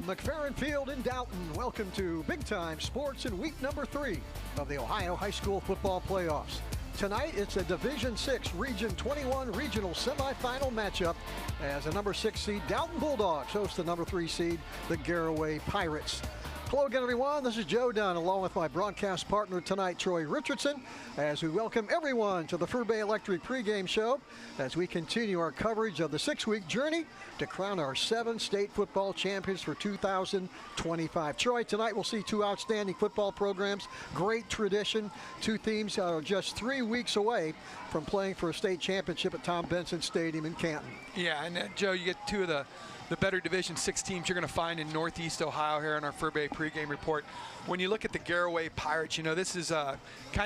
McFerrin Field in Dalton. Welcome to Big Time Sports in week number 3 of the Ohio High School Football Playoffs. Tonight, it's a Division 6 Region 21 regional semifinal matchup as the number 6 seed Dalton Bulldogs host the number 3 seed, the Garaway Pirates. Hello again, everyone. This is Joe Dunn, along with my broadcast partner tonight, Troy Richardson, as we welcome everyone to the Fur-Bay Electric pregame show as we continue our coverage of the 6-week journey to crown our 7 state football champions for 2025. Troy, tonight we'll see 2 outstanding football programs, great tradition. 2 teams are just 3 weeks away from playing for a state championship at Tom Benson Stadium in Canton. Yeah, and Joe, you get 2 of the better Division 6 teams you're going to find in Northeast Ohio here in our Fur-Bay pregame report. When you look at the Garaway Pirates, you know, this is kind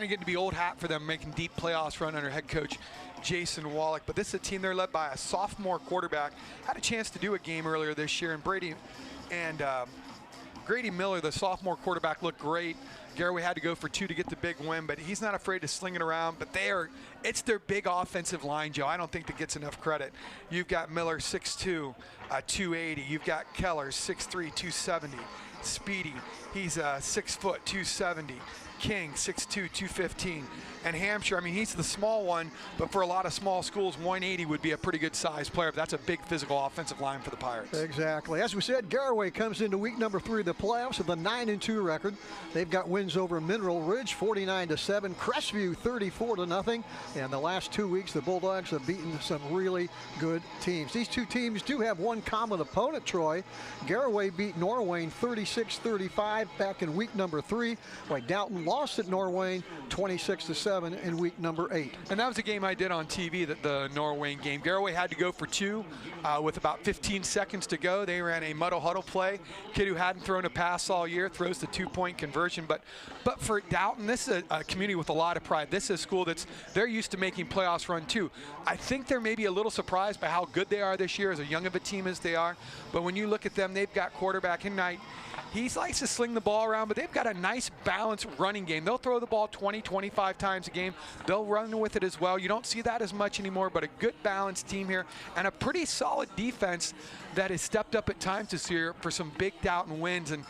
of getting to be old hat for them, making deep playoffs run under head coach Jason Wallach. But this is a team they're led by a sophomore quarterback. Had a chance to do a game earlier this year, and Grady Miller, the sophomore quarterback, looked great. Garaway had to go for 2 to get the big win, but he's not afraid to sling it around. But it's their big offensive line, Joe. I don't think that gets enough credit. You've got Miller, 6'2", 280. You've got Keller, 6'3", 270. Speedy, he's 6 foot, 270. King, 6'2", 215. And Hampshire, I mean, he's the small one, but for a lot of small schools, 180 would be a pretty good size player. But that's a big physical offensive line for the Pirates. Exactly. As we said, Garaway comes into week number 3 of the playoffs with a 9-2 record. They've got wins over Mineral Ridge, 49-7, Crestview, 34-0. And the last 2 weeks, the Bulldogs have beaten some really good teams. These 2 teams do have one common opponent, Troy. Garaway beat Norwayne 36-35 back in week number 3, while Dalton lost at Norwayne 26-7 in week number 8. And that was a game I did on TV, the Norwayne game. Garaway had to go for 2 with about 15 seconds to go. They ran a muddle huddle play. Kid who hadn't thrown a pass all year throws the 2-point conversion. But for Dalton, this is a community with a lot of pride. This is a school they're used to making playoffs run too. I think they're maybe a little surprised by how good they are this year, as a young of a team as they are. But when you look at them, they've got quarterback Knight. He likes to sling the ball around, but they've got a nice balanced running game. They'll throw the ball 20, 25 times a game. They'll run with it as well. You don't see that as much anymore, but a good balanced team here and a pretty solid defense that has stepped up at times this year for some big Dalton wins. And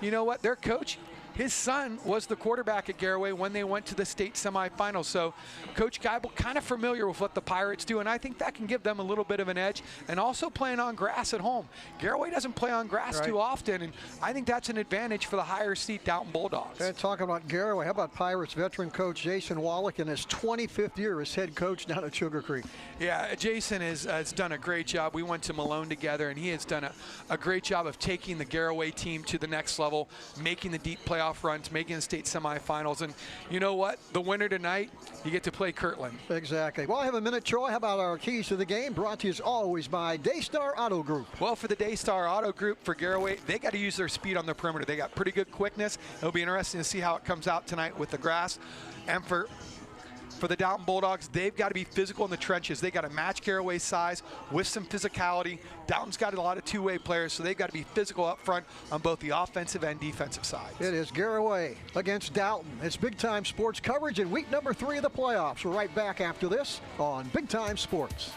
you know what? Their coach, his son was the quarterback at Garaway when they went to the state semifinals. So Coach Geibel kind of familiar with what the Pirates do, and I think that can give them a little bit of an edge. And also playing on grass at home. Garaway doesn't play on grass too often, and I think that's an advantage for the higher seed Dalton Bulldogs. And talking about Garaway, how about Pirates veteran coach Jason Wallach in his 25th year as head coach down at Sugar Creek? Yeah, Jason has done a great job. We went to Malone together, and he has done a great job of taking the Garaway team to the next level, making the deep playoff runs, making the state semifinals. And you know what? The winner tonight, you get to play Kirtland. Exactly. Well, I have a minute, Troy. How about our keys to the game? Brought to you as always by Daystar Auto Group. Well, for the Daystar Auto Group for Garaway, they got to use their speed on the perimeter. They got pretty good quickness. It'll be interesting to see how it comes out tonight with the grass. And for the Dalton Bulldogs, they've got to be physical in the trenches. They got to match Garaway's size with some physicality. Dalton's got a lot of two-way players, so they've got to be physical up front on both the offensive and defensive sides. It is Garaway against Dalton. It's Big Time Sports coverage in week number 3 of the playoffs. We're right back after this on Big Time Sports.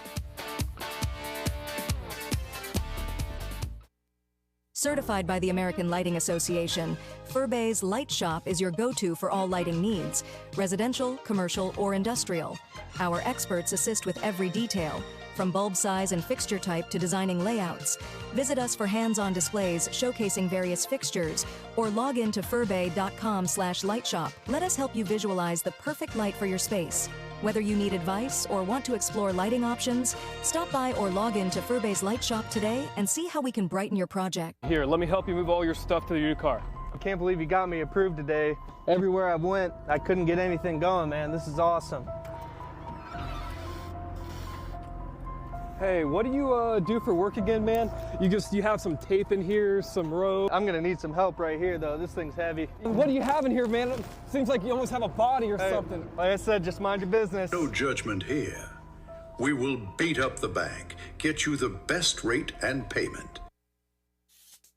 Certified by the American Lighting Association, Fur-Bay's Light Shop is your go-to for all lighting needs, residential, commercial, or industrial. Our experts assist with every detail, from bulb size and fixture type to designing layouts. Visit us for hands-on displays showcasing various fixtures, or log in to furbay.com/lightshop. Let us help you visualize the perfect light for your space. Whether you need advice or want to explore lighting options, stop by or log in to Fur-Bay's Light Shop today and see how we can brighten your project. Here, let me help you move all your stuff to the new car. I can't believe you got me approved today. Everywhere I went, I couldn't get anything going, man. This is awesome. Hey, what do you do for work again, man? You have some tape in here, some rope. I'm gonna need some help right here, though. This thing's heavy. What do you have in here, man? It seems like you almost have a body or something. Like I said, just mind your business. No judgment here. We will beat up the bank, get you the best rate and payment.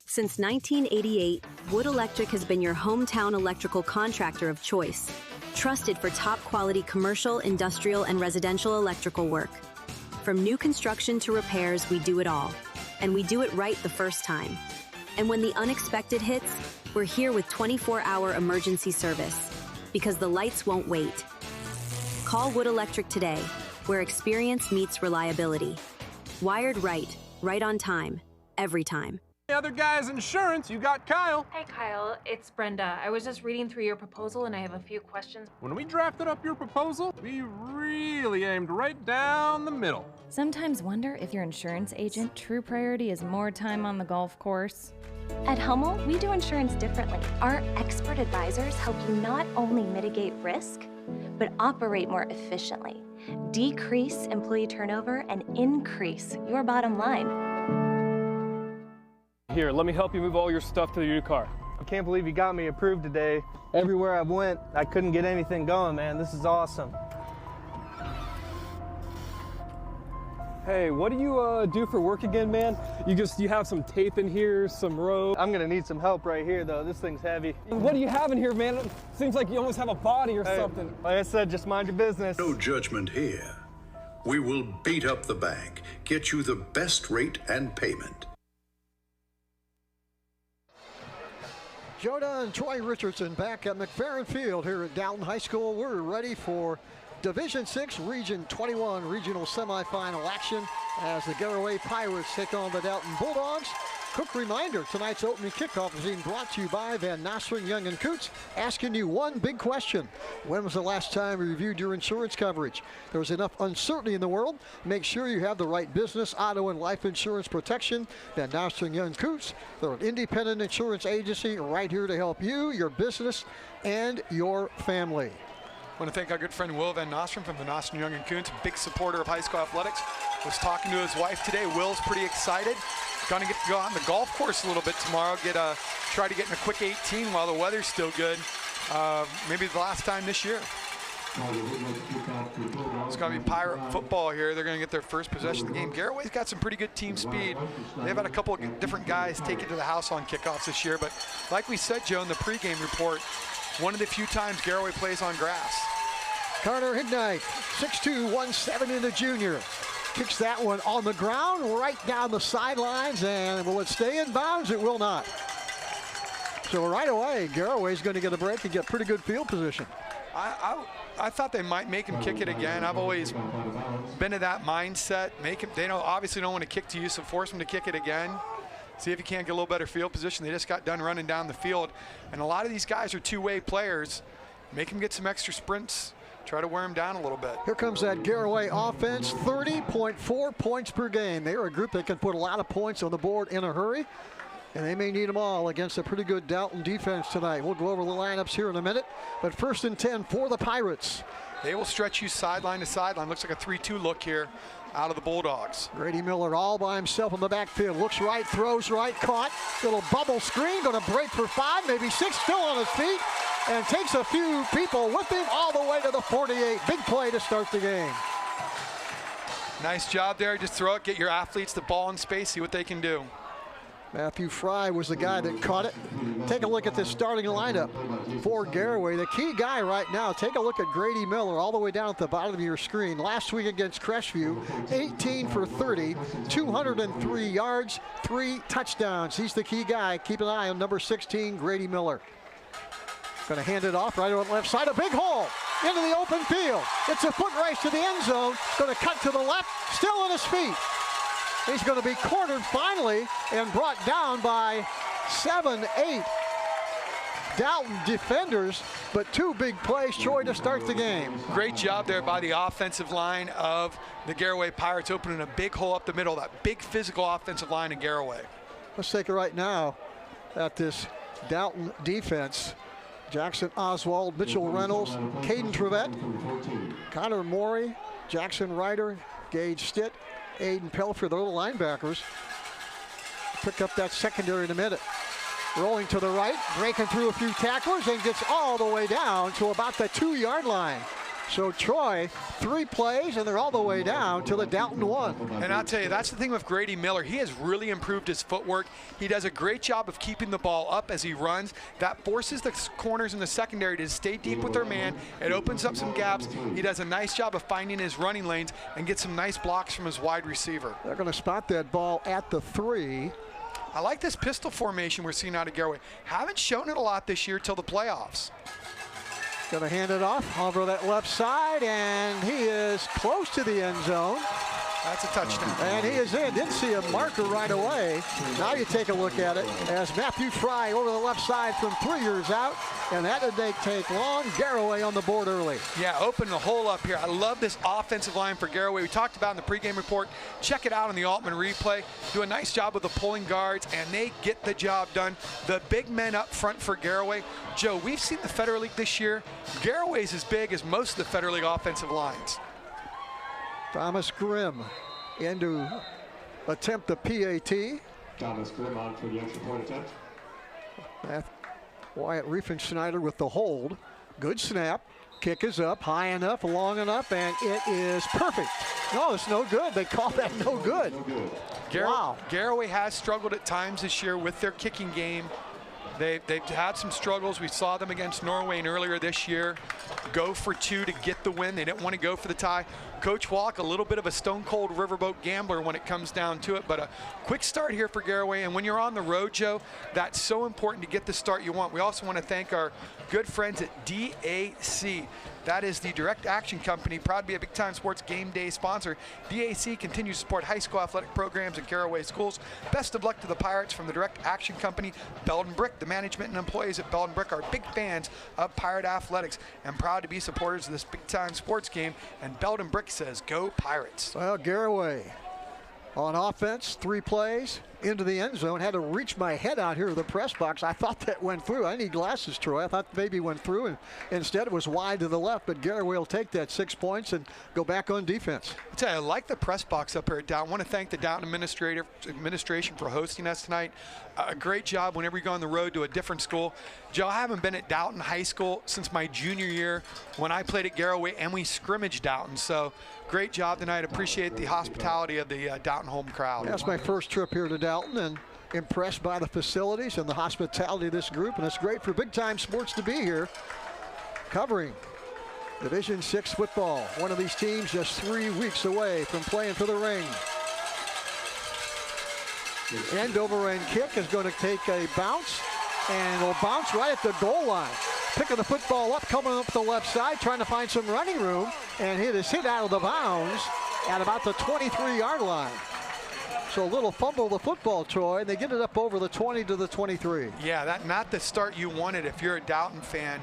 Since 1988, Wood Electric has been your hometown electrical contractor of choice, trusted for top quality commercial, industrial, and residential electrical work. From new construction to repairs, we do it all. And we do it right the first time. And when the unexpected hits, we're here with 24-hour emergency service, because the lights won't wait. Call Wood Electric today, where experience meets reliability. Wired right, right on time, every time. The other guy's insurance, you got Kyle. Hey Kyle, it's Brenda. I was just reading through your proposal and I have a few questions. When we drafted up your proposal, we really aimed right down the middle. Sometimes wonder if your insurance agent true priority is more time on the golf course. At Hummel, we do insurance differently. Our expert advisors help you not only mitigate risk, but operate more efficiently, decrease employee turnover, and increase your bottom line. Here, let me help you move all your stuff to your new car. I can't believe you got me approved today. Everywhere I went, I couldn't get anything going, man. This is awesome. Hey, what do you do for work again, man? You have some tape in here, some rope. I'm gonna need some help right here, though. This thing's heavy. What do you have in here, man? It seems like you almost have a body or something. Like I said, just mind your business. No judgment here. We will beat up the bank, get you the best rate and payment. Joda and Troy Richardson back at McFerrin Field here at Dalton High School. We're ready for Division 6 Region 21 regional semifinal action as the Garaway Pirates take on the Dalton Bulldogs. Quick reminder, tonight's opening kickoff is being brought to you by Van Nostrand, Young & Coots, asking you one big question. When was the last time you reviewed your insurance coverage? There's enough uncertainty in the world. Make sure you have the right business, auto, and life insurance protection. Van Nostrand, Young & Coots, they're an independent insurance agency right here to help you, your business, and your family. I want to thank our good friend Will Van Nostrand from the Nostrand Young & Coots, a big supporter of high school athletics. Was talking to his wife today. Will's pretty excited. Going to get to go out on the golf course a little bit tomorrow. Try to get in a quick 18 while the weather's still good. Maybe the last time this year. It's going to be Pirate football here. They're going to get their first possession of the game. Garaway's got some pretty good team speed. They've had a couple of different guys take it to the house on kickoffs this year. But like we said, Joe, in the pregame report, one of the few times Garaway plays on grass. Carter Hignite, 6'2", 170, the junior. Kicks that one on the ground, right down the sidelines, and will it stay in bounds? It will not. So right away, Garaway's going to get a break and get pretty good field position. I thought they might make him kick it again. I've always been of that mindset. They obviously don't want to kick to you, so force him to kick it again. See if you can't get a little better field position. They just got done running down the field, and a lot of these guys are two-way players. Make them get some extra sprints. Try to wear him down a little bit. Here comes that Garaway offense, 30.4 points per game. They are a group that can put a lot of points on the board in a hurry, and they may need them all against a pretty good Dalton defense tonight. We'll go over the lineups here in a minute, but first and 10 for the Pirates. They will stretch you sideline to sideline. Looks like a 3-2 look here out of the Bulldogs. Grady Miller all by himself in the backfield. Looks right, throws right, caught. Little bubble screen, going to break for 5, maybe 6, still on his feet, and takes a few people with him all the way to the 48. Big play to start the game. Nice job there. Just throw it, get your athletes the ball in space, see what they can do. Matthew Fry was the guy that caught it. Take a look at this starting lineup for Garaway. The key guy right now, take a look at Grady Miller all the way down at the bottom of your screen. Last week against Crestview, 18 for 30, 203 yards, 3 touchdowns. He's the key guy. Keep an eye on number 16, Grady Miller. Going to hand it off right on the left side, a big hole into the open field. It's a foot race to the end zone. Going to cut to the left, still on his feet. He's going to be cornered finally and brought down by 7-8 Dalton defenders, but 2 big plays, Troy, to start the game. Great job there by the offensive line of the Garaway Pirates, opening a big hole up the middle, that big physical offensive line of Garaway. Let's take a right now at this Dalton defense. Jackson Oswald, Mitchell Reynolds, Caden Trevette, Connor Morey, Jackson Ryder, Gage Stitt, Aiden Pelfrey, the little linebackers. Pick up that secondary in a minute. Rolling to the right, breaking through a few tacklers, and gets all the way down to about the 2-yard line. So Troy, 3 plays, and they're all the way down to the Dalton 1. And I'll tell you, that's the thing with Grady Miller. He has really improved his footwork. He does a great job of keeping the ball up as he runs. That forces the corners in the secondary to stay deep with their man. It opens up some gaps. He does a nice job of finding his running lanes and gets some nice blocks from his wide receiver. They're going to spot that ball at the 3. I like this pistol formation we're seeing out of Garaway. Haven't shown it a lot this year till the playoffs. Gonna hand it off over that left side, and he is close to the end zone. That's a touchdown. And he is in. Didn't see a marker right away. Now you take a look at it as Matthew Fry over the left side from 3 years out. And that didn't take long. Garaway on the board early. Yeah, open the hole up here. I love this offensive line for Garaway. We talked about in the pregame report. Check it out on the Altman replay. Do a nice job with the pulling guards, and they get the job done. The big men up front for Garaway. Joe, we've seen the Federal League this year. Garaway's as big as most of the Federal League offensive lines. Thomas Grimm in to attempt the PAT. Thomas Grimm on for the extra point attempt. Wyatt Riefenschneider with the hold. Good snap. Kick is up, high enough, long enough, and it is perfect. No, it's no good. They call that no good. Wow. Garaway has struggled at times this year with their kicking game. They've had some struggles. We saw them against Norway earlier this year. Go for 2 to get the win. They didn't want to go for the tie. Coach Walk, a little bit of a stone-cold riverboat gambler when it comes down to it, but a quick start here for Garaway. And when you're on the road, Joe, that's so important to get the start you want. We also want to thank our good friends at DAC. That is the Direct Action Company, proud to be a Big Time Sports Game Day sponsor. DAC continues to support high school athletic programs in Garaway schools. Best of luck to the Pirates from the Direct Action Company. Belden Brick, the management and employees at Belden Brick are big fans of Pirate athletics and proud to be supporters of this Big Time Sports game. And Belden Brick says, go Pirates. Well, Garaway on offense, 3 plays into the end zone. Had to reach my head out here to the press box. I thought that went through. I need glasses, Troy. I thought maybe went through, and instead it was wide to the left. But Garaway will take that 6 points and go back on defense. I tell you, I like the press box up here at Dalton. I want to thank the Dalton administration for hosting us tonight. A great job whenever you go on the road to a different school. Joe, I haven't been at Dalton High School since my junior year when I played at Garaway and we scrimmaged Dalton. So great job tonight. Appreciate the hospitality of the Dalton home crowd. That's my first trip here to Dalton, and impressed by the facilities and the hospitality of this group. And it's great for Big Time Sports to be here covering Division 6 football. One of these teams just 3 weeks away from playing for the ring. End over end kick is going to take a bounce, and will bounce right at the goal line. Picking the football up, coming up the left side, trying to find some running room, and it is hit out of the bounds at about the 23-yard line. So a little fumble the football, Troy, and they get it up over the 20 to the 23. Yeah, that not the start you wanted if you're a Dalton fan.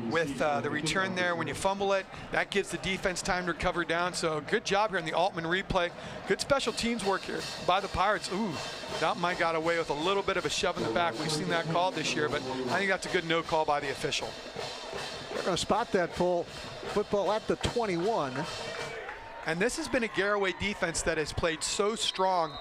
With the return there, when you fumble it, that gives the defense time to recover down. So good job here in the Altman replay. Good special teams work here by the Pirates. Ooh, Dalton might got away with a little bit of a shove in the back. We've seen that called this year, but I think that's a good no call by the official. They're going to spot that full football at the 21. And this has been a Garaway defense that has played so strong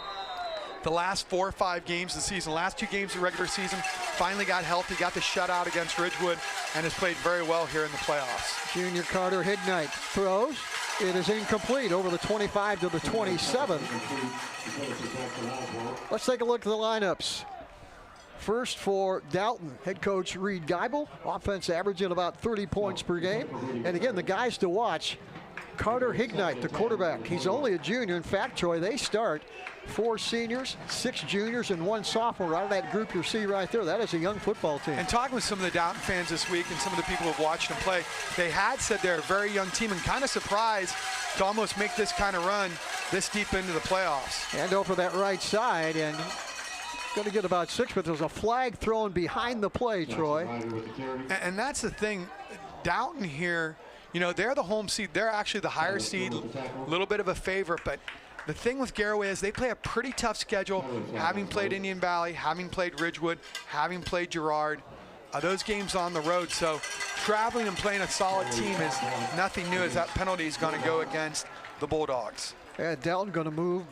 the last 4 or 5 games of the season. Last 2 games of the regular season, finally got healthy, got the shutout against Ridgewood, and has played very well here in the playoffs. Junior Carter Hignight throws. It is incomplete over the 25 to the 27. Let's take a look at the lineups. First for Dalton, head coach Reed Geibel. Offense averaging about 30 points per game. And again, the guys to watch, Carter Hignight, the quarterback. He's only a junior. In fact, Troy, they start 4 seniors, 6 juniors, and 1 sophomore out of that group you see right there. That is a young football team. And talking with some of the Dalton fans this week and some of the people who have watched them play, they had said they're a very young team and kind of surprised to almost make this kind of run this deep into the playoffs. And over that right side, and going to get about 6, but there's a flag thrown behind the play, Troy. And that's the thing, Dalton here, you know, they're the home seed. They're actually the higher seed, a little bit of a favorite, but the thing with Garaway is they play a pretty tough schedule, having played Indian Valley, having played Ridgewood, having played Girard. Those games on the road, so traveling and playing a solid team is nothing new, as that penalty is going to go against the Bulldogs. And Dalton going to move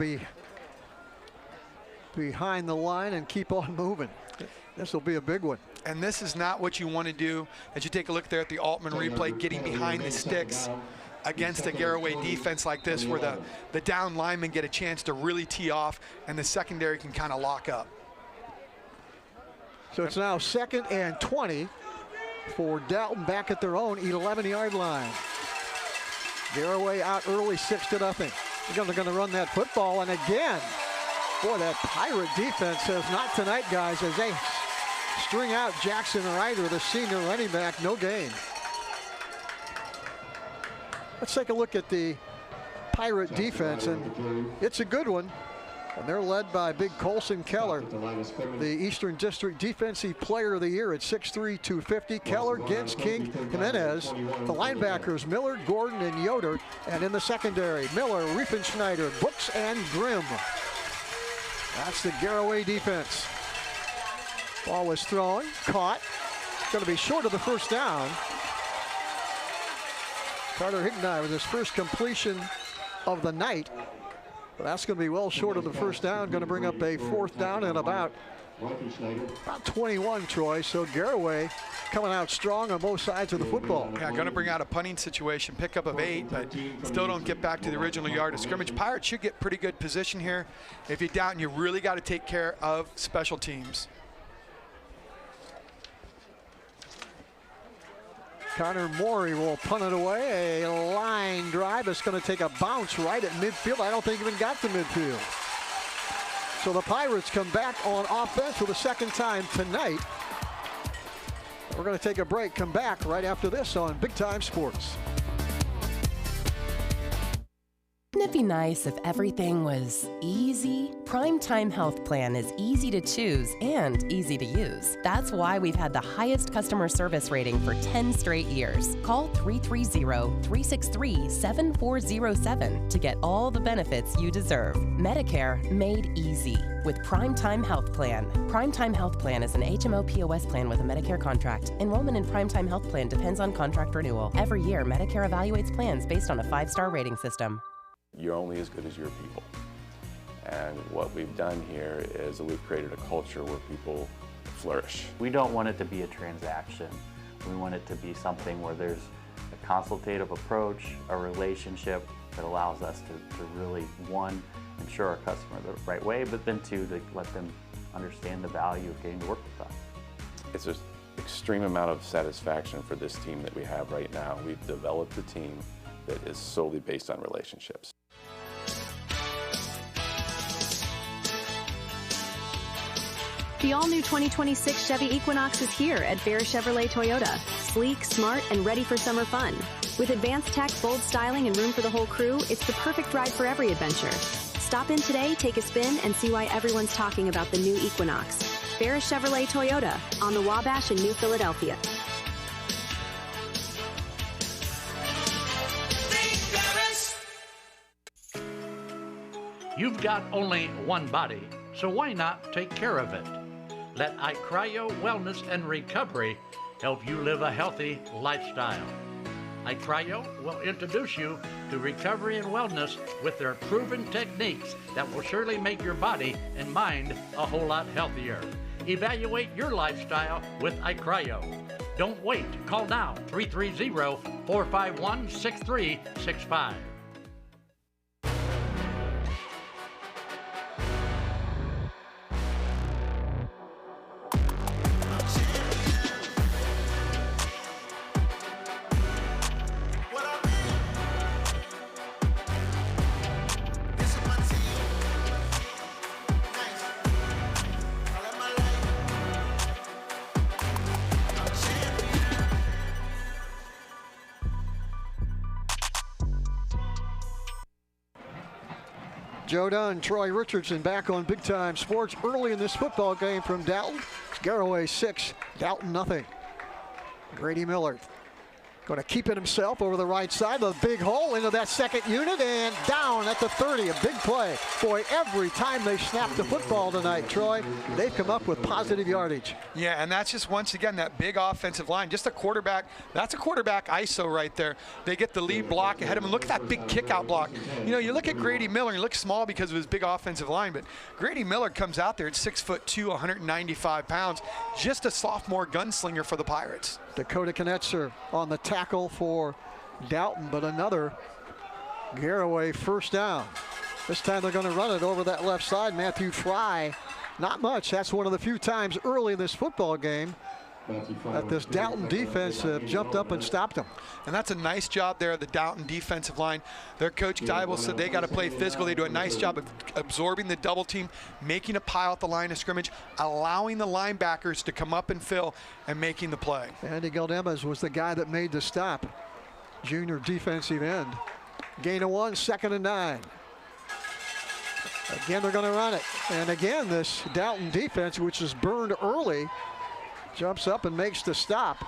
behind the line and keep on moving. This will be a big one. And this is not what you want to do as you take a look there at the Altman replay, getting behind the sticks against a Garaway defense like this, where the down linemen get a chance to really tee off and the secondary can kind of lock up. So it's now 2nd and 20 for Dalton back at their own 11-yard line. Garaway out early 6-0. They're going to run that football, and again, Boy, that Pirate defense says not tonight, guys, as they string out Jackson Ryder, the senior running back, no gain. Let's take a look at the Pirate defense, and it's a good one. And they're led by big Colson Keller, the Eastern District Defensive Player of the Year at 6'3", 250. Keller, Gintz, King, Jimenez. The linebackers, Miller, Gordon, and Yoder. And in the secondary, Miller, Riefenschneider, Brooks, and Grimm. That's the Garaway defense. Ball was thrown, caught. Going to be short of the first down. Carter Higneye with his first completion of the night. But that's going to be well short of the first down. Going to bring up a fourth down and about 21, Troy. So Garaway coming out strong on both sides of the football. Yeah, going to bring out a punting situation, pickup of 8, but still don't get back to the original yard of scrimmage. Pirates should get pretty good position here. If you're down, you really got to take care of special teams. Connor Morey will punt it away. A line drive. It's going to take a bounce right at midfield. I don't think even got to midfield. So the Pirates come back on offense for the second time tonight. We're going to take a break, come back right after this on Big Time Sports. Wouldn't it be nice if everything was easy? Primetime Health Plan is easy to choose and easy to use. That's why we've had the highest customer service rating for 10 straight years. Call 330-363-7407 to get all the benefits you deserve. Medicare made easy with Primetime Health Plan. Primetime Health Plan is an HMO POS plan with a Medicare contract. Enrollment in Primetime Health Plan depends on contract renewal. Every year, Medicare evaluates plans based on a 5-star rating system. You're only as good as your people. And what we've done here is that we've created a culture where people flourish. We don't want it to be a transaction. We want it to be something where there's a consultative approach, a relationship that allows us to really, one, ensure our customer the right way, but then two, to let them understand the value of getting to work with us. It's an extreme amount of satisfaction for this team that we have right now. We've developed a team that is solely based on relationships. The all-new 2026 Chevy Equinox is here at Bear Chevrolet Toyota. Sleek, smart, and ready for summer fun. With advanced tech, bold styling, and room for the whole crew, it's the perfect ride for every adventure. Stop in today, take a spin, and see why everyone's talking about the new Equinox. Bear Chevrolet Toyota on the Wabash in New Philadelphia. You've got only one body, so why not take care of it? Let iCryo Wellness and Recovery help you live a healthy lifestyle. iCryo will introduce you to recovery and wellness with their proven techniques that will surely make your body and mind a whole lot healthier. Evaluate your lifestyle with iCryo. Don't wait. Call now, 330-451-6365. Joe Dunn, Troy Richardson back on Big Time Sports early in this football game from Dalton. It's Garaway 6, Dalton nothing. Grady Miller going to keep it himself over the right side. The big hole into that second unit and down at the 30. A big play. Boy, every time they snap the football tonight, Troy, they've come up with positive yardage. Yeah, and that's just once again that big offensive line. Just a quarterback. That's a quarterback ISO right there. They get the lead block ahead of him. Look at that big kick-out block. You know, you look at Grady Miller, and he looks small because of his big offensive line, but Grady Miller comes out there at 6'2", 195 pounds. Just a sophomore gunslinger for the Pirates. Dakota Knetzer on the tackle for Dalton, but another Garaway first down. This time they're going to run it over that left side. Matthew Fry, not much. That's one of the few times early in this football game that this Dalton defense jumped up and stopped them. And that's a nice job there, the Dalton defensive line. Their coach Dybel said they got to play physical. They do a nice job of absorbing the double team, making a pile at the line of scrimmage, allowing the linebackers to come up and fill, and making the play. Andy Galdemas was the guy that made the stop. Junior defensive end. Gain of 1, 2nd and 9. Again, they're going to run it. And again, this Dalton defense, which is burned early, jumps up and makes the stop.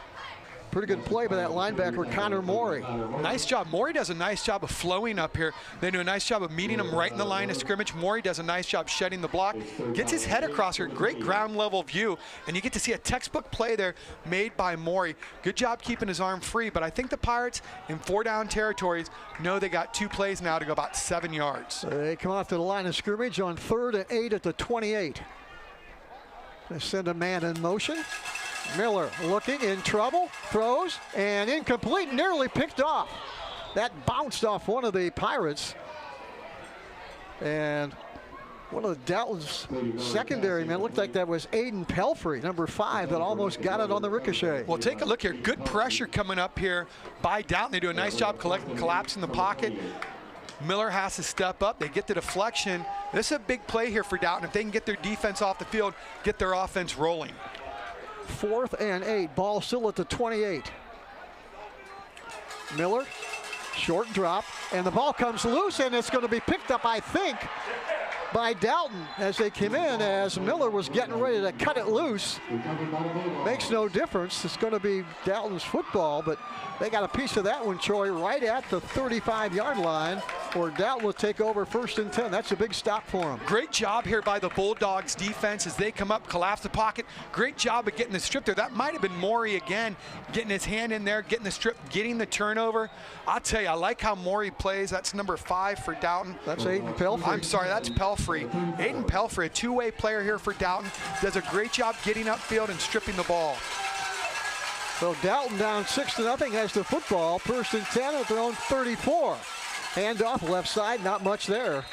Pretty good play by that linebacker, Connor Morey. Nice job. Morey does a nice job of flowing up here. They do a nice job of meeting him right in the line of scrimmage. Morey does a nice job shedding the block. Gets his head across here. Great ground level view. And you get to see a textbook play there made by Morey. Good job keeping his arm free. But I think the Pirates in 4-down territories know they got 2 plays now to go about 7 yards. They come off to the line of scrimmage on 3rd and 8 at the 28. They send a man in motion. Miller looking, in trouble, throws, and incomplete, nearly picked off. That bounced off one of the Pirates. And one of the Dalton's secondary men, looked like that was Aiden Pelfrey, number 5, that almost got it on the ricochet. Well, take a look here. Good pressure coming up here by Dalton. They do a nice job collapsing the pocket. Miller has to step up. They get the deflection. This is a big play here for Dalton. If they can get their defense off the field, get their offense rolling. 4th and 8, ball still at the 28. Miller, short drop, and the ball comes loose, and it's going to be picked up, I think, by Dalton as they came in, as Miller was getting ready to cut it loose. Makes no difference. It's going to be Dalton's football, but they got a piece of that one, Troy, right at the 35-yard line, where Dalton will take over 1st and 10. That's a big stop for him. Great job here by the Bulldogs defense as they come up, collapse the pocket. Great job of getting the strip there. That might have been Morey again, getting his hand in there, getting the strip, getting the turnover. I'll tell you, I like how Morey plays. That's number 5 for Dalton. That's Aiden Pelfrey. I'm sorry, that's Pelfrey. Aiden Pelfrey, a 2-way player here for Dalton, does a great job getting upfield and stripping the ball. So Dalton down 6-0, has the football. 1st and 10 at their own 34. Hand off left side, not much there.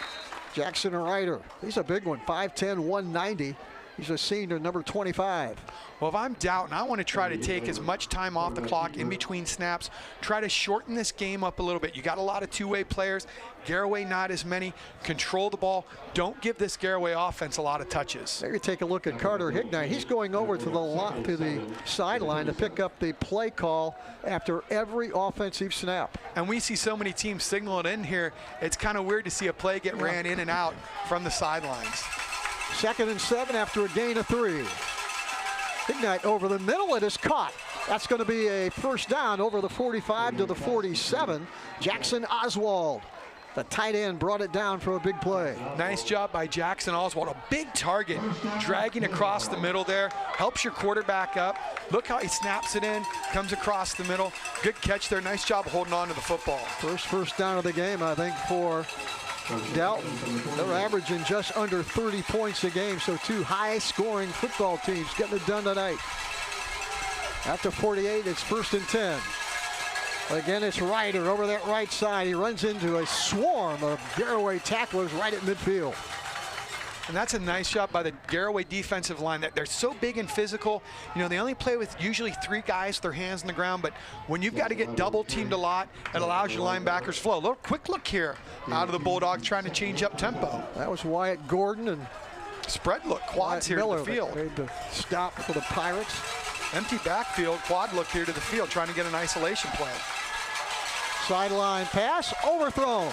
Jackson Ryder, he's a big one, 5'10", 190. He's a senior, number 25. Well, if I'm Dalton, I want to try to take as much time off the clock in between snaps, try to shorten this game up a little bit. You got a lot of 2-way players. Garaway, not as many. Control the ball. Don't give this Garaway offense a lot of touches. There you take a look at Carter Hignite. He's going over to the sideline to pick up the play call after every offensive snap. And we see so many teams signal it in here. It's kind of weird to see a play get ran in and out from the sidelines. 2nd and 7 after a gain of 3. Hignite over the middle, it is caught. That's going to be a 1st down over the 45 to the 47. Jackson Oswald, the tight end, brought it down for a big play. Nice job by Jackson Oswald. A big target, dragging across the middle there. Helps your quarterback up. Look how he snaps it in, comes across the middle. Good catch there. Nice job holding on to the football. First down of the game, I think, for Dalton. They're averaging just under 30 points a game, so 2 high-scoring football teams getting it done tonight. At the 48, it's 1st and 10. Again, it's Ryder over that right side. He runs into a swarm of Garaway tacklers right at midfield. And that's a nice job by the Garaway defensive line. They're so big and physical. You know, they only play with usually 3 guys with their hands on the ground, but when you've got to get double teamed a lot, it allows your linebackers flow. Quick look here out of the Bulldogs trying to change up tempo. That was Wyatt Gordon and spread look, quads here Miller to the field. Made the stop for the Pirates. Empty backfield, quad look here to the field, trying to get an isolation play. Sideline pass, overthrown.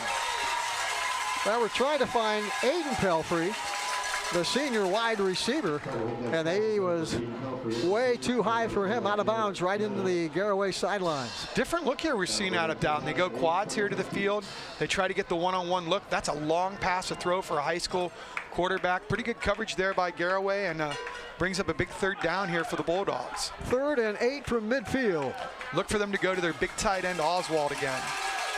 Now we're trying to find Aiden Pelfrey, the senior wide receiver, and he was way too high for him, out of bounds, right into the Garaway sidelines. Different look here we're seeing out of Dalton. They go quads here to the field. They try to get the one-on-one look. That's a long pass to throw for a high school quarterback. Pretty good coverage there by Garaway, and brings up a big 3rd down here for the Bulldogs. 3rd and 8 from midfield. Look for them to go to their big tight end, Oswald, again.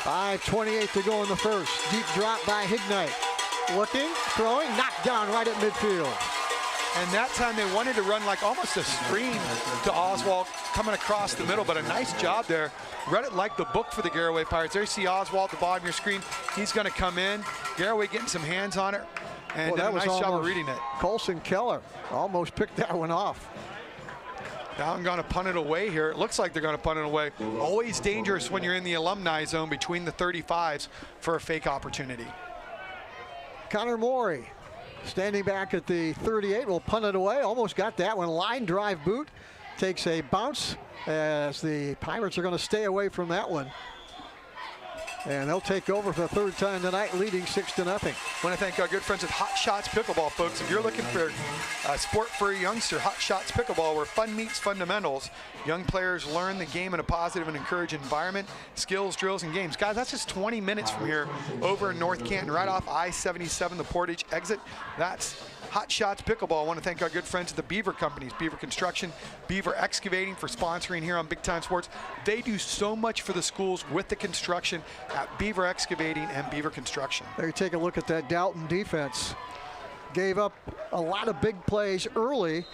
5:28 to go in the 1st. Deep drop by Hignite. Looking, throwing, knocked down right at midfield. And that time they wanted to run like almost a screen to Oswald coming across the middle, but a nice job there. Read it like the book for the Garaway Pirates. There you see Oswald at the bottom of your screen. He's going to come in. Garaway getting some hands on it, and did a nice job of reading it. Colson Keller almost picked that one off. Dalton going to punt it away here. It looks like they're going to punt it away. Always dangerous when you're in the alumni zone between the 35s for a fake opportunity. Connor Morey standing back at the 38 will punt it away. Almost got that one. Line drive boot. Takes a bounce as the Pirates are going to stay away from that one. And they'll take over for the third time tonight, leading 6-0. I want to thank our good friends at Hot Shots Pickleball, folks. If you're looking for a sport for a youngster, Hot Shots Pickleball, where fun meets fundamentals. Young players learn the game in a positive and encouraging environment, skills, drills, and games. Guys, that's just 20 minutes from here over in North Canton, right off I-77, the Portage exit. That's Hot Shots Pickleball. I want to thank our good friends at the Beaver Companies, Beaver Construction, Beaver Excavating for sponsoring here on Big Time Sports. They do so much for the schools with the construction at Beaver Excavating and Beaver Construction. There you take a look at that Dalton defense. Gave up a lot of big plays early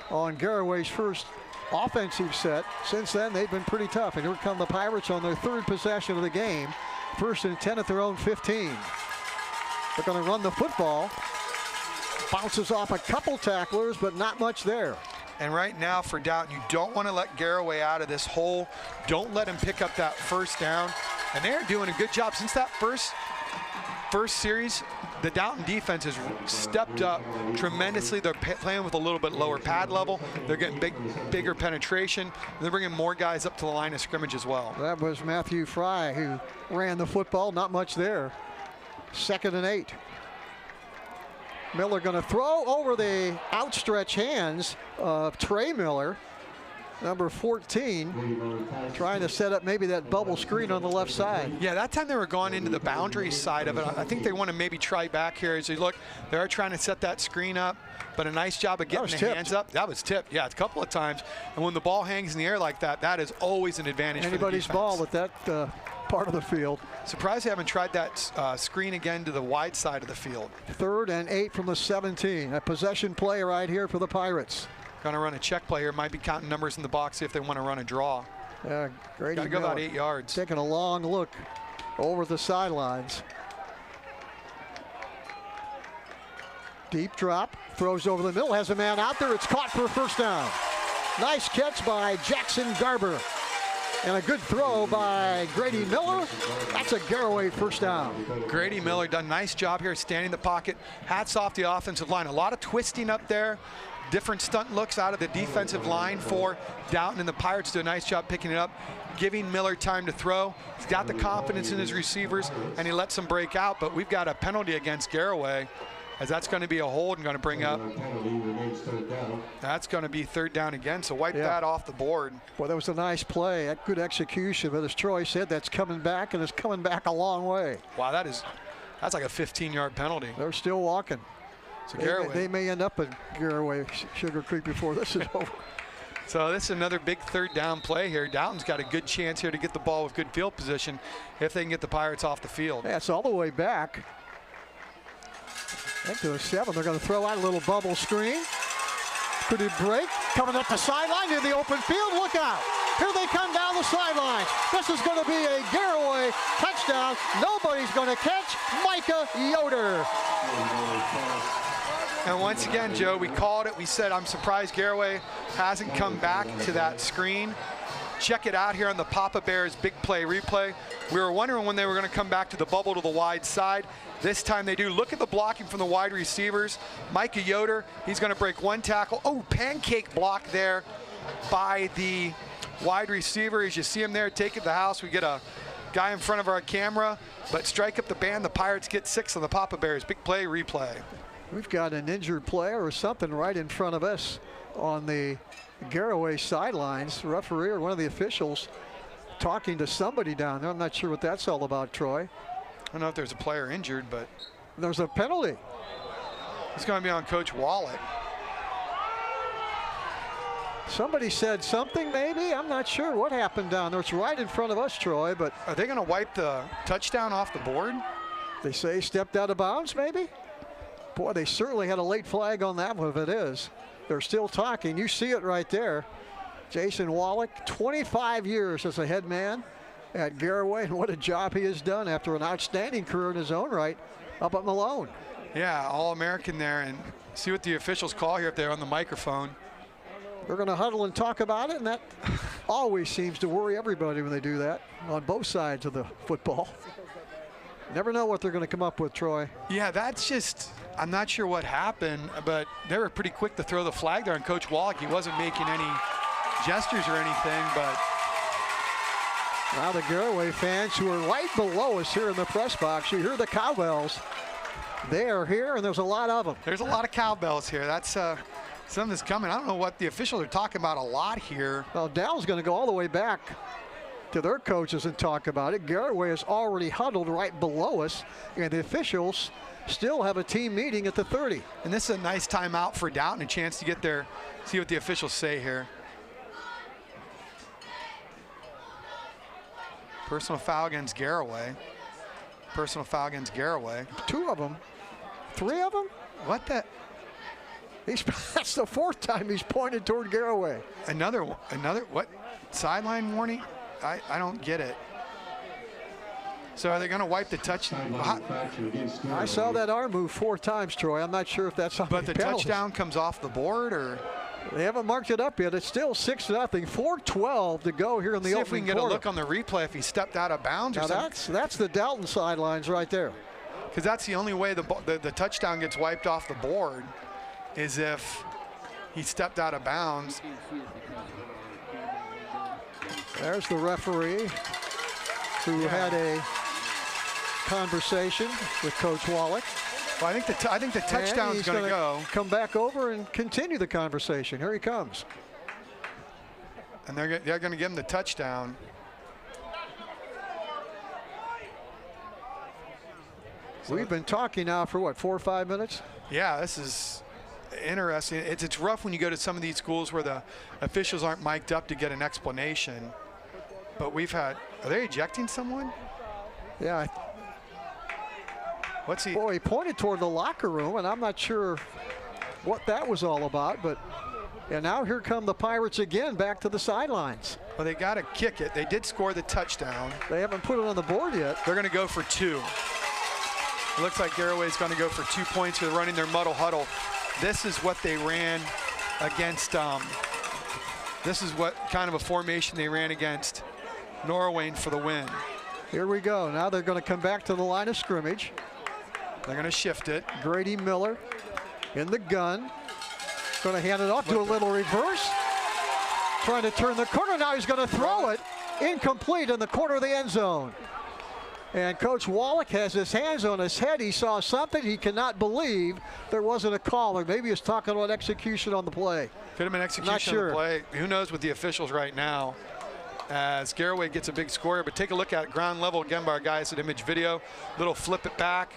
on Garaway's first offensive set. Since then, they've been pretty tough. And here come the Pirates on their third possession of the game. 1st and 10 at their own 15. They're going to run the football. Bounces off a couple tacklers, but not much there. And right now for Dalton, you don't want to let Garaway out of this hole. Don't let him pick up that first down. And they're doing a good job. Since that first series, the Dalton defense has stepped up tremendously. They're playing with a little bit lower pad level. They're getting bigger penetration. And they're bringing more guys up to the line of scrimmage as well. That was Matthew Fry who ran the football. Not much there. 2nd and 8. Miller going to throw over the outstretched hands of Trey Miller, number 14, trying to set up maybe that bubble screen on the left side. Yeah, that time they were going into the boundary side of it. I think they want to maybe try back here as they look. They're trying to set that screen up, but a nice job of getting the hands up. That was tipped, yeah, a couple of times. And when the ball hangs in the air like that, that is always an advantage anybody's for the defense. Ball at that part of the field. Surprised they haven't tried that screen again to the wide side of the field. 3rd and 8 from the 17. A possession play right here for the Pirates. Going to run a check play here. Might be counting numbers in the box if they want to run a draw. Yeah, Grady Got to go about 8 yards. Taking a long look over the sidelines. Deep drop, throws over the middle, has a man out there. It's caught for a first down. Nice catch by Jackson Garber. And a good throw by Grady Miller. That's a Garaway first down. Grady Miller done a nice job here standing in the pocket. Hats off the offensive line. A lot of twisting up there. Different stunt looks out of the defensive line for Dalton, and the Pirates do a nice job picking it up, giving Miller time to throw. He's got the confidence in his receivers, and he lets them break out, but we've got a penalty against Garaway, as that's going to be a hold and going to bring up. That's going to be 3rd down again, so wipe that off the board. Well, that was a nice play, that good execution, but as Troy said, that's coming back, and it's coming back a long way. Wow, that's like a 15-yard penalty. They're still walking. So they may end up at Garaway Sugar Creek before this is over. So this is another big 3rd down play here. Dalton's got a good chance here to get the ball with good field position if they can get the Pirates off the field. Yeah, it's all the way back. Back to the 7. They're going to throw out a little bubble screen. Could it break? Coming up the sideline in the open field. Look out. Here they come down the sideline. This is going to be a Garaway touchdown. Nobody's going to catch Micah Yoder. And once again, Joe, we called it. We said, I'm surprised Garaway hasn't come back to that screen. Check it out here on the Papa Bears big play replay. We were wondering when they were going to come back to the bubble to the wide side. This time they do. Look at the blocking from the wide receivers. Micah Yoder, he's going to break one tackle. Oh, pancake block there by the wide receiver. As you see him there, take it to the house. We get a guy in front of our camera, but strike up the band. The Pirates get 6 on the Papa Bears big play replay. We've got an injured player or something right in front of us on the Garaway sidelines. The referee or one of the officials talking to somebody down there. I'm not sure what that's all about, Troy. I don't know if there's a player injured, but there's a penalty. It's going to be on Coach Wallach. Somebody said something, maybe? I'm not sure what happened down there. It's right in front of us, Troy, but... Are they going to wipe the touchdown off the board? They say stepped out of bounds, maybe? Boy, they certainly had a late flag on that one, if it is. They're still talking. You see it right there. Jason Wallach, 25 years as a head man at Garaway, and what a job he has done after an outstanding career in his own right up at Malone. Yeah, All-American there, and see what the officials call here if they're on the microphone. They're going to huddle and talk about it, and that always seems to worry everybody when they do that on both sides of the football. Never know what they're going to come up with, Troy. Yeah, that's just, I'm not sure what happened, but they were pretty quick to throw the flag there on Coach Wallach. He wasn't making any gestures or anything, but. Now the Garaway fans who are right below us here in the press box, you hear the cowbells. They are here, and there's a lot of them. There's a lot of cowbells here. That's something that's coming. I don't know what the officials are talking about a lot here. Well, Dow's going to go all the way back to their coaches and talk about it. Garaway is already huddled right below us, and the officials still have a team meeting at the 30. And this is a nice timeout for Dalton, a chance to get there, see what the officials say here. Personal foul against Garaway. Personal foul against Garaway. 2 of them. 3 of them? What the? That's the 4th time he's pointed toward Garaway. Another what? Sideline warning? I don't get it. So are they going to wipe the touch? I saw that arm move 4 times, Troy. I'm not sure if that's on But the penalties. touchdown comes off the board, or? They haven't marked it up yet. It's still 6-0. 4:12 to go here in the opening quarter. See if we can get a look on the replay if he stepped out of bounds or something. That's the Dalton sidelines right there. Because that's the only way the touchdown gets wiped off the board is if he stepped out of bounds. There's the referee who had a conversation with Coach Wallach. Well, I think the touchdown's going to go. Come back over and continue the conversation. Here he comes. And they're going to give him the touchdown. We've been talking now for what, 4 or 5 minutes? Yeah, this is interesting. It's rough when you go to some of these schools where the officials aren't mic'd up to get an explanation. But we've had, are they ejecting someone? Yeah. What's he? Boy, he pointed toward the locker room, and I'm not sure what that was all about. But and now here come the Pirates again, back to the sidelines. Well, they got to kick it. They did score the touchdown. They haven't put it on the board yet. They're going to go for 2. It looks like Garaway's going to go for 2 points. They're running their muddle huddle. This is what they ran against. This is what kind of a formation they ran against Norway for the win. Here we go. Now they're going to come back to the line of scrimmage. They're going to shift it. Grady Miller in the gun. Going to hand it off, do a little reverse. Trying to turn the corner. Now he's going to throw it. Incomplete in the corner of the end zone. And Coach Wallach has his hands on his head. He saw something he cannot believe there wasn't a call, or maybe he's talking about execution on the play. Could have been execution on the play. Who knows with the officials right now as Garaway gets a big score. But take a look at it, ground level again by our guys at Image Video. Little flip it back.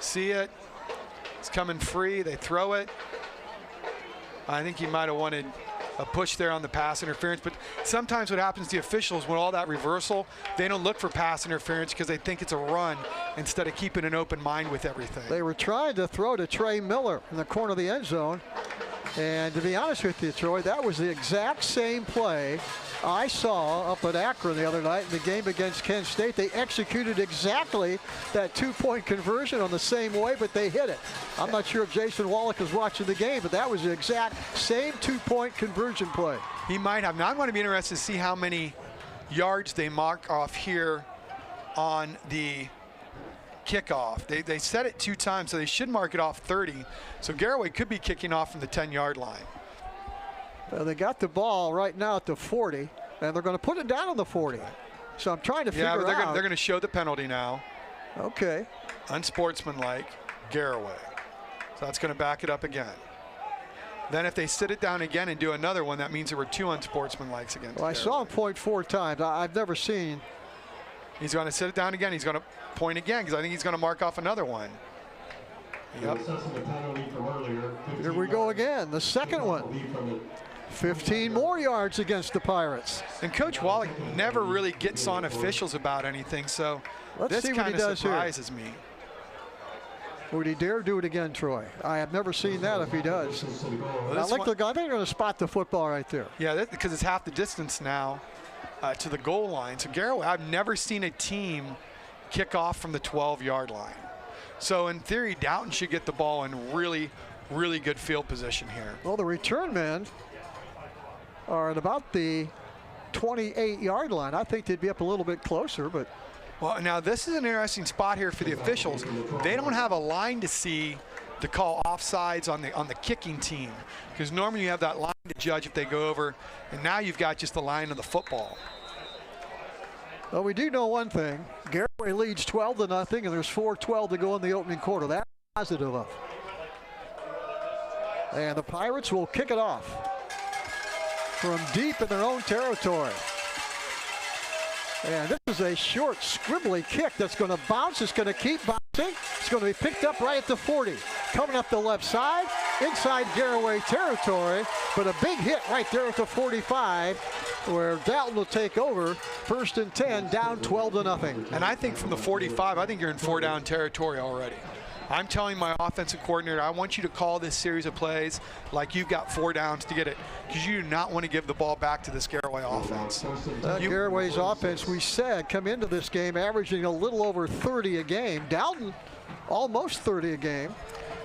See it. It's coming free. They throw it. I think he might have wanted a push there on the pass interference, but sometimes what happens to the officials when all that reversal, they don't look for pass interference because they think it's a run instead of keeping an open mind with everything. They were trying to throw to Trey Miller in the corner of the end zone. And to be honest with you, Troy, that was the exact same play I saw up at Akron the other night in the game against Kent State. They executed exactly that 2-point conversion on the same way, but they hit it. I'm not sure if Jason Wallach was watching the game, but that was the exact same 2-point conversion play. He might have. Now I'm going to be interested to see how many yards they mark off here on the kickoff. They set it 2 times, so they should mark it off 30. So Garaway could be kicking off from the 10-yard line. They got the ball right now at the 40, and they're going to put it down on the 40. So I'm trying to figure out. Yeah, but they're going to show the penalty now. Okay. Unsportsmanlike, Garaway. So that's going to back it up again. Then if they sit it down again and do another one, that means there were 2 unsportsmanlikes against Well, I saw him point 4 times. I've never seen. He's going to sit it down again. He's going to point again because I think he's going to mark off another one. Yep. Here we go again, the second one. 15 more yards against the Pirates. And Coach Wallach never really gets on officials about anything, so Let's see what he does surprises me. Would he dare do it again, Troy? I have never seen that if he does. Well, I think they're going to spot the football right there. Yeah, because it's half the distance now to the goal line. So Garaway, I've never seen a team kick off from the 12-yard line. So in theory, Dalton should get the ball in really, really good field position here. Well, the return man are at about the 28-yard line. I think they'd be up a little bit closer, but. Well, now this is an interesting spot here for the officials. They don't have a line to see to call offsides on the kicking team, because normally you have that line to judge if they go over, and now you've got just the line of the football. Well, we do know one thing. Garaway leads 12-0, and there's 4:12 to go in the opening quarter. That's positive of. And the Pirates will kick it off from deep in their own territory. And this is a short, scribbly kick that's going to bounce. It's going to keep bouncing. It's going to be picked up right at the 40. Coming up the left side, inside Garaway territory, but a big hit right there at the 45, where Dalton will take over. 1st and 10, down 12-0. And I think from the 45, I think you're in 4-down territory already. I'm telling my offensive coordinator, I want you to call this series of plays like you've got 4 downs to get it, because you do not want to give the ball back to this Garaway offense. Garaway's offense, we said, come into this game averaging a little over 30 a game. Dalton, almost 30 a game.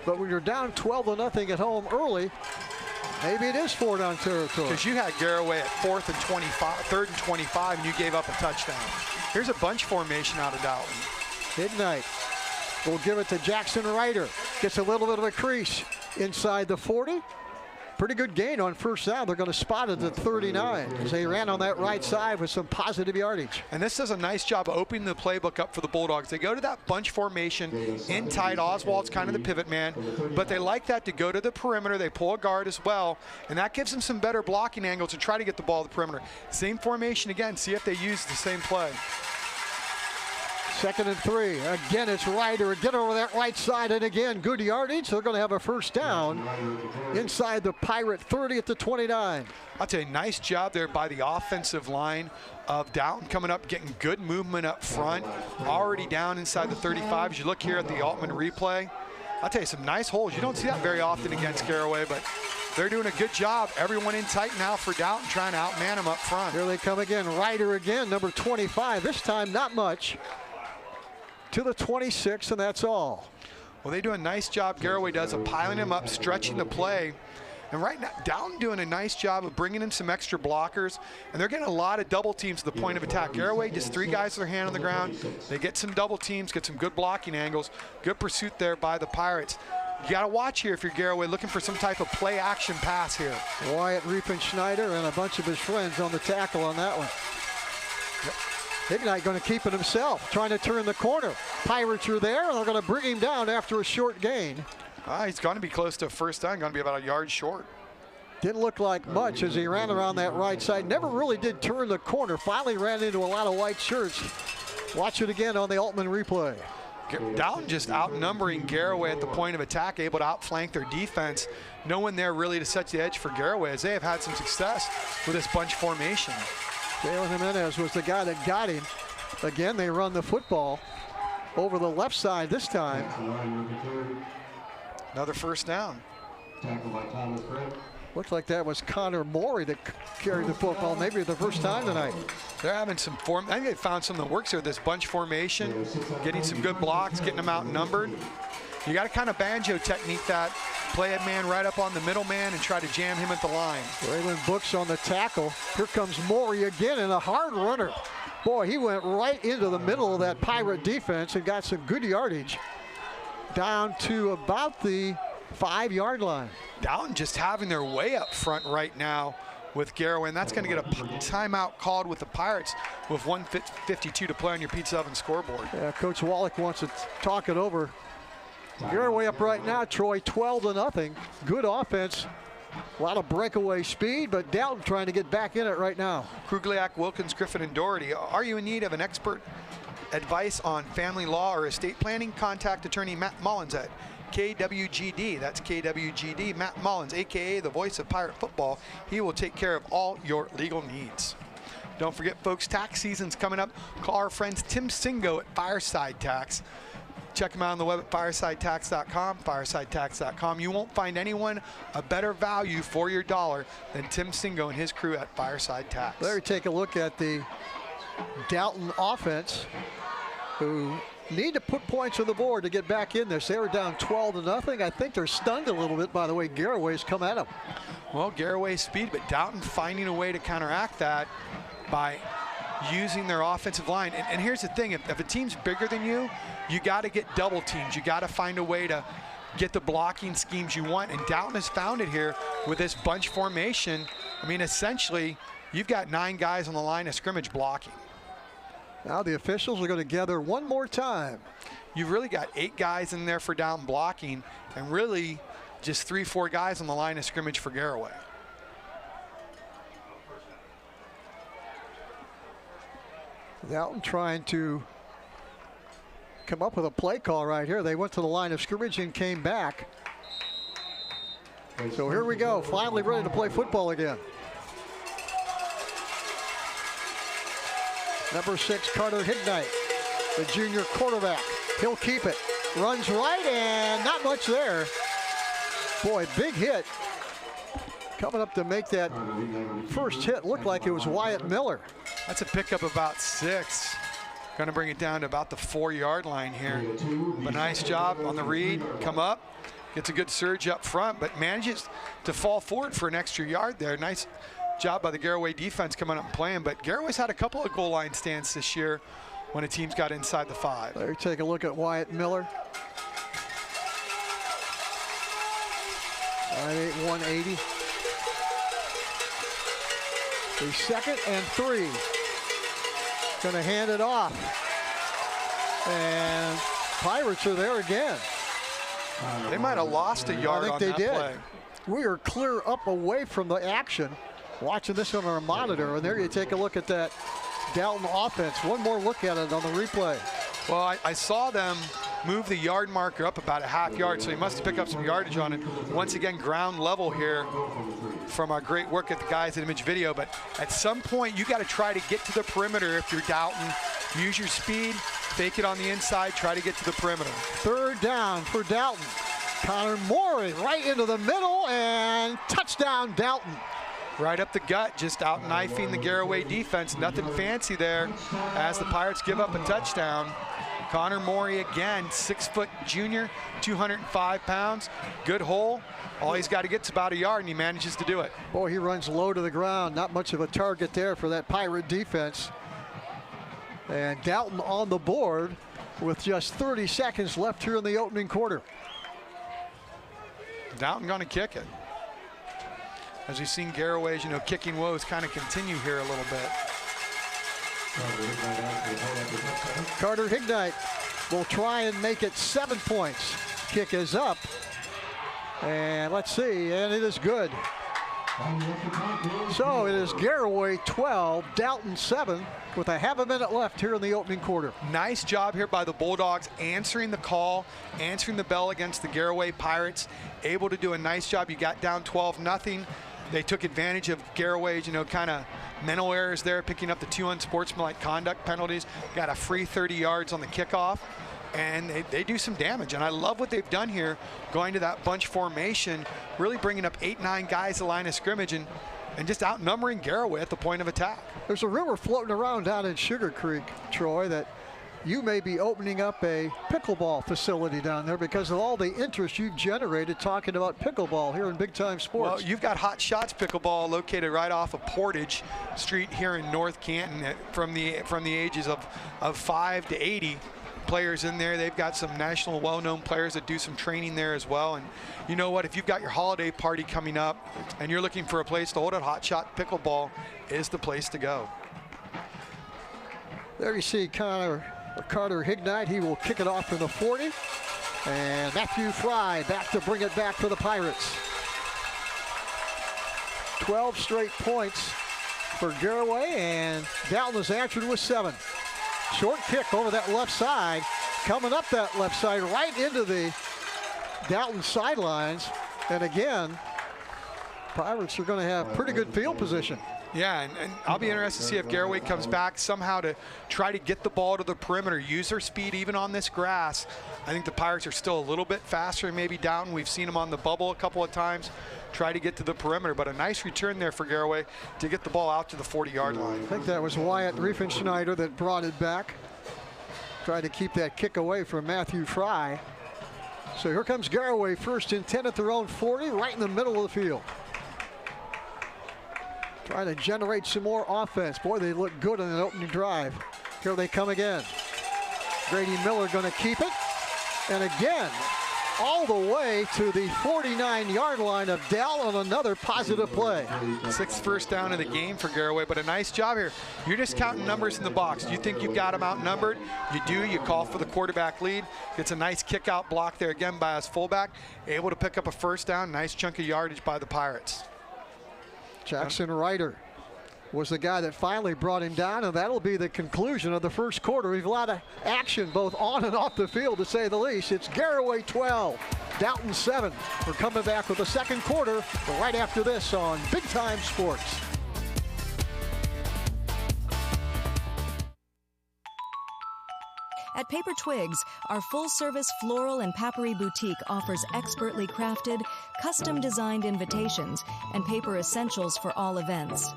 But when you're down 12-0 at home early, maybe it is 4-down territory. Because you had Garaway at 3rd and 25, and you gave up a touchdown. Here's a bunch formation out of Dalton. Midnight. We'll give it to Jackson Ryder. Gets a little bit of a crease inside the 40. Pretty good gain on 1st down. They're going to spot it at 39 as they ran on that right side with some positive yardage. And this does a nice job of opening the playbook up for the Bulldogs. They go to that bunch formation in tight. Oswald's kind of the pivot man, but they like that to go to the perimeter. They pull a guard as well, and that gives them some better blocking angles to try to get the ball to the perimeter. Same formation again. See if they use the same play. 2nd and 3. Again, it's Ryder. Get over that right side, and again, good yardage. They're going to have a 1st down inside the Pirate 30 at the 29. I'll tell you, nice job there by the offensive line of Dalton coming up, getting good movement up front. Already down inside the 35. As you look here at the Altman replay, I'll tell you, some nice holes. You don't see that very often against Garaway, but they're doing a good job. Everyone in tight now for Dalton, trying to outman them up front. Here they come again. Ryder again, number 25. This time, not much. To the 26, and that's all. Well, they do a nice job, Garaway does, of piling him up, stretching the play. And right now, Dalton doing a nice job of bringing in some extra blockers, and they're getting a lot of double teams to the point of attack. Garaway, just 3 guys with their hand on the ground. They get some double teams, get some good blocking angles. Good pursuit there by the Pirates. You got to watch here if you're Garaway, looking for some type of play-action pass here. Wyatt Riepenschneider and a bunch of his friends on the tackle on that one. Yep. Ignite going to keep it himself, trying to turn the corner. Pirates are there, and they're going to bring him down after a short gain. He's going to be close to a 1st down, going to be about a yard short. Didn't look like much as he ran around that right side. Never really did turn the corner. Finally ran into a lot of white shirts. Watch it again on the Altman replay. Dalton just outnumbering Garaway at the point of attack, able to outflank their defense. No one there really to set the edge for Garaway, as they have had some success with this bunch formation. Jalen Jimenez was the guy that got him. Again, they run the football over the left side this time. Another 1st down. Looks like that was Connor Morey that carried the football, maybe the first time tonight. They're having some form. I think they found something that works here, this bunch formation, getting some good blocks, getting them outnumbered. You got to kind of banjo technique that, play a man right up on the middle man and try to jam him at the line. Braylon Books on the tackle. Here comes Morey again, and a hard runner. Boy, he went right into the middle of that Pirate defense and got some good yardage down to about the 5-yard line. Dalton just having their way up front right now with Garaway, and that's going to get a timeout called with the Pirates with 1:52 to play on your Pete 7 scoreboard. Yeah, Coach Wallach wants to talk it over. Garaway up right now, Troy, 12-0. Good offense. A lot of breakaway speed, but Dalton trying to get back in it right now. Krugliak, Wilkins, Griffin, and Doherty. Are you in need of an expert advice on family law or estate planning? Contact attorney Matt Mullins at KWGD. That's KWGD. Matt Mullins, a.k.a. the voice of Pirate football. He will take care of all your legal needs. Don't forget, folks, tax season's coming up. Call our friends Tim Singo at Fireside Tax. Check them out on the web at firesidetax.com, firesidetax.com. You won't find anyone a better value for your dollar than Tim Singo and his crew at Fireside Tax. Larry, take a look at the Dalton offense, who need to put points on the board to get back in this. They were down 12-0. I think they're stunned a little bit by the way Garaway's come at them. Well, Garaway's speed, but Dalton finding a way to counteract that by using their offensive line. And here's the thing, if a team's bigger than you got to get double teams. You got to find a way to get the blocking schemes you want, and Dalton has found it here with this bunch formation. I mean, essentially, you've got 9 guys on the line of scrimmage blocking. Now the officials are going to gather one more time. You've really got 8 guys in there for Dalton blocking, and really just 3-4 guys on the line of scrimmage for Garaway. Dalton trying to come up with a play call right here. They went to the line of scrimmage and came back. So here we go, finally ready to play football again. Number 6, Carter Hignite, the junior quarterback. He'll keep it. Runs right and not much there. Boy, big hit. Coming up to make that first hit look like it was Wyatt Miller. That's a pickup about 6. Going to bring it down to about the 4-yard line here. But nice job on the read. Come up, gets a good surge up front, but manages to fall forward for an extra yard there. Nice job by the Garaway defense coming up and playing. But Garaway's had a couple of goal line stands this year when a team's got inside the 5. There, take a look at Wyatt Miller. 5'8", 180. The 2nd and 3. Going to hand it off. And Pirates are there again. They might have lost a yard on that play. We are clear up away from the action. Watching this on our monitor, and there you take a look at that Dalton offense. One more look at it on the replay. Well, I saw them move the yard marker up about a half yard, so he must have picked up some yardage on it. Once again, ground level here from our great work at the guys at Image Video, but at some point you got to try to get to the perimeter if you're Dalton. Use your speed, fake it on the inside, try to get to the perimeter. 3rd down for Dalton. Connor Morey right into the middle, and touchdown Dalton. Right up the gut, just out knifing the Garaway defense. Nothing fancy there as the Pirates give up a touchdown. Connor Morey again, 6-foot junior, 205 pounds. Good hole. All he's got to get is about a yard, and he manages to do it. Boy, he runs low to the ground. Not much of a target there for that Pirate defense. And Dalton on the board with just 30 seconds left here in the opening quarter. Dalton going to kick it. As we've seen Garaway's, kicking woes kind of continue here a little bit. Carter Hignite will try and make it 7 points. Kick is up. And let's see, and it is good. So it is Garaway 12, Dalton 7, with a half a minute left here in the opening quarter. Nice job here by the Bulldogs answering the call, answering the bell against the Garaway Pirates. Able to do a nice job. You got down 12-0. They took advantage of Garaway's, kind of mental errors there, picking up the 2 unsportsmanlike conduct penalties. Got a free 30 yards on the kickoff, and they do some damage. And I love what they've done here, going to that bunch formation, really bringing up 8-9 guys to line of scrimmage and just outnumbering Garaway at the point of attack. There's a rumor floating around down in Sugar Creek, Troy, that you may be opening up a pickleball facility down there because of all the interest you've generated talking about pickleball here in Big Time Sports. Well, you've got Hot Shots Pickleball located right off of Portage Street here in North Canton from the ages of 5 to 80 players in there. They've got some national well-known players that do some training there as well. And you know what, if you've got your holiday party coming up and you're looking for a place to hold it, Hot Shot Pickleball is the place to go. There you see Carter Hignite. He will kick it off from the 40. And Matthew Fry back to bring it back for the Pirates. 12 straight points for Garaway, and Dalton is answered with 7. Short kick over that left side. Coming up that left side right into the Dalton sidelines. And again, Pirates are going to have pretty good field position. Yeah, and I'll be interested to see if Garaway comes back somehow to try to get the ball to the perimeter, use their speed even on this grass. I think the Pirates are still a little bit faster than maybe Dalton. We've seen them on the bubble a couple of times, try to get to the perimeter, but a nice return there for Garaway to get the ball out to the 40-yard line. I think that was Wyatt Riefenschneider that brought it back. Try to keep that kick away from Matthew Fry. So here comes Garaway, first and 10 at their own 40, right in the middle of the field. Trying to generate some more offense. Boy, they look good on an opening drive. Here they come again. Grady Miller going to keep it. And again, all the way to the 49-yard line of Dell on another positive play. 6th first down of the game for Garaway, but a nice job here. You're just counting numbers in the box. You think you've got them outnumbered? You do. You call for the quarterback lead. Gets a nice kick-out block there again by his fullback. Able to pick up a first down. Nice chunk of yardage by the Pirates. Jackson Ryder was the guy that finally brought him down, and that'll be the conclusion of the first quarter. We've a lot of action both on and off the field, to say the least. It's Garaway 12, Dalton 7. We're coming back with the second quarter right after this on Big Time Sports. At Paper Twigs, our full-service floral and papery boutique offers expertly crafted, custom-designed invitations and paper essentials for all events.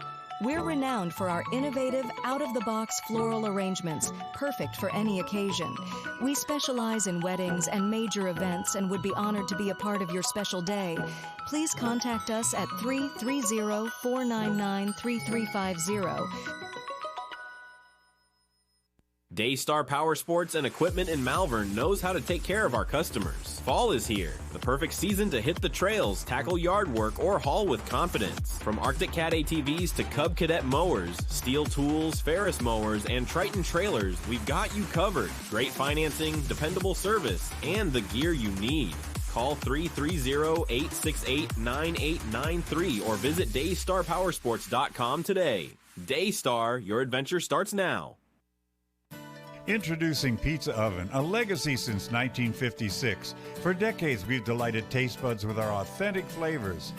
We're renowned for our innovative, out-of-the-box floral arrangements, perfect for any occasion. We specialize in weddings and major events and would be honored to be a part of your special day. Please contact us at 330-499-3350. Daystar Power Sports and Equipment in Malvern knows how to take care of our customers. Fall is here, the perfect season to hit the trails, tackle yard work, or haul with confidence. From Arctic Cat ATVs to Cub Cadet mowers, Steel tools, Ferris mowers, and Triton trailers, we've got you covered. Great financing, dependable service, and the gear you need. Call 330-868-9893 or visit DaystarPowersports.com today. Daystar, your adventure starts now. Introducing Pizza Oven, a legacy since 1956. For decades, we've delighted taste buds with our authentic flavors.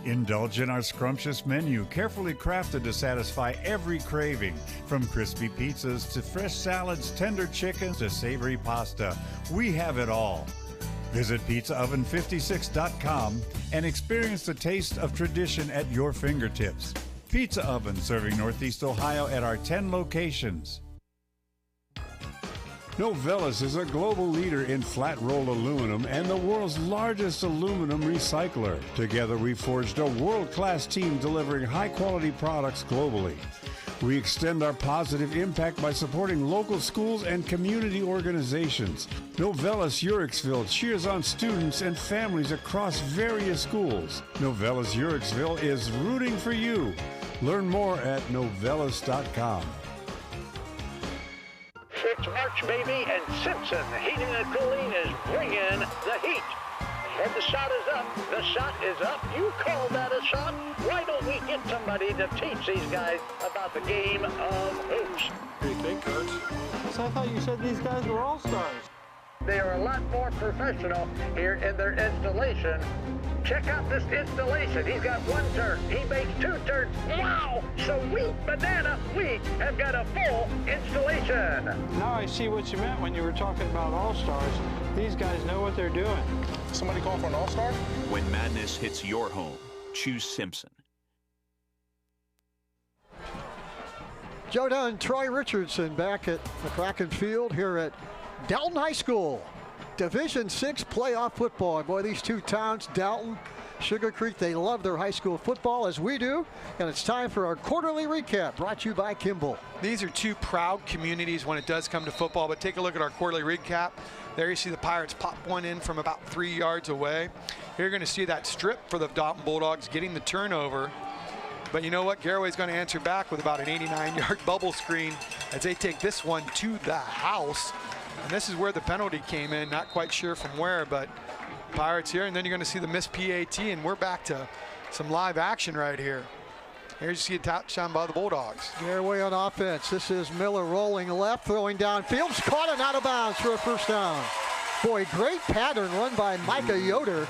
Indulge in our scrumptious menu, carefully crafted to satisfy every craving. From crispy pizzas to fresh salads, tender chickens to savory pasta, we have it all. Visit pizzaoven56.com and experience the taste of tradition at your fingertips. Pizza Oven, serving Northeast Ohio at our 10 locations. Novelis is a global leader in flat-rolled aluminum and the world's largest aluminum recycler. Together, we forged a world-class team delivering high-quality products globally. We extend our positive impact by supporting local schools and community organizations. Novelis Uricksville cheers on students and families across various schools. Novelis Uricksville is rooting for you. Learn more at novelis.com. It's March, baby, and Simpson Heating and Cooling is bringing the heat. And the shot is up. The shot is up. You call that a shot? Why don't we get somebody to teach these guys about the game of hoops? What do you think, Coach? So I thought you said these guys were all-stars. They are a lot more professional here in their installation. Check out this installation. He's got one turn. He makes two turns. Wow! Sweet banana. We have got a full installation. Now I see what you meant when you were talking about all-stars. These guys know what they're doing. Somebody call for an all-star? When madness hits your home, choose Simpson. Joe Dunn, Troy Richardson back at McCracken Field here at Dalton High School. Division VI playoff football. Boy, these two towns, Dalton, Sugar Creek, they love their high school football, as we do. And it's time for our quarterly recap, brought to you by Kimball. These are two proud communities when it does come to football, but take a look at our quarterly recap. There you see the Pirates pop one in from about 3 yards away. Here you're going to see that strip for the Dalton Bulldogs getting the turnover. But you know what? Garaway's going to answer back with about an 89-yard bubble screen as they take this one to the house. And this is where the penalty came in. Not quite sure from where, but Pirates here. And then you're going to see the missed PAT, and we're back to some live action right here. Here you see a touchdown by the Bulldogs. Garaway on offense. This is Miller rolling left, throwing downfield. Caught and out of bounds for a first down. Boy, great pattern run by Micah Yoder.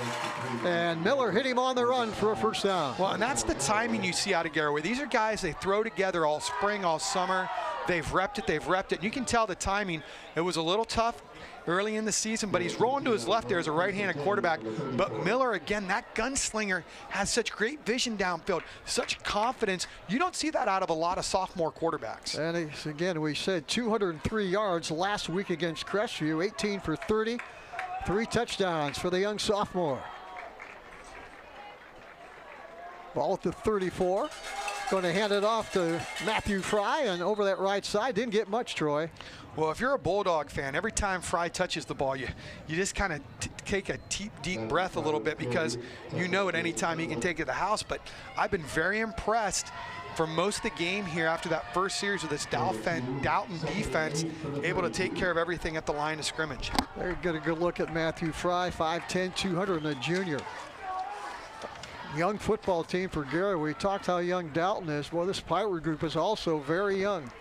And Miller hit him on the run for a first down. Well, and that's the timing you see out of Garaway. These are guys they throw together all spring, all summer. They've repped it. And you can tell the timing. It was a little tough early in the season, but he's rolling to his left there as a right-handed quarterback. But Miller, again, that gunslinger, has such great vision downfield, such confidence. You don't see that out of a lot of sophomore quarterbacks. And again, we said 203 yards last week against Crestview, 18 for 30, 3 touchdowns for the young sophomore. Ball at the 34. Going to hand it off to Matthew Fry, and over that right side. Didn't get much, Troy. Well, if you're a Bulldog fan, every time Fry touches the ball, you just kind of take a deep breath a little bit, because you know at any time he can take it to the house. But I've been very impressed for most of the game here after that first series with this Dalton defense, able to take care of everything at the line of scrimmage. There you get a good look at Matthew Fry, 5'10", 200, and a junior. Young football team for Garaway. We talked how young Dalton is. Well, this Pirate group is also very young.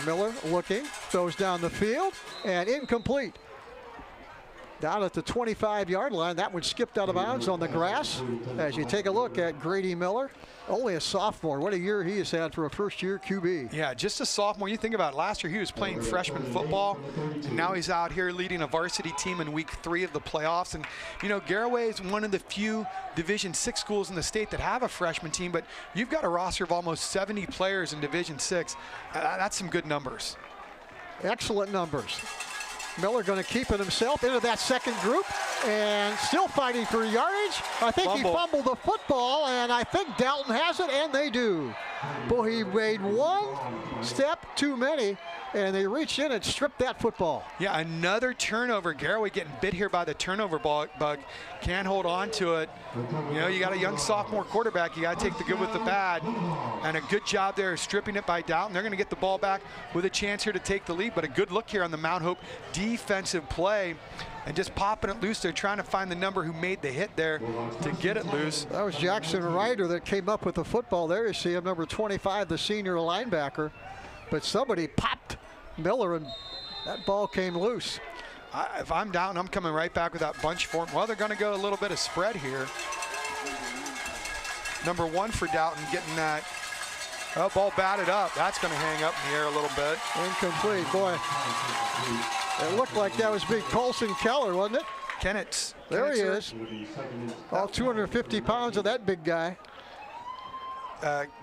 Miller looking, throws down the field, and incomplete. Down at the 25-yard line. That one skipped out of bounds on the grass. As you take a look at Grady Miller, only a sophomore. What a year he has had for a first-year QB. Yeah, just a sophomore. You think about it, last year he was playing freshman football, and now he's out here leading a varsity team in week 3 of the playoffs. And, you know, Garaway is one of the few Division VI schools in the state that have a freshman team, but you've got a roster of almost 70 players in Division VI. That's some good numbers. Excellent numbers. Miller going to keep it himself into that second group and still fighting for yardage. I think he fumbled the football, and I think Dalton has it, and they do. Boy, he made one step too many, and they reached in and stripped that football. Yeah, another turnover. Garaway getting bit here by the turnover bug. Can't hold on to it. You know, you got a young sophomore quarterback. You got to take the good with the bad. And a good job there stripping it by Dalton. They're going to get the ball back with a chance here to take the lead. But a good look here on the Mount Hope defensive play. And just popping it loose. They're trying to find the number who made the hit there to get it loose. That was Jackson Ryder that came up with the football. There you see him, number 25, the senior linebacker. But somebody popped Miller, and that ball came loose. If I'm down, I'm coming right back with that bunch for him. Well, they're going to go a little bit of spread here. Number 1 for Dalton getting that ball batted up. That's going to hang up in the air a little bit. Incomplete. Boy, it looked like that was big Colson Keller, wasn't it? Kennett. There he is. All 250 pounds of that big guy.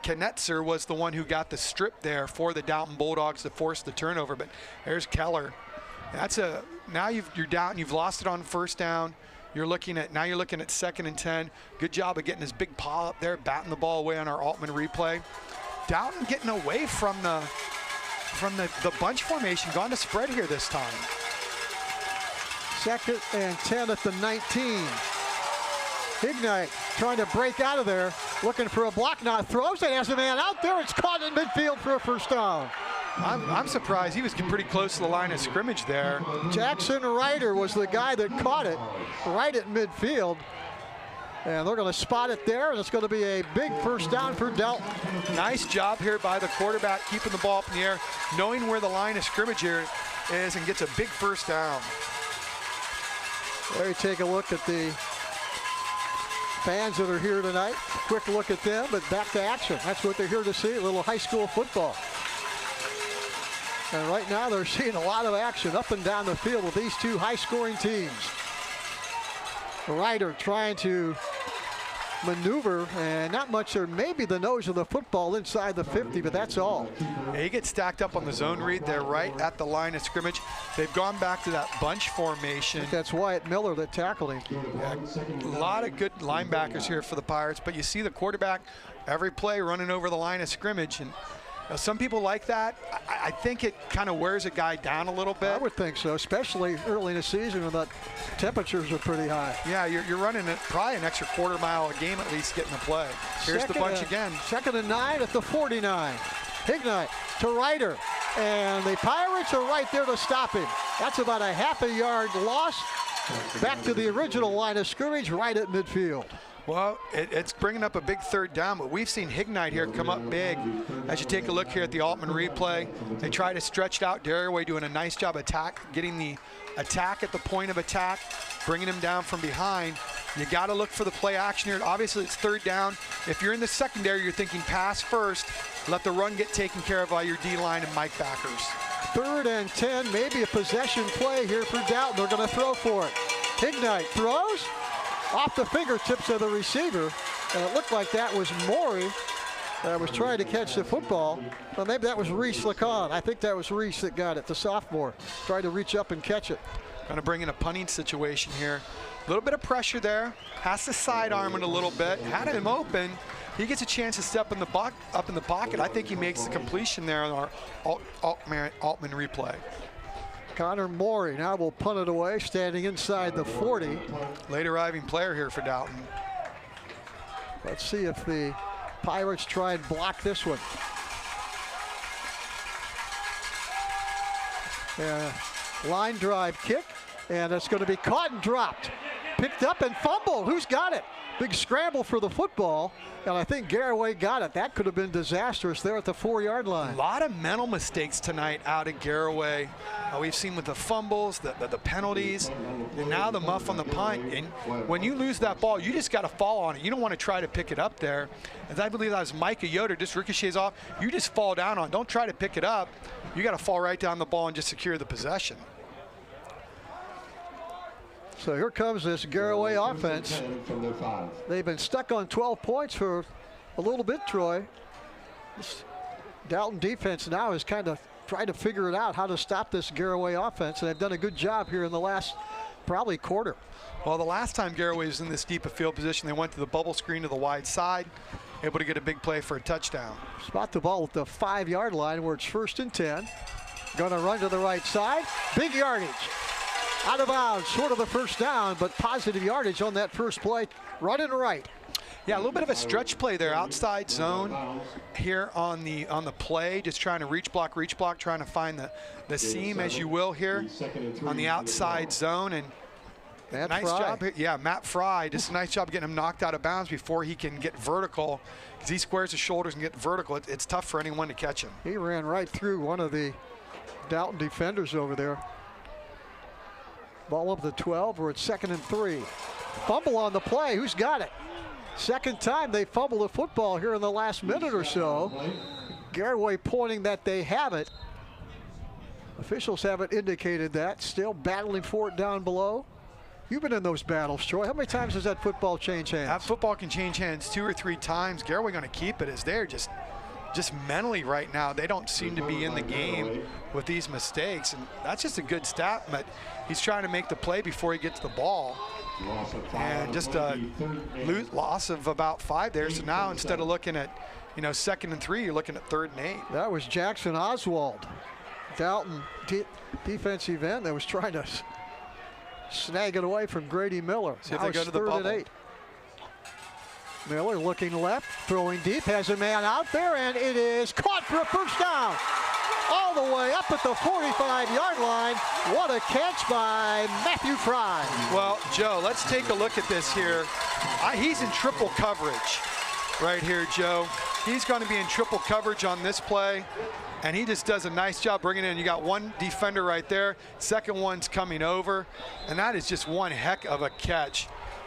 Knetzer was the one who got the strip there for the Dalton Bulldogs to force the turnover, but there's Keller. That's now you're down, you've lost it on first down. You're looking at 2nd and 10. Good job of getting his big paw up there, batting the ball away on our Altman replay. Dalton getting away from the bunch formation, gone to spread here this time. 2nd and 10 at the 19. Ignite trying to break out of there, looking for a block, now throws it, has a man out there, it's caught in midfield for a first down. I'm surprised. He was pretty close to the line of scrimmage there. Jackson Ryder was the guy that caught it right at midfield. And they're going to spot it there, and it's going to be a big first down for Dalton. Nice job here by the quarterback, keeping the ball up in the air, knowing where the line of scrimmage here is, and gets a big first down. There you take a look at the fans that are here tonight. Quick look at them, but back to action. That's what they're here to see, a little high school football. And right now they're seeing a lot of action up and down the field with these two high-scoring teams. Ryder trying to maneuver, and not much there. Maybe the nose of the football inside the 50, but that's all. Yeah, he gets stacked up on the zone read. They're right at the line of scrimmage. They've gone back to that bunch formation. I think that's Wyatt Miller that tackled him. Yeah, a lot of good linebackers here for the Pirates, but you see the quarterback every play running over the line of scrimmage, and some people like that. I think it kind of wears a guy down a little bit. I would think so, especially early in the season when the temperatures are pretty high. Yeah, you're running probably an extra quarter mile a game at least getting a play. Here's the bunch again. 2nd and 9 at the 49. Ignite to Ryder, and the Pirates are right there to stop him. That's about a half a yard loss. Back to the original line of scrimmage right at midfield. Well, it's bringing up a big third down, but we've seen Hignite here come up big. As you take a look here at the Altman replay, they try to stretch it out. Garaway doing a nice job getting the attack at the point of attack, bringing him down from behind. You got to look for the play action here. Obviously, it's third down. If you're in the secondary, you're thinking pass first. Let the run get taken care of by your D-line and Mike backers. 3rd and 10, maybe a possession play here for Dalton. They're going to throw for it. Ignite throws off the fingertips of the receiver, and it looked like that was Morey that was trying to catch the football. Well, maybe that was Reese Lacan. I think that was Reese that got it, the sophomore. Tried to reach up and catch it. Going to bring in a punting situation here. A little bit of pressure there. Has to sidearm it a little bit. Had him open. He gets a chance to step in the up in the pocket. I think he makes the completion there on our Altman replay. Connor Morey now will punt it away, standing inside the 40. Late arriving player here for Dalton. Let's see if the Pirates try and block this one. Line drive kick, and it's going to be caught and dropped. Picked up and fumbled. Who's got it? Big scramble for the football, and I think Garaway got it. That could have been disastrous there at the 4-yard line. A lot of mental mistakes tonight out of Garaway. We've seen with the fumbles, the penalties, and now the muff on the punt. And when you lose that ball, you just got to fall on it. You don't want to try to pick it up there. As I believe that was Micah Yoder, just ricochets off. You just fall down on it. Don't try to pick it up. You got to fall right down the ball and just secure the possession. So here comes this Garaway offense. They've been stuck on 12 points for a little bit, Troy. This Dalton defense now is kind of trying to figure it out, how to stop this Garaway offense, and they've done a good job here in the last probably quarter. Well, the last time Garaway was in this deep of field position, they went to the bubble screen to the wide side, able to get a big play for a touchdown. Spot the ball at the 5-yard line where it's 1st and 10. Gonna run to the right side, big yardage. Out of bounds, short of the first down, but positive yardage on that first play, running right. Yeah, a little bit of a stretch play there, outside zone here on the play, just trying to reach block, trying to find the seam, as you will here, on the outside zone. And nice job here. Yeah, Matt Fry, just a nice job getting him knocked out of bounds before he can get vertical, because he squares his shoulders and get vertical. It's tough for anyone to catch him. He ran right through one of the Dalton defenders over there. Ball up to 12, we're at 2nd and 3. Fumble on the play, who's got it? Second time they fumbled the football here in the last minute or so. Garaway pointing that they have it. Officials haven't indicated that. Still battling for it down below. You've been in those battles, Troy. How many times has that football changed hands? That football can change hands 2 or 3 times. Garaway going to keep it, as they're just mentally right now, they don't seem to be in the game with these mistakes, and that's just a good stat, but he's trying to make the play before he gets the ball. And just a loss of about 5 there, so now instead of looking at 2nd and 3, you're looking at 3rd and 8. That was Jackson Oswald, Dalton defensive end that was trying to snag it away from Grady Miller. See if they go to the bubble. 3rd and 8. Miller looking left, throwing deep, has a man out there, and it is caught for a first down. All the way up at the 45-yard line. What a catch by Matthew Fry. Well, Joe, let's take a look at this here. He's in triple coverage right here, Joe. He's going to be in triple coverage on this play, and he just does a nice job bringing it in. You got one defender right there. Second one's coming over, and that is just one heck of a catch.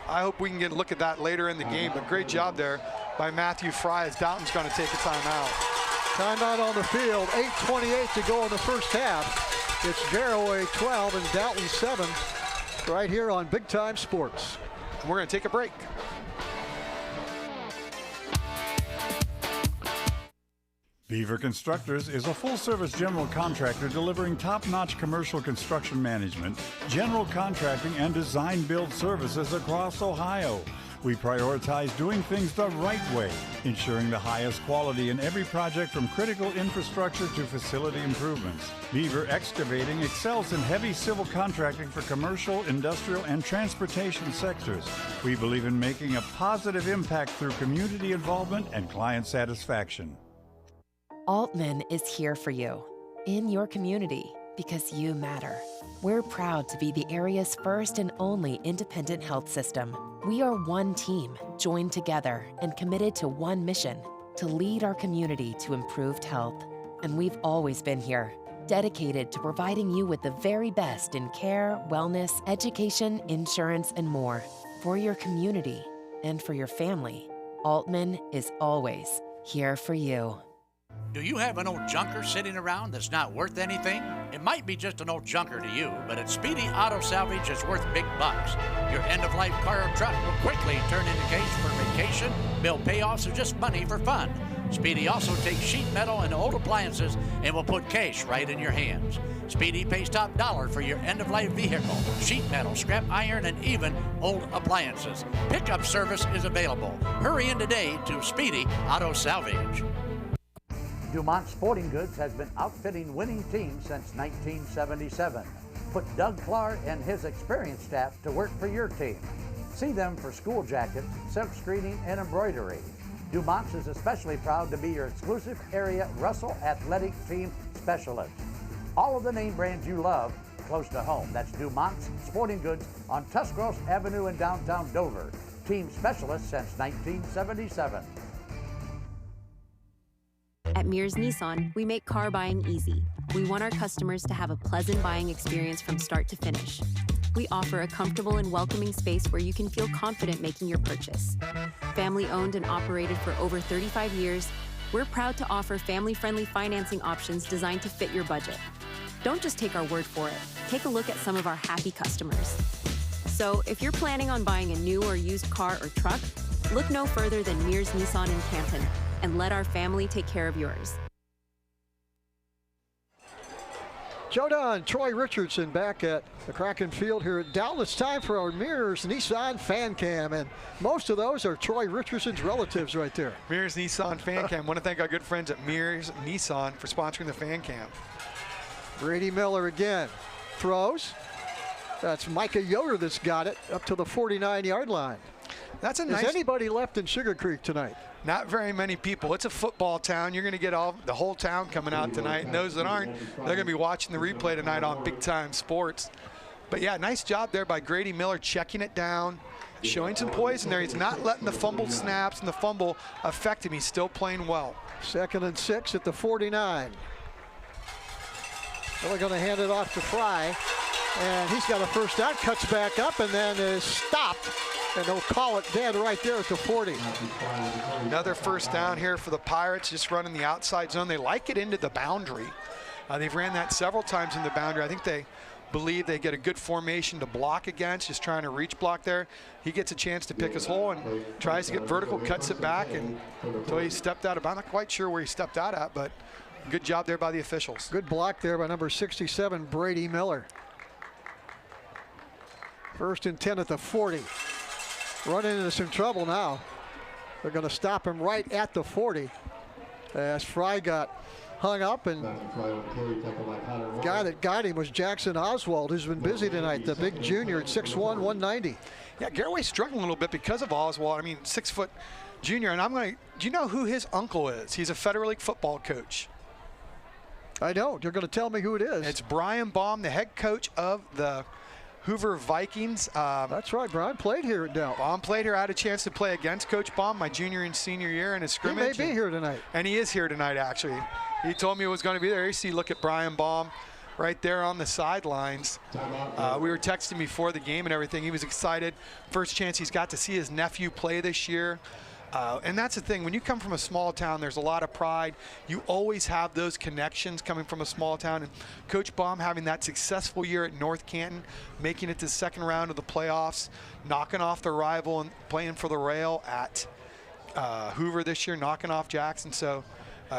I hope we can get a look at that later in the game, but great job there by Matthew Fry, as Dalton's going to take a timeout. Timeout on the field, 8:28 to go in the first half. It's Garaway 12 and Dalton 7 right here on Big Time Sports. And we're going to take a break. Beaver Constructors is a full-service general contractor delivering top-notch commercial construction management, general contracting, and design-build services across Ohio. We prioritize doing things the right way, ensuring the highest quality in every project, from critical infrastructure to facility improvements. Beaver Excavating excels in heavy civil contracting for commercial, industrial, and transportation sectors. We believe in making a positive impact through community involvement and client satisfaction. Altman is here for you, in your community, because you matter. We're proud to be the area's first and only independent health system. We are one team, joined together and committed to one mission: to lead our community to improved health. And we've always been here, dedicated to providing you with the very best in care, wellness, education, insurance, and more. for your community, and for your family, Altman is always here for you. Do you have an old junker sitting around that's not worth anything? It might be just an old junker to you, but at Speedy Auto Salvage, it's worth big bucks. Your end-of-life car or truck will quickly turn into cash for vacation, bill payoffs, or just money for fun. Speedy also takes sheet metal and old appliances and will put cash right in your hands. Speedy pays top dollar for your end-of-life vehicle, sheet metal, scrap iron, and even old appliances. Pickup service is available. Hurry in today to Speedy Auto Salvage. Dumont Sporting Goods has been outfitting winning teams since 1977. Put Doug Clark and his experienced staff to work for your team. See them for school jackets, silk screening, and embroidery. Dumont's is especially proud to be your exclusive area Russell Athletic Team Specialist. All of the name brands you love close to home. That's Dumont's Sporting Goods on Tuscarawas Avenue in downtown Dover. Team Specialist since 1977. At Mears Nissan, we make car buying easy. We want our customers to have a pleasant buying experience from start to finish. We offer a comfortable and welcoming space where you can feel confident making your purchase. Family owned and operated for over 35 years, we're proud to offer family-friendly financing options designed to fit your budget. Don't just take our word for it. Take a look at some of our happy customers. So if you're planning on buying a new or used car or truck, look no further than Mears Nissan in Canton, and let our family take care of yours. Joe Dunn, Troy Richardson back at the Kraken Field here at Dalton. It's time for our Mears Nissan Fan Cam, and most of those are Troy Richardson's relatives right there. Mears Nissan Fan Cam. Want to thank our good friends at Mears Nissan for sponsoring the Fan Cam. Brady Miller again. Throws. That's Micah Yoder that's got it up to the 49-yard line. That's a nice. Is anybody left in Sugar Creek tonight? Not very many people. It's a football town. You're going to get the whole town coming out tonight. And those that aren't, they're going to be watching the replay tonight on Big Time Sports. But yeah, nice job there by Grady Miller checking it down, showing some poise in there. He's not letting the fumble snaps and the fumble affect him. He's still playing well. 2nd and 6 at the 49. They're going to hand it off to Fry. And he's got a first down, cuts back up, and then is stopped. And they'll call it dead right there at the 40. Another first down here for the Pirates, just running the outside zone. They like it into the boundary. They've ran that several times in the boundary. I think they believe they get a good formation to block against, just trying to reach block there. He gets a chance to pick his hole and tries to get vertical, cuts it back, and until he stepped out of bounds. I'm not quite sure where he stepped out at, but good job there by the officials. Good block there by number 67, Brady Miller. 1st and 10 at the 40. Running into some trouble now. They're going to stop him right at the 40 as Fry got hung up, and the guy that got him was Jackson Oswald, who's been busy tonight, the big junior at 6'1", 190. Yeah, Garaway's struggling a little bit because of Oswald. I mean, 6-foot junior, and do you know who his uncle is? He's a Federal League football coach. I don't. You're going to tell me who it is. It's Brian Baum, the head coach of the Hoover Vikings. That's right. Brian played here at Dalton. Baum played here. I had a chance to play against Coach Baum my junior and senior year in a scrimmage. He may be here tonight. And he is here tonight, actually. He told me he was going to be there. You see, look at Brian Baum right there on the sidelines. We were texting before the game and everything. He was excited. First chance he's got to see his nephew play this year. And that's the thing, when you come from a small town, there's a lot of pride. You always have those connections coming from a small town. And Coach Baum having that successful year at North Canton, making it to the 2nd round of the playoffs, knocking off their rival and playing for the Rail at Hoover this year, knocking off Jackson. So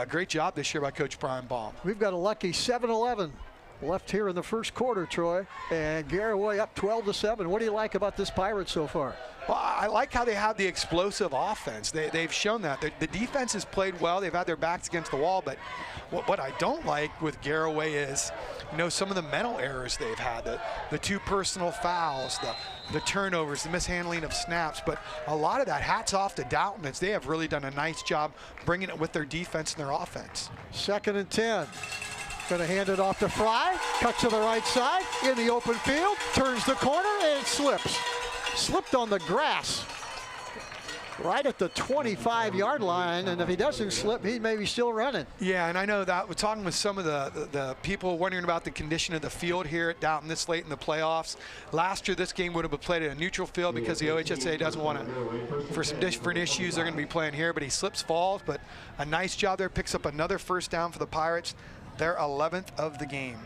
great job this year by Coach Brian Baum. We've got a lucky 7-11 left here in the first quarter, Troy. And Garaway up 12-7. What do you like about this Pirates so far? Well, I like how they have the explosive offense. They've shown that. The defense has played well. They've had their backs against the wall. But what I don't like with Garaway is, some of the mental errors they've had. The 2 personal fouls, the turnovers, the mishandling of snaps. But a lot of that, hats off to Dalton, as they have really done a nice job bringing it with their defense and their offense. 2nd and 10. Going to hand it off to Fry. Cut to the right side in the open field. Turns the corner and slips. Slipped on the grass. right at the 25-yard line, and if he doesn't slip, he may be still running. Yeah, and I know that we're talking with some of the people wondering about the condition of the field here at Dalton this late in the playoffs. Last year, this game would have been played at a neutral field because the OHSA doesn't want to, for some different issues, they're going to be playing here, but he slips, falls, but a nice job there, picks up another first down for the Pirates, their 11th of the game.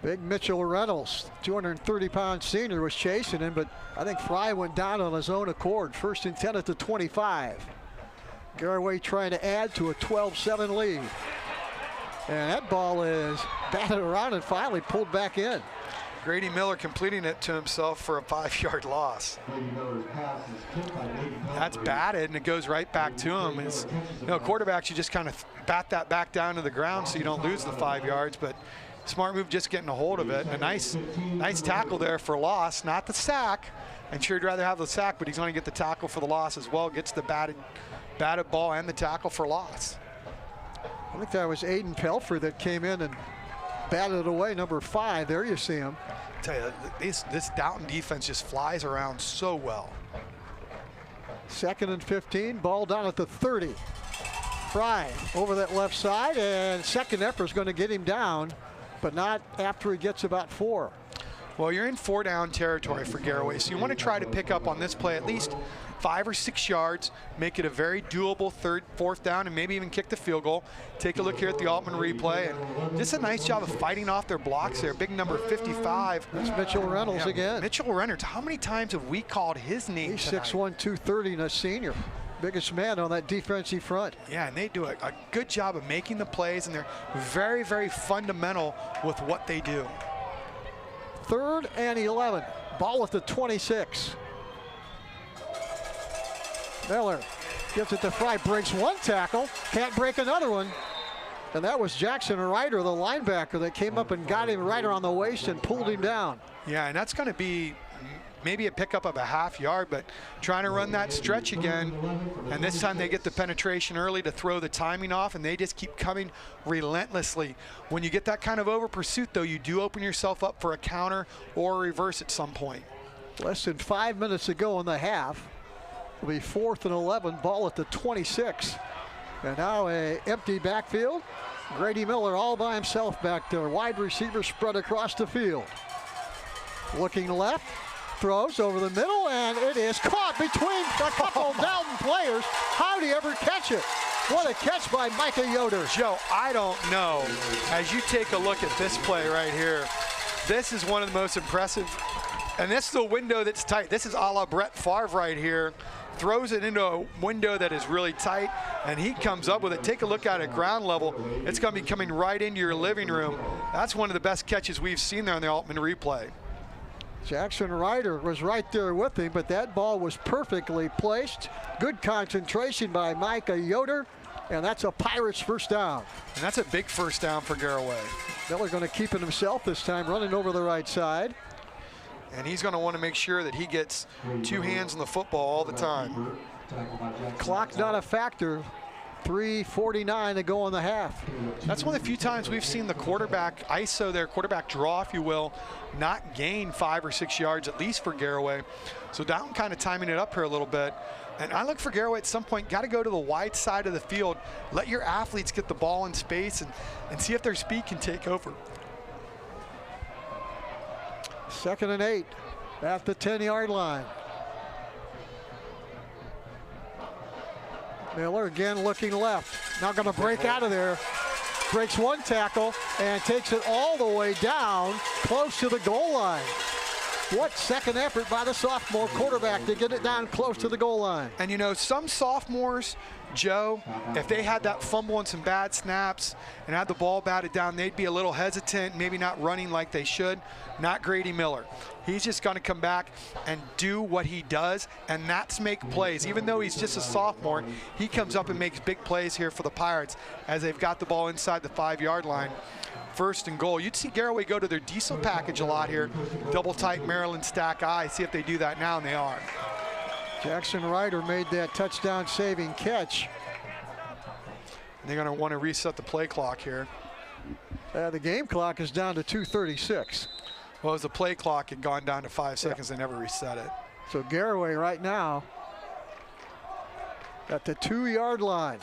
Big Mitchell Reynolds, 230-pound senior, was chasing him, but I think Fry went down on his own accord. First and 10 at the 25. Garaway trying to add to a 12-7 lead. And that ball is batted around and finally pulled back in. Grady Miller completing it to himself for a 5-yard loss. That's batted, and it goes right back to him. It's, you know, quarterbacks, you just kind of bat that back down to the ground so you don't lose the 5 yards, but smart move just getting a hold of it. A nice tackle there for loss, not the sack. I'm sure he'd rather have the sack, but he's going to get the tackle for the loss as well. Gets the batted ball and the tackle for loss. I think that was Aiden Pelfer that came in and batted it away, number 5. There you see him. I tell you, this Dalton defense just flies around so well. 2nd and 15, ball down at the 30. Fry over that left side, and second effort is going to get him down, but not after he gets about 4. Well, you're in 4-down territory for Garaway, so you want to try to pick up on this play at least 5 or 6 yards, make it a very doable 3rd, 4th down, and maybe even kick the field goal. Take a look here at the Altman replay, and just a nice job of fighting off their blocks there. Big number 55. That's Mitchell Reynolds again. Mitchell Reynolds, how many times have we called his name He's tonight? 6'1", 230, and a senior. Biggest man on that defensive front. Yeah, and they do a good job of making the plays, and they're very, very fundamental with what they do. 3rd and 11. Ball at the 26. Miller gives it to Fry, breaks one tackle, can't break another one. And that was Jackson Ryder, the linebacker, that came up and got him right around the waist and pulled him down. Yeah, and that's going to be maybe a pickup of a half yard, but trying to run that stretch again. And this time they get the penetration early to throw the timing off, and they just keep coming relentlessly. When you get that kind of over pursuit, though, you do open yourself up for a counter or a reverse at some point. Less than 5 minutes to go in the half. It'll be 4th and 11, ball at the 26. And now a empty backfield. Grady Miller all by himself back there. Wide receiver spread across the field. Looking left, throws over the middle, and it is caught between a couple of Dalton players. How do you ever catch it? What a catch by Micah Yoder. Joe, I don't know. As you take a look at this play right here, this is one of the most impressive. And this is a window that's tight. This is a la Brett Favre right here. Throws it into a window that is really tight, and he comes up with it. Take a look at it ground level. It's going to be coming right into your living room. That's one of the best catches we've seen there on the Altman replay. Jackson Ryder was right there with him, but that ball was perfectly placed. Good concentration by Micah Yoder, and that's a Pirates first down. And that's a big first down for Garaway. Miller going to keep it himself this time, running over the right side. And he's going to want to make sure that he gets 2 hands on the football all the time. Clock not a factor. 3:49 to go in the half. That's one of the few times we've seen the quarterback ISO there, quarterback draw, if you will, not gain 5 or 6 yards, at least for Garaway. So Dalton kind of timing it up here a little bit. And I look for Garaway at some point, got to go to the wide side of the field, let your athletes get the ball in space and see if their speed can take over. 2nd and 8 at the 10-yard line. Miller again looking left. Now going to break out of there. Breaks one tackle and takes it all the way down close to the goal line. What second effort by the sophomore quarterback to get it down close to the goal line. And you know, some sophomores, Joe, if they had that fumble and some bad snaps and had the ball batted down, they'd be a little hesitant, maybe not running like they should. Not Grady Miller. He's just going to come back and do what he does, and that's make plays. Even though he's just a sophomore, he comes up and makes big plays here for the Pirates as they've got the ball inside the 5-yard line. 1st and goal. You'd see Garaway go to their diesel package a lot here. Double tight Maryland stack eye. See if they do that now, and they are. Jackson Ryder made that touchdown saving catch. They're going to want to reset the play clock here. The game clock is down to 2:36. Well, as the play clock had gone down to 5 seconds, they never reset it. So Garaway right now at the 2-yard line.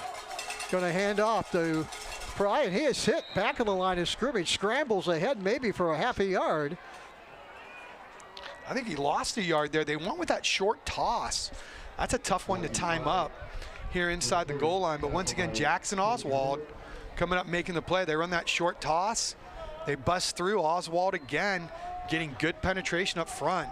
Going to hand off to Fry, and he is hit back of the line of scrimmage. Scrambles ahead maybe for a half a yard. I think he lost a yard there. They went with that short toss. That's a tough one to time up here inside the goal line. But once again, Jackson Oswald coming up making the play. They run that short toss. They bust through. Oswald again getting good penetration up front.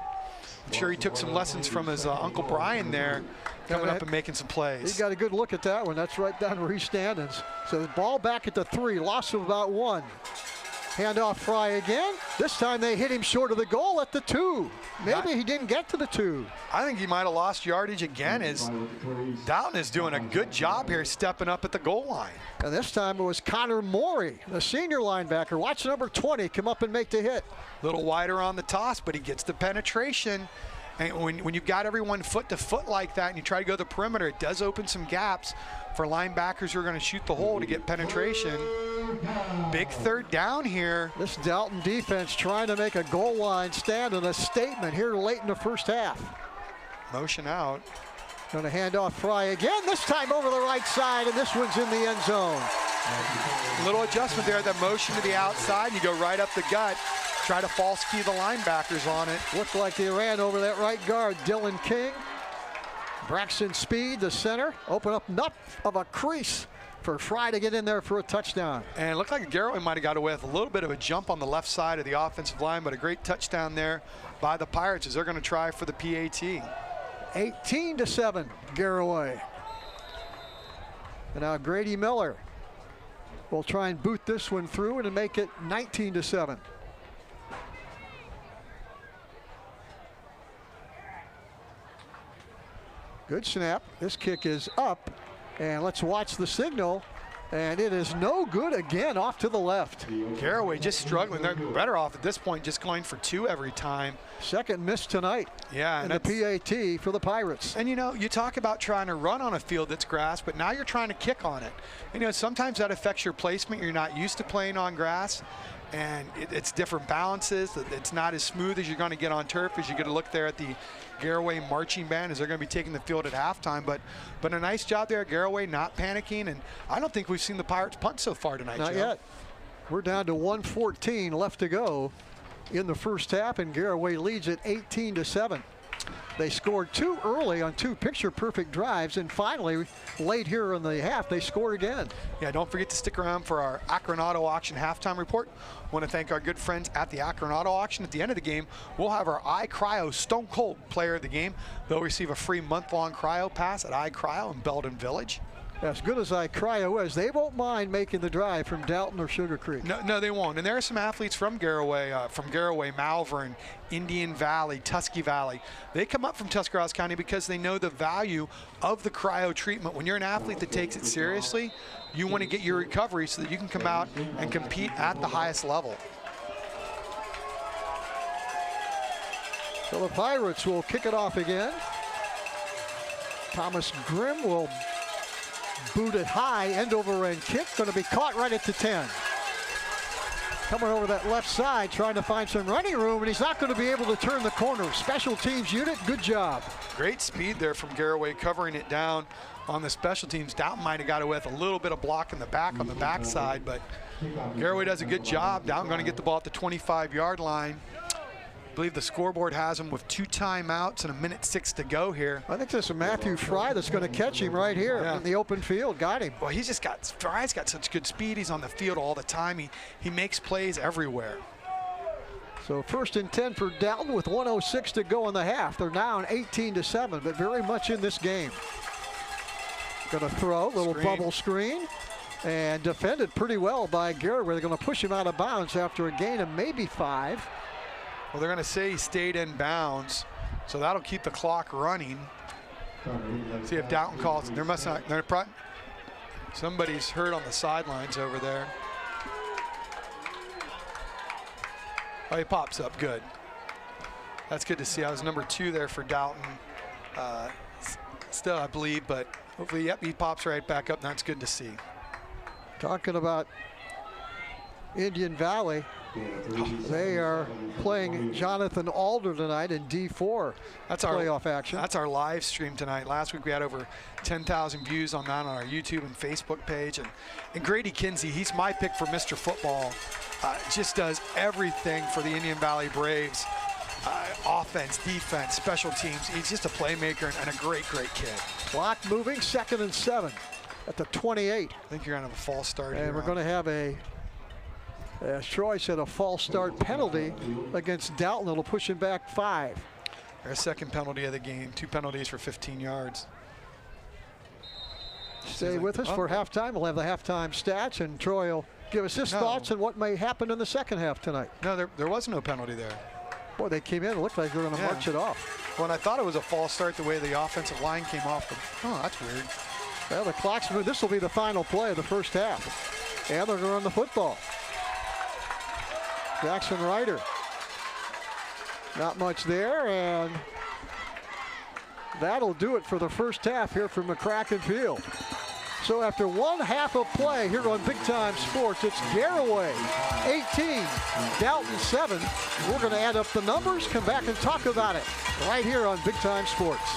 I'm sure he took some lessons from his Uncle Brian there, coming up and making some plays. He got a good look at that one. That's right down where he's standing. So the ball back at the 3, loss of about 1. Hand off Fry again. This time they hit him short of the goal at the 2. Maybe he didn't get to the 2. I think he might have lost yardage again, as Dalton is doing a good job here stepping up at the goal line. And this time it was Connor Morey, the senior linebacker. Watch number 20 come up and make the hit. A little wider on the toss, but he gets the penetration. And when you've got everyone foot to foot like that and you try to go the perimeter, it does open some gaps for linebackers who are going to shoot the hole to get penetration. Big 3rd down here. This Dalton defense trying to make a goal line stand and a statement here late in the first half. Motion out. Going to hand off Fry again, this time over the right side, and this one's in the end zone. A little adjustment there, the motion to the outside, and you go right up the gut. Try to false key the linebackers on it. Looked like they ran over that right guard, Dylan King. Braxton Speed, the center, open up enough of a crease for Fry to get in there for a touchdown. And it looked like Garaway might have got away with a little bit of a jump on the left side of the offensive line, but a great touchdown there by the Pirates as they're going to try for the PAT. 18-7, Garaway. And now Grady Miller will try and boot this one through and make it 19-7. Good snap. This kick is up, and let's watch the signal. And it is no good again, off to the left. Garaway just struggling. They're better off at this point just going for 2 every time. Second miss tonight. Yeah, in the PAT for the Pirates. And you know, you talk about trying to run on a field that's grass, but now you're trying to kick on it. And, you know, sometimes that affects your placement. You're not used to playing on grass, and it's different balances. It's not as smooth as you're going to get on turf. As you're going to look there at the Garaway marching band as they're going to be taking the field at halftime. But a nice job there, Garaway, not panicking. And I don't think we've seen the Pirates punt so far tonight, Not Joe. yet. We're down to 1:14 left to go in the first half, and Garaway leads at 18-7. They scored 2 early on 2 picture-perfect drives, and finally, late here in the half, they scored again. Yeah, don't forget to stick around for our Akron Auto Auction halftime report. Want to thank our good friends at the Akron Auto Auction. At the end of the game, we'll have our iCryo Stone Cold player of the game. They'll receive a free month-long cryo pass at iCryo in Belden Village. As good as iCryo is, they won't mind making the drive from Dalton or Sugar Creek. No, they won't. And there are some athletes from Garaway, Malvern, Indian Valley, Tusky Valley. They come up from Tuscarawas County because they know the value of the cryo treatment. When you're an athlete that takes it seriously, you want to get your recovery so that you can come out and compete at the highest level. So the Pirates will kick it off again. Thomas Grimm will boot it high, end over end kick, going to be caught right at the 10. Coming over that left side, trying to find some running room, and he's not going to be able to turn the corner. Special teams unit, good job. Great speed there from Garaway, covering it down on the special teams. Dalton might have got away with a little bit of block in the back on the backside, but Garaway does a good job. Dalton going to get the ball at the 25-yard line. I believe the scoreboard has him with 2 timeouts and 1:06 to go here. I think there's a Matthew Fry that's going to catch him right here in the open field. Got him. Well, Fry's got such good speed. He's on the field all the time. He makes plays everywhere. So 1st and 10 for Dalton with 1:06 to go in the half. They're down 18-7, but very much in this game. Going to throw, little bubble screen, and defended pretty well by Garaway. They're going to push him out of bounds after a gain of maybe 5. Well, they're going to say he stayed in bounds, so that'll keep the clock running. See if Dalton calls. Somebody's hurt on the sidelines over there. Oh, he pops up, good. That's good to see. I was number 2 there for Dalton. Still, I believe, but hopefully, yep, he pops right back up. That's good to see. Talking about Indian Valley, They are playing Jonathan Alder tonight in D4. That's playoff action. That's our live stream tonight. Last week we had over 10,000 views on that on our YouTube and Facebook page. And Grady Kinsey, he's my pick for Mr. Football. Just does everything for the Indian Valley Braves. Offense, defense, special teams. He's just a playmaker and a great, great kid. Clock moving, 2nd and 7 at the 28. I think you're going to have a false start here. And we're going to have as Troy said, a false start penalty against Dalton. It'll push him back 5. Our second penalty of the game. 2 penalties for 15 yards. Stay with us for halftime. We'll have the halftime stats, and Troy will give us his thoughts on what may happen in the second half tonight. No, there was no penalty there. Boy, they came in. It looked like they were going to march it off. Well, and I thought it was a false start the way the offensive line came off. But, oh, that's weird. Well, the clock's moving. This will be the final play of the first half. And they're going to run the football. Jackson Ryder. Not much there, and that'll do it for the first half here from McCracken Field. So after one half of play here on Big Time Sports, it's Garaway 18, Dalton 7. We're going to add up the numbers, come back and talk about it right here on Big Time Sports.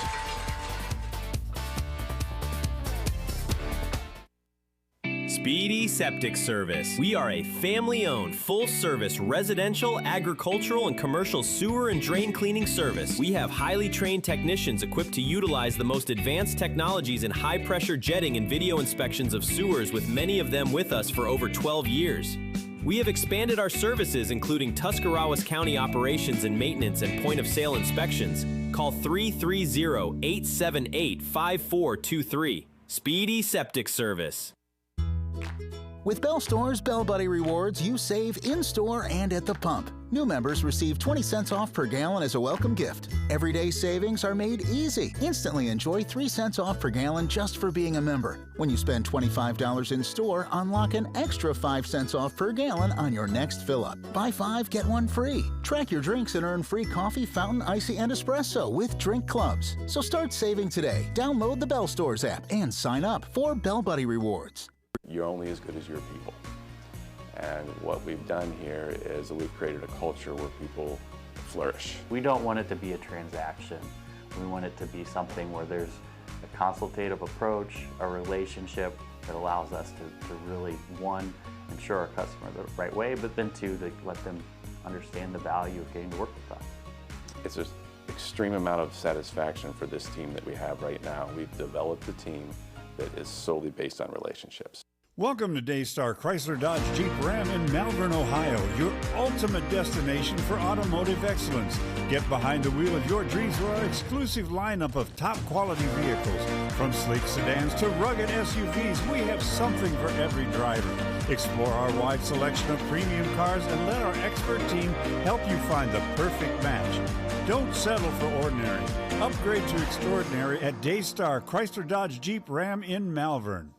Speedy Septic Service. We are a family-owned, full-service residential, agricultural, and commercial sewer and drain cleaning service. We have highly trained technicians equipped to utilize the most advanced technologies in high-pressure jetting and video inspections of sewers, with many of them with us for over 12 years. We have expanded our services, including Tuscarawas County operations and maintenance and point-of-sale inspections. Call 330-878-5423. Speedy Septic Service. With Bell Store's Bell Buddy Rewards, you save in-store and at the pump. New members receive 20 cents off per gallon as a welcome gift. Everyday savings are made easy. Instantly enjoy 3 cents off per gallon just for being a member. When you spend $25 in store, unlock an extra 5 cents off per gallon on your next fill-up. Buy 5, get 1 free. Track your drinks and earn free coffee, fountain, icy, and espresso with drink clubs. So start saving today. Download the Bell Stores app and sign up for Bell Buddy Rewards. You're only as good as your people. And what we've done here is we've created a culture where people flourish. We don't want it to be a transaction. We want it to be something where there's a consultative approach, a relationship that allows us to really, one, ensure our customer the right way, but then two, to let them understand the value of getting to work with us. It's an extreme amount of satisfaction for this team that we have right now. We've developed a team that is solely based on relationships. Welcome to Daystar Chrysler Dodge Jeep Ram in Malvern, Ohio, your ultimate destination for automotive excellence. Get behind the wheel of your dreams with our exclusive lineup of top quality vehicles. From sleek sedans to rugged SUVs, we have something for every driver. Explore our wide selection of premium cars and let our expert team help you find the perfect match. Don't settle for ordinary. Upgrade to extraordinary at Daystar Chrysler Dodge Jeep Ram in Malvern.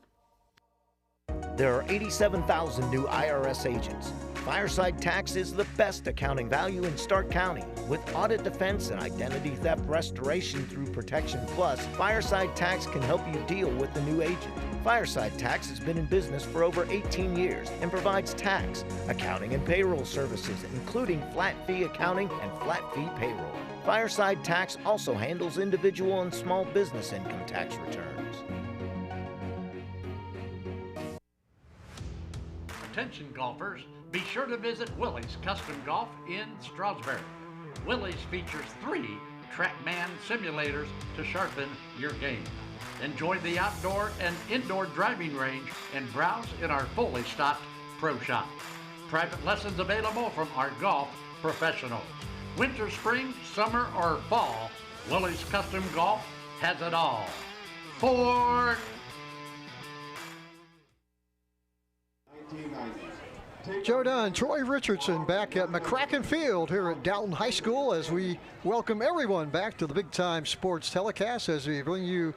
There are 87,000 new IRS agents. Fireside Tax is the best accounting value in Stark County. With audit defense and identity theft restoration through Protection Plus, Fireside Tax can help you deal with the new agent. Fireside Tax has been in business for over 18 years and provides tax, accounting, and payroll services, including flat fee accounting and flat fee payroll. Fireside Tax also handles individual and small business income tax returns. Attention golfers, be sure to visit Willie's Custom Golf in Stroudsburg. Willie's features 3 TrackMan simulators to sharpen your game. Enjoy the outdoor and indoor driving range and browse in our fully stocked pro shop. Private lessons available from our golf professionals. Winter, spring, summer, or fall, Willie's Custom Golf has it all. For Joe Dunn, Troy Richardson back at McCracken Field here at Dalton High School as we welcome everyone back to the Big Time Sports telecast as we bring you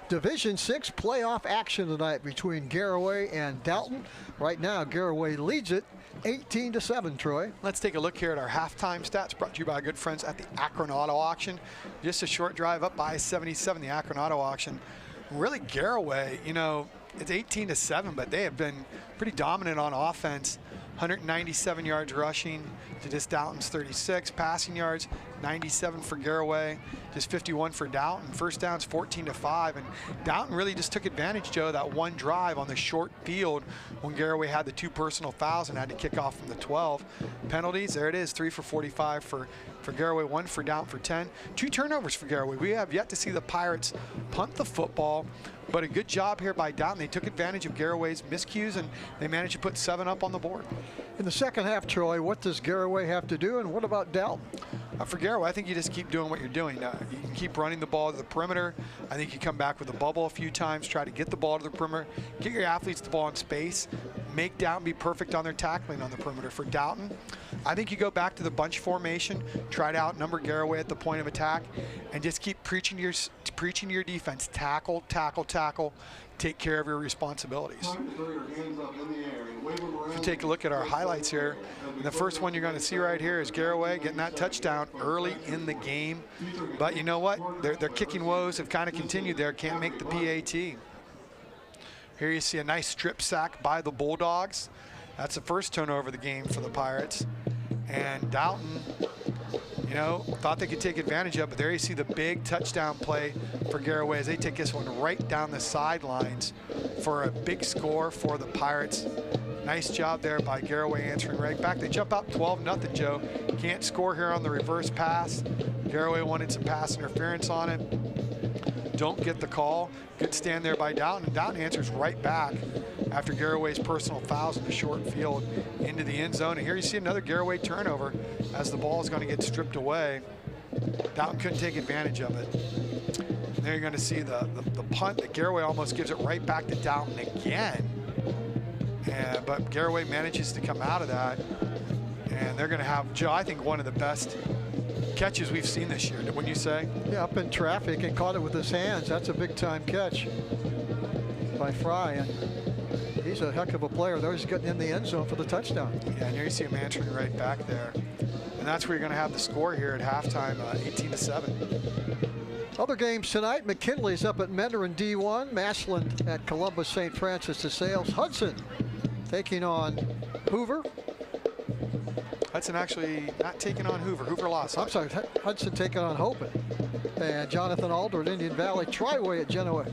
Division 6 playoff action tonight between Garaway and Dalton. Right now, Garaway leads it 18-7, Troy. Let's take a look here at our halftime stats brought to you by our good friends at the Akron Auto Auction. Just a short drive up by 77, the Akron Auto Auction. Really, Garaway, you know, it's 18-7, but they have been pretty dominant on offense. 197 yards rushing to just Dalton's 36. Passing yards, 97 for Garaway, just 51 for Dalton. First downs, 14-5. And Dalton really just took advantage, Joe, of that one drive on the short field when Garaway had the 2 personal fouls and had to kick off from the 12. Penalties, there it is, 3 for 45 for Garaway, 1 for Dalton for 10. 2 turnovers for Garaway. We have yet to see the Pirates punt the football, but a good job here by Dalton. They took advantage of Garaway's miscues, and they managed to put 7 up on the board. In the second half, Troy, what does Garaway have to do, and what about Dalton? For Garaway, I think you just keep doing what you're doing. You can keep running the ball to the perimeter. I think you come back with the bubble a few times, try to get the ball to the perimeter, get your athletes the ball in space, make Dalton be perfect on their tackling on the perimeter. For Dalton, I think you go back to the bunch formation, try to outnumber Garaway at the point of attack, and just keep preaching to your defense. Tackle, tackle, tackle. Take care of your responsibilities. If you take a look at our highlights here, and the first one you're going to see right here is Garaway getting that touchdown early in the game. But you know what? Their kicking woes have kind of continued there. Can't make the PAT. Here you see a nice strip sack by the Bulldogs. That's the first turnover of the game for the Pirates. And Dalton, you know, thought they could take advantage of it, but there you see the big touchdown play for Garaway as they take this one right down the sidelines for a big score for the Pirates. Nice job there by Garaway answering right back. They jump out 12-0, Joe. Can't score here on the reverse pass. Garaway wanted some pass interference on it. Don't get the call. Good stand there by Dalton, and Dalton answers right back after Garaway's personal fouls in the short field into the end zone. And here you see another Garaway turnover as the ball is going to get stripped away. Dalton couldn't take advantage of it. And there you're going to see the punt that Garaway almost gives it right back to Dalton again. But Garaway manages to come out of that. And they're going to have, Joe, I think one of the best catches we've seen this year, wouldn't you say? Yeah, up in traffic and caught it with his hands. That's a big time catch by Fry. And he's a heck of a player. Though he's getting in the end zone for the touchdown. Yeah, and here you see him answering right back there. And that's where you're going to have the score here at halftime, 18-7. Other games tonight, McKinley's up at Mentor in D1, Massillon at Columbus St. Francis de Sales, Hudson taking on Hoover. Hudson actually not taking on Hoover. Hoover lost. I'm sorry, Hudson taking on Hope. And Jonathan Alder at Indian Valley, Triway at Genoa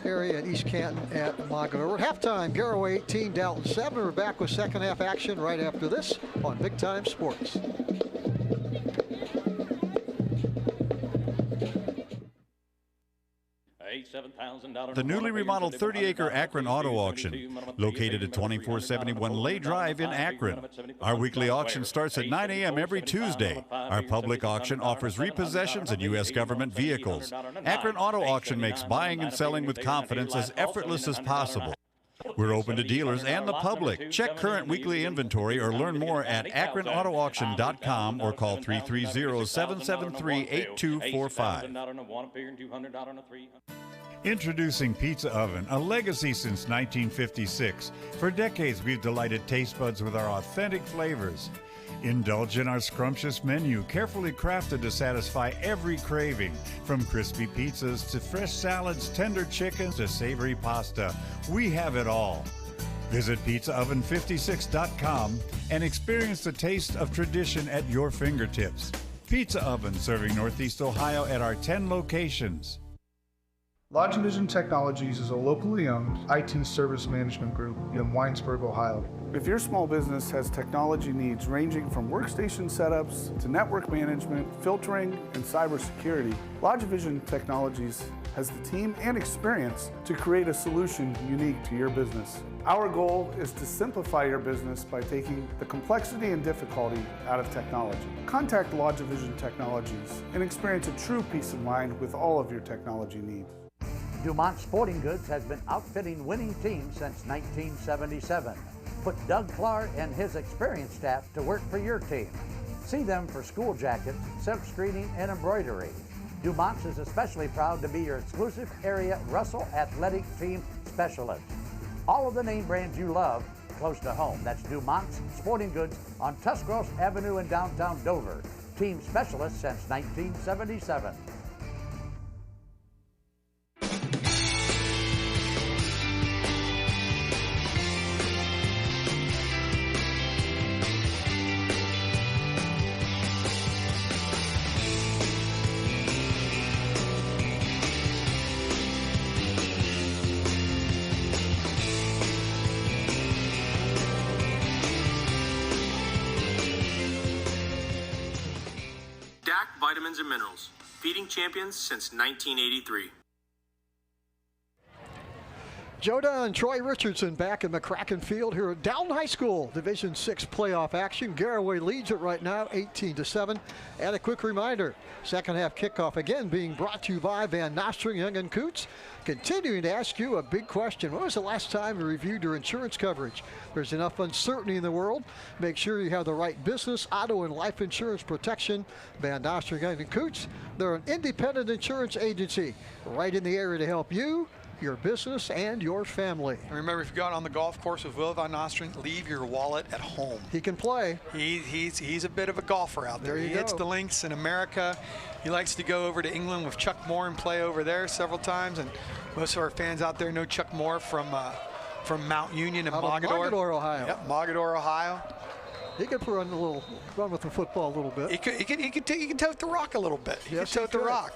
area, and East Canton at Montgomery. We're at halftime, Garaway 18, Dalton 7. We're back with second half action right after this on Big Time Sports. The newly remodeled 30-acre Akron Auto Auction, located at 2471 Lay Drive in Akron. Our weekly auction starts at 9 a.m. every Tuesday. Our public auction offers repossessions and U.S. government vehicles. Akron Auto Auction makes buying and selling with confidence as effortless as possible. We're open to dealers and the public. Check current weekly inventory or learn more at akronautauction.com or call 330-773-8245. Introducing Pizza Oven, a legacy since 1956. For decades, we've delighted taste buds with our authentic flavors. Indulge in our scrumptious menu, carefully crafted to satisfy every craving. From crispy pizzas to fresh salads, tender chickens to savory pasta, we have it all. Visit pizzaoven56.com and experience the taste of tradition at your fingertips. Pizza Oven, serving Northeast Ohio at our 10 locations. LodgeVision Technologies is a locally owned IT service management group in Winesburg, Ohio. If your small business has technology needs ranging from workstation setups to network management, filtering, and cybersecurity, LodgeVision Technologies has the team and experience to create a solution unique to your business. Our goal is to simplify your business by taking the complexity and difficulty out of technology. Contact LodgeVision Technologies and experience a true peace of mind with all of your technology needs. Dumont Sporting Goods has been outfitting winning teams since 1977. Put Doug Clark and his experienced staff to work for your team. See them for school jackets, silk screening, and embroidery. Dumont's is especially proud to be your exclusive area Russell Athletic Team Specialist. All of the name brands you love close to home. That's Dumont's Sporting Goods on Tuscarawas Avenue in downtown Dover. Team Specialist since 1977. vitamins and minerals. Feeding champions since 1983. Joda and Troy Richardson back in McCracken Field here at Dalton High School. Division 6 playoff action. Garaway leads it right now 18-7. And a quick reminder, second half kickoff again being brought to you by Van Nostrand, Young and Coots. Continuing to ask you a big question. When was the last time you reviewed your insurance coverage? There's enough uncertainty in the world. Make sure you have the right business, auto, and life insurance protection. Van Nostrand, Young and Coots, they're an independent insurance agency right in the area to help you, your business, and your family. And remember, if you go out on the golf course with Will Van Nostrand, leave your wallet at home. He can play. He's a bit of a golfer out there. He hits the links in America. He likes to go over to England with Chuck Moore and play over there several times. And most of our fans out there know Chuck Moore from Mount Union in Mogador, Ohio. Yep, Mogador, Ohio. He could run with the football a little bit. He can tote the rock a little bit. He can tote the rock.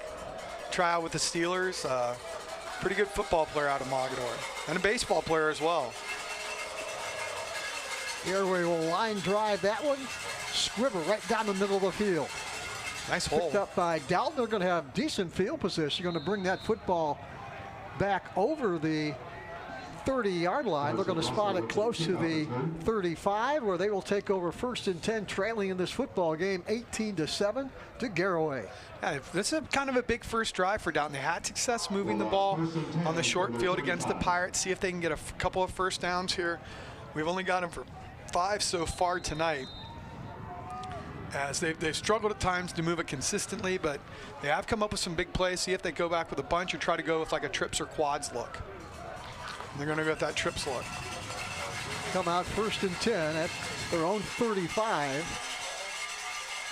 Try out with the Steelers. Pretty good football player out of Mogador. And a baseball player as well. Garaway will line drive that one. Scribble right down the middle of the field. Nice hole. Picked up by Dalton. They're going to have decent field position. Going to bring that football back over the 30-yard line. They're going to spot it close to the 35, where they will take over 1st and 10, trailing in this football game 18-7 to Garaway. Yeah, this is kind of a big first drive for Dalton. They had success moving the ball on the short field against the Pirates. See if they can get a couple of first downs here. We've only got them for 5 so far tonight, as they've struggled at times to move it consistently, but they have come up with some big plays. See if they go back with a bunch or try to go with like a trips or quads look. And they're going to go with that trips look. Come out 1st and 10 at their own 35.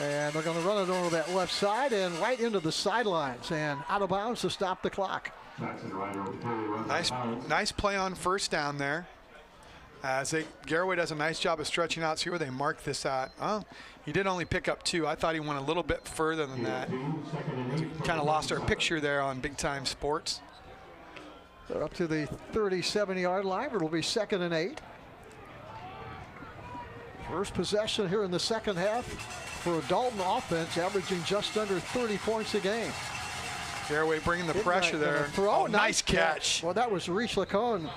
And they're going to run it over that left side and right into the sidelines and out of bounds to stop the clock. Nice play on first down there. Garaway does a nice job of stretching out. See where they mark this at. Oh, he did only pick up 2. I thought he went a little bit further than that. Kind of lost our picture there on Big Time Sports. They're up to the 37-yard line. It'll be 2nd and 8. First possession here in the second half for a Dalton offense, averaging just under 30 points a game. Garaway bringing the pressure there. Throw. Nice catch. Well, that was Reese Lacone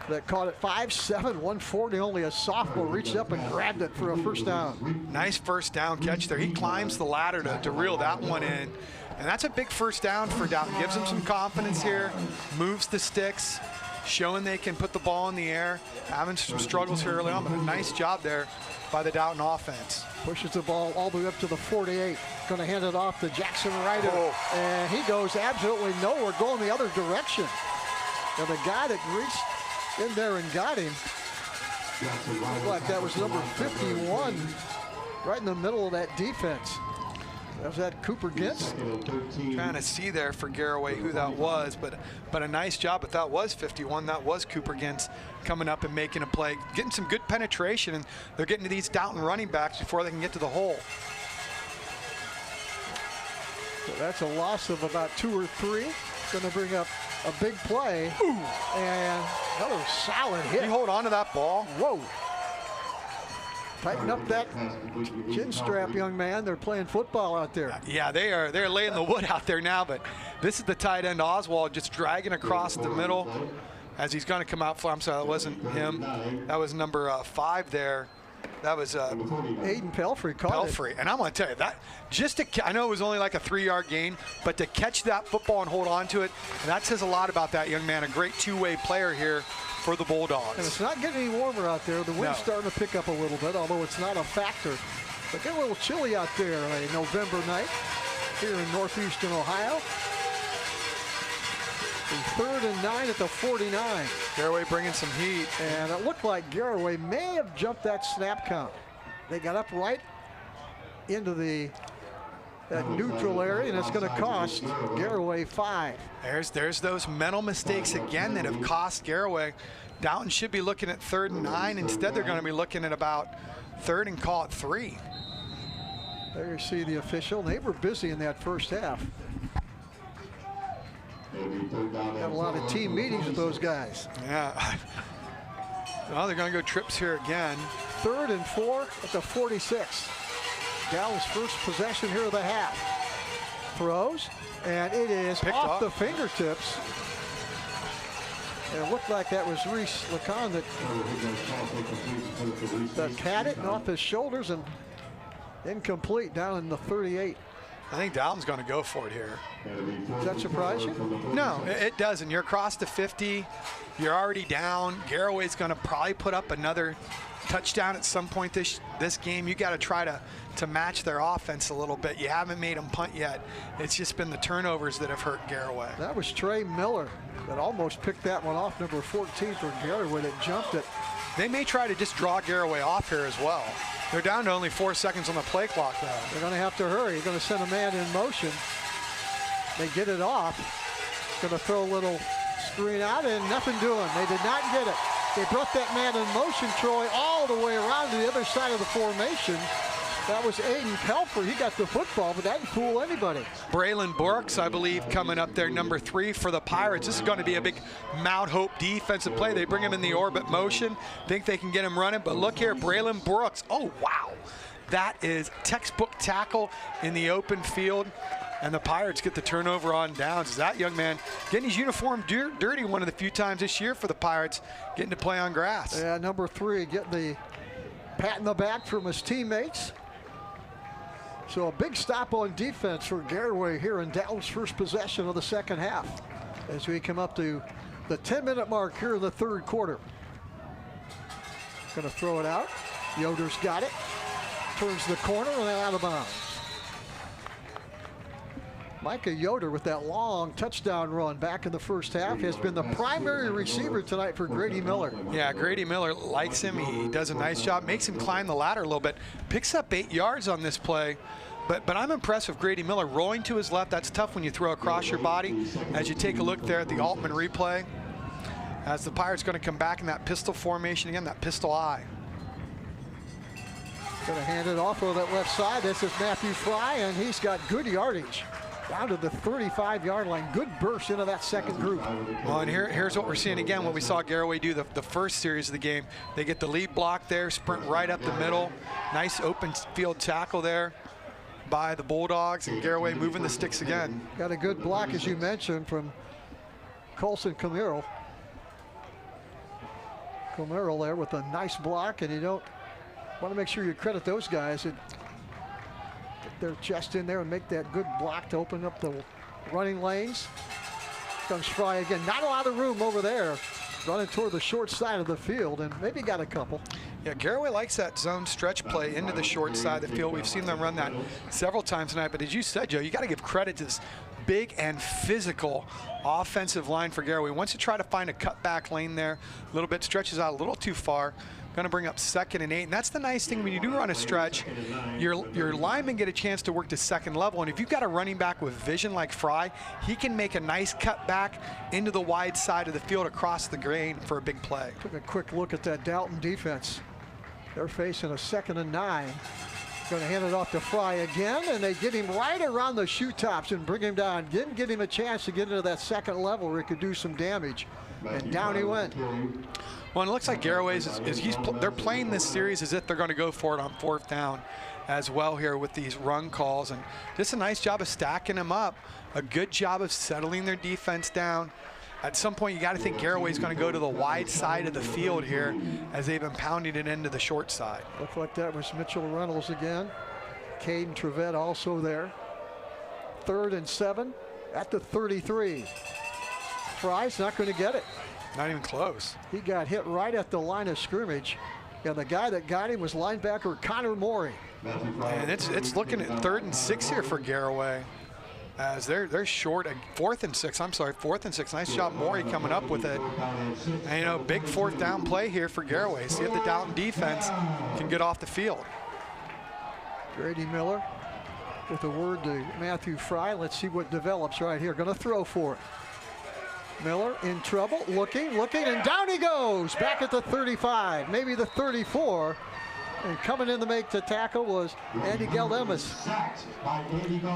that caught it. 5'7", 140, only a sophomore, reached up and grabbed it for a first down. Nice first down catch there. He climbs the ladder to reel that one in. And that's a big first down for Dalton. Gives them some confidence here, moves the sticks, showing they can put the ball in the air, having some struggles here early on, but a nice job there by the Dalton offense. Pushes the ball all the way up to the 48. Going to hand it off to Jackson Ryder. And he goes absolutely nowhere, going the other direction. And the guy that reached in there and got him, looked like that was number 51, right in the middle of that defense. Was that Cooper Gintz? Trying to see there for Garaway who that was, but a nice job. If that was 51, that was Cooper Gintz coming up and making a play, getting some good penetration, and they're getting to these Dalton running backs before they can get to the hole. So that's a loss of about 2 or 3. Going to bring up a big play. Ooh. And another solid hit. Can you hold on to that ball? Whoa. Tighten up that chin strap, young man. They're playing football out there. Yeah, they're laying the wood out there now, but this is the tight end Oswald just dragging across the middle as he's going to come out. I'm sorry, that wasn't him. That was number 5 there. That was Aiden Pelfrey caught it. And I'm going to tell you, that I know it was only like a 3-yard gain, but to catch that football and hold on to it, and that says a lot about that young man. A great two-way player here for the Bulldogs. And it's not getting any warmer out there. The wind's starting to pick up a little bit, although it's not a factor. But getting a little chilly out there on a November night here in northeastern Ohio. 3rd and 9 at the 49. Garaway bringing some heat. And it looked like Garaway may have jumped that snap count. They got up right into that neutral area, and it's going to cost Garaway 5. There's those mental mistakes again that have cost Garaway. Dalton should be looking at 3rd and 9. Instead, they're going to be looking at about 3rd and call it 3. There you see the official. They were busy in that first half. Got a lot of team meetings with those guys. Yeah. Well, they're going to go trips here again. 3rd and 4 at the 46. Dallas' first possession here of the half. throws, and it is Picked off off the fingertips. It looked like that was Reese Lacan that had it off his shoulders, and incomplete down in the 38. I think Dalton's going to go for it here. Does that surprise you? No, it doesn't. You're across the 50. You're already down. Garaway's going to probably put up another touchdown at some point this game. You got to try to match their offense a little bit. You haven't made them punt yet. It's just been the turnovers that have hurt Garaway. That was Trey Miller that almost picked that one off, number 14 for Garaway, that jumped it. They may try to just draw Garaway off here as well. They're down to only 4 seconds on the play clock now. They're going to have to hurry. They're going to send a man in motion. They get it off. Going to throw a little screen out, and nothing doing. They did not get it. They brought that man in motion, Troy, all the way around to the other side of the formation. That was Aiden Pelfrey. He got the football, but that didn't fool anybody. Braylon Brooks, I believe, coming up there, number 3 for the Pirates. This is going to be a big Mount Hope defensive play. They bring him in the orbit motion. Think they can get him running, but look here, Braylon Brooks. Oh, wow. That is textbook tackle in the open field, and the Pirates get the turnover on downs. Is that young man getting his uniform dirty one of the few times this year for the Pirates, getting to play on grass. Yeah, number 3 getting the pat in the back from his teammates. So a big stop on defense for Garaway here in Dalton's first possession of the second half as we come up to the 10-minute mark here in the third quarter. Going to throw it out. Yoder's got it. Turns the corner and out of bounds. Micah Yoder with that long touchdown run back in the first half has been the primary receiver tonight for Grady Miller. Yeah, Grady Miller likes him. He does a nice job, makes him climb the ladder a little bit. Picks up 8 yards on this play. But I'm impressed with Grady Miller rolling to his left. That's tough when you throw across your body. As you take a look there at the Altman replay, as the Pirates going to come back in that pistol formation again, that pistol eye. Going to hand it off over that left side. This is Matthew Fry, and he's got good yardage. Down to the 35-yard line. Good burst into that second group. Well, and here's what we're seeing again, what we saw Garaway do the first series of the game. They get the lead block there, sprint right up the middle. Nice open field tackle there by the Bulldogs, and Garaway moving the sticks again. Got a good block, as you mentioned, from Colson Camero. Camero there with a nice block, and you don't want to make sure you credit those guys and get their chest in there and make that good block to open up the running lanes. Comes Fry again. Not a lot of room over there. Running toward the short side of the field, and maybe got a couple. Yeah, Garaway likes that zone stretch play into the short side of the field. We've seen them run that several times tonight, but as you said, Joe, you got to give credit to this big and physical offensive line for Garaway. Once you try to find a cutback lane there, a little bit, stretches out a little too far. Going to bring up 2nd and 8, and that's the nice thing when you do run a stretch. Your linemen get a chance to work to second level, and if you've got a running back with vision like Fry, he can make a nice cut back into the wide side of the field across the grain for a big play. Took a quick look at that Dalton defense. They're facing a 2nd and 9. Going to hand it off to Fry again, and they get him right around the shoe tops and bring him down. Didn't get him a chance to get into that second level where he could do some damage, and down he went. Well, and it looks like Garaway's they're playing this series as if they're going to go for it on 4th down as well here with these run calls, and just a nice job of stacking them up. A good job of settling their defense down. At some point, you got to think Garaway's going to go to the wide side of the field here as they've been pounding it into the short side. Looked like that was Mitchell Reynolds again. Caden Trevette also there. 3rd and 7 at the 33. Fry's not going to get it. Not even close. He got hit right at the line of scrimmage, and the guy that got him was linebacker Connor Morey. And it's looking at 3rd and 6 here for Garaway, as they're short. 4th and 6. I'm sorry, 4th and 6. Nice job, Morey, coming up with it. And you know, big 4th down play here for Garaway. See if the Dalton defense can get off the field. Grady Miller with a word to Matthew Fry. Let's see what develops right here. Going to throw for it. Miller in trouble, looking, and down he goes. Back at the 35, maybe the 34. And coming in to make the tackle was Andy Galdemas.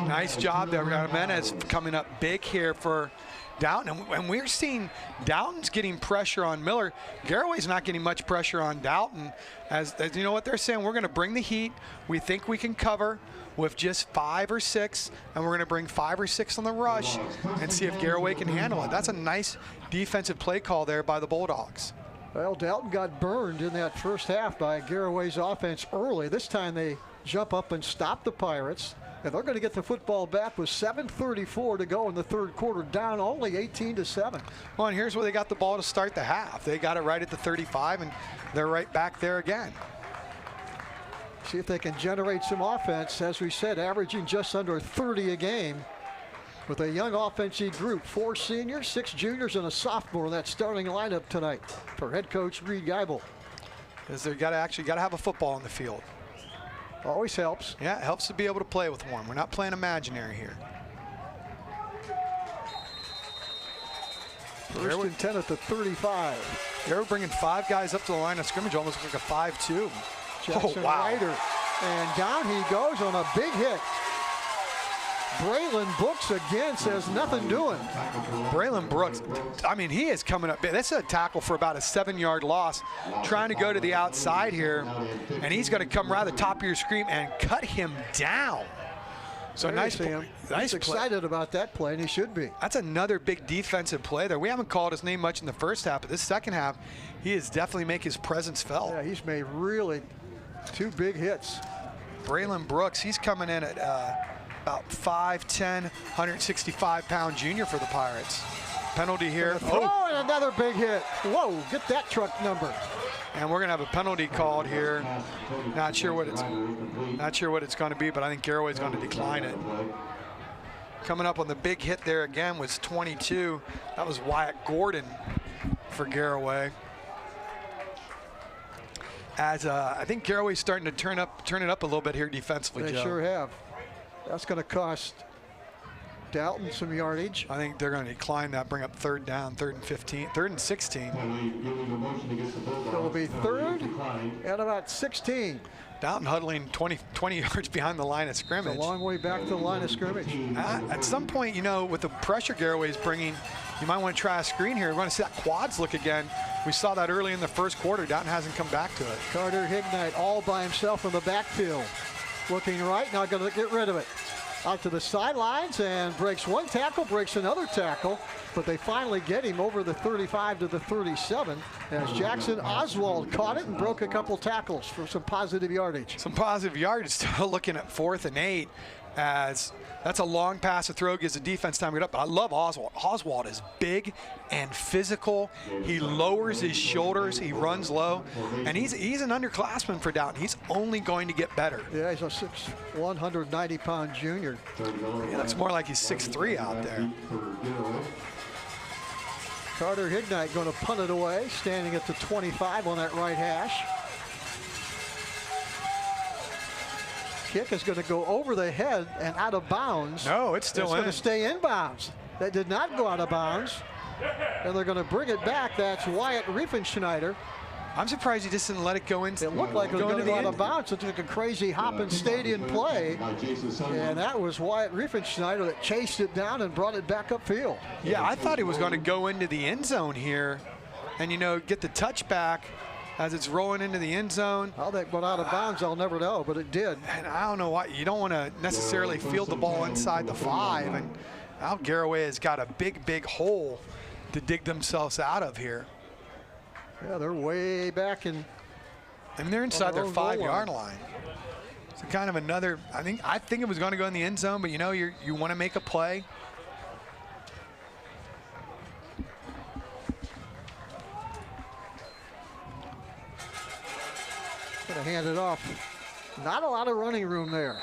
Nice job there. Jimenez coming up big here for Dalton. And we're seeing Dalton's getting pressure on Miller. Garaway's not getting much pressure on Dalton. As you know what they're saying, we're going to bring the heat. We think we can cover. with just 5 or 6, and we're going to bring 5 or 6 on the rush and see if Garaway can handle it. That's a nice defensive play call there by the Bulldogs. Well, Dalton got burned in that first half by Garaway's offense early. This time they jump up and stop the Pirates, and they're going to get the football back with 7:34 to go in the third quarter, down only 18-7. Well, and here's where they got the ball to start the half. They got it right at the 35, and they're right back there again. See if they can generate some offense, as we said, averaging just under 30 a game. With a young offensive group, 4 seniors, 6 juniors, and a sophomore in that starting lineup tonight for head coach Reed Geibel. Because they got to have a football on the field. Always helps. Yeah, it helps to be able to play with one. We're not playing imaginary here. First and 10 at the 35. They're bringing 5 guys up to the line of scrimmage, almost like a 5-2. Jackson Ryder, and down he goes on a big hit. Braylon Brooks again says nothing doing. Braylon Brooks, I mean, he is coming up big. That's a tackle for about a 7-yard loss, trying to go to the outside here, and he's going to come right at the top of your screen and cut him down. So nice play. He's excited about that play, and he should be. That's another big defensive play there. We haven't called his name much in the first half, but this second half, he is definitely making his presence felt. Yeah, he's made really 2 big hits. Braylon Brooks, he's coming in at about 5'10", 165-pound junior for the Pirates. Penalty here. Oh, and another big hit. Whoa, get that truck number. And we're going to have a penalty called here. Not sure what it's going to be, but I think Garaway's going to decline it. Coming up on the big hit there again was 22. That was Wyatt Gordon for Garaway. As I think Garaway's starting to turn it up a little bit here defensively. They Joe. Sure have. That's going to cost Dalton some yardage. I think they're going to decline that, bring up 3rd down, 3rd and 15, 3rd and 16. It'll be 3rd and about 16. Dalton huddling 20 yards behind the line of scrimmage. It's a long way back to the line of scrimmage. At some point, you know, with the pressure Garaway's bringing, you might want to try a screen here. We want to see that quads look again. We saw that early in the first quarter. Dalton hasn't come back to it. Carter Hignite all by himself in the backfield. Looking right, now going to get rid of it. Out to the sidelines and breaks 1 tackle, breaks another tackle, but they finally get him over the 35 to the 37 as Jackson Oswald caught it and broke a couple tackles for some positive yardage. Some positive yardage. Still looking at 4th and 8 as that's a long pass to throw, gives the defense time to get up. I love Oswald. Oswald is big and physical. He lowers his shoulders. He runs low. And he's an underclassman for Dalton. He's only going to get better. Yeah, he's a 190-pound junior. He looks more like he's 6'3" out there. Carter Hignite going to punt it away, standing at the 25 on that right hash. Kick is going to go over the head and out of bounds. No, it's still in. It's going to stay in bounds. That did not go out of bounds. And they're going to bring it back. That's Wyatt Riefenschneider. I'm surprised he just didn't let it go in. It looked like it was going to go out of bounds. It took a crazy hopping stadium play. And that was Wyatt Riefenschneider that chased it down and brought it back upfield. Yeah, I thought he was going to go into the end zone here and, you know, get the touchback as it's rolling into the end zone. How that went out of bounds, I'll never know, but it did. And I don't know why. You don't want to necessarily field the ball inside the 5. And now Garaway has got a big hole to dig themselves out of here. Yeah, they're way back in. And they're inside their 5-yard line. So kind of another, I think it was going to go in the end zone, but you know, you want to make a play. Gonna hand it off. Not a lot of running room there.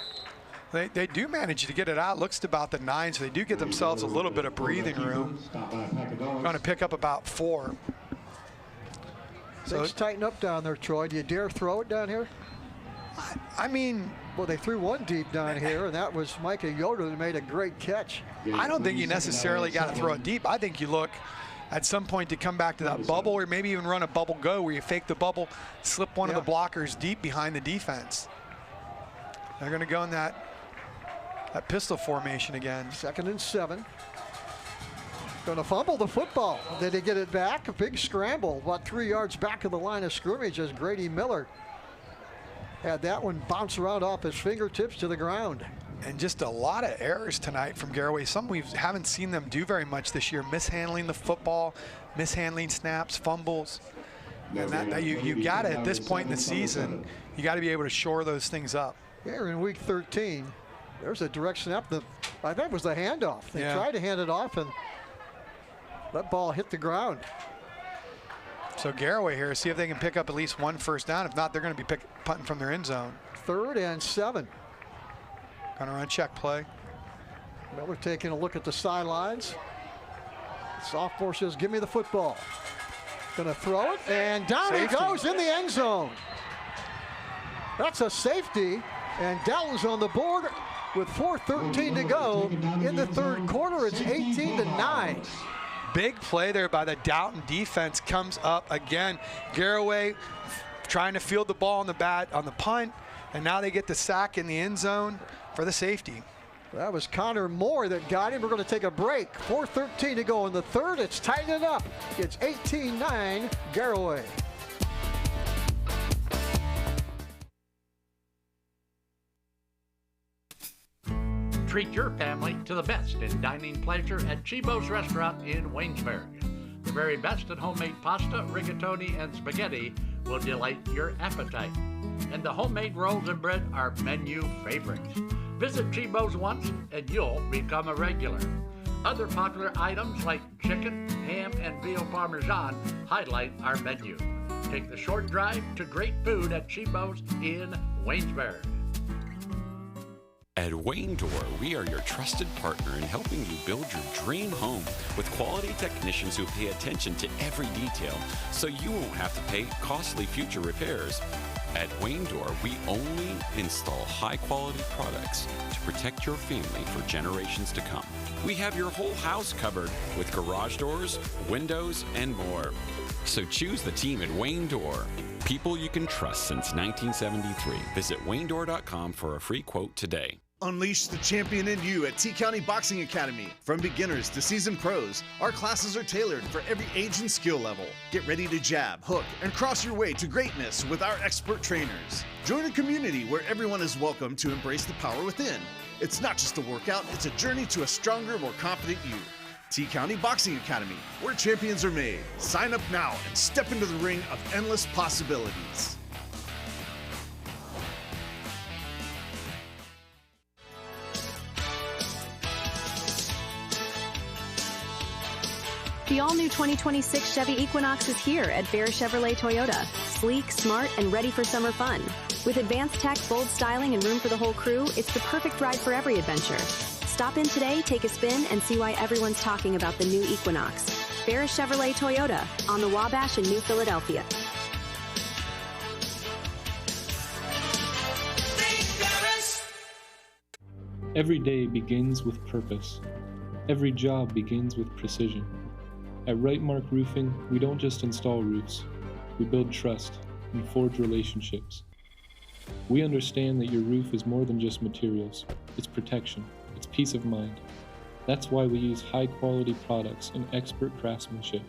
They do manage to get it out. Looks to about the 9, so they do get themselves a little bit of breathing room. Going to pick up about 4. Things tighten up down there, Troy. Do you dare throw it down here? I mean, well, they threw one deep down here, and that was Micah Yoder that made a great catch. I don't think you necessarily got to throw it deep. I think you look at some point to come back to that bubble, or maybe even run a bubble go where you fake the bubble, slip one of the blockers deep behind the defense. They're going to go in that pistol formation again. 2nd and 7. Going to fumble the football. Did he get it back? A big scramble, about 3 yards back of the line of scrimmage as Grady Miller had that one bounce around off his fingertips to the ground. And just a lot of errors tonight from Garaway. Some we haven't seen them do very much this year. Mishandling the football, mishandling snaps, fumbles. And that you got to, at this point in the season, you got to be able to shore those things up. Here in week 13, there's a direct snap. I think it was the handoff. They tried to hand it off, and that ball hit the ground. So Garaway here, see if they can pick up at least one first down. If not, they're going to be punting from their end zone. 3rd and 7. Going to run check play. Miller taking a look at the sidelines. Sophomore says, give me the football. Going to throw it, and down he goes in the end zone. That's a safety, and Dalton's on the board with 4:13 to go in the 3rd quarter. It's 18-9. Big play there by the Dalton defense comes up again. Garaway trying to field the ball on the punt, and now they get the sack in the end zone for the safety. That was Connor Moore that got him. We're going to take a break. 4:13 to go in the 3rd. It's tightened up. It's 18-9 Garaway. Treat your family to the best in dining pleasure at Chibo's Restaurant in Waynesburg. The very best in homemade pasta, rigatoni, and spaghetti will delight your appetite. And the homemade rolls and bread are menu favorites. Visit Chibo's once and you'll become a regular. Other popular items like chicken, ham, and veal parmesan highlight our menu. Take the short drive to great food at Chibo's in Waynesburg. At Wayne Door, we are your trusted partner in helping you build your dream home with quality technicians who pay attention to every detail so you won't have to pay costly future repairs. At Wayne Door, we only install high-quality products to protect your family for generations to come. We have your whole house covered with garage doors, windows, and more. So choose the team at Wayne Door. People you can trust since 1973. Visit WayneDoor.com for a free quote today. Unleash the champion in you at T-County Boxing Academy. From beginners to seasoned pros, our classes are tailored for every age and skill level. Get ready to jab, hook, and cross your way to greatness with our expert trainers. Join a community where everyone is welcome to embrace the power within. It's not just a workout, it's a journey to a stronger, more confident you. T-County Boxing Academy, where champions are made. Sign up now and step into the ring of endless possibilities. The all-new 2026 Chevy Equinox is here at Bear Chevrolet Toyota. Sleek, smart, and ready for summer fun. With advanced tech, bold styling, and room for the whole crew, it's the perfect ride for every adventure. Stop in today, take a spin, and see why everyone's talking about the new Equinox. Bear Chevrolet Toyota on the Wabash in New Philadelphia. Every day begins with purpose. Every job begins with precision. At Rightmark Roofing, we don't just install roofs. We build trust and forge relationships. We understand that your roof is more than just materials. It's protection. It's peace of mind. That's why we use high-quality products and expert craftsmanship.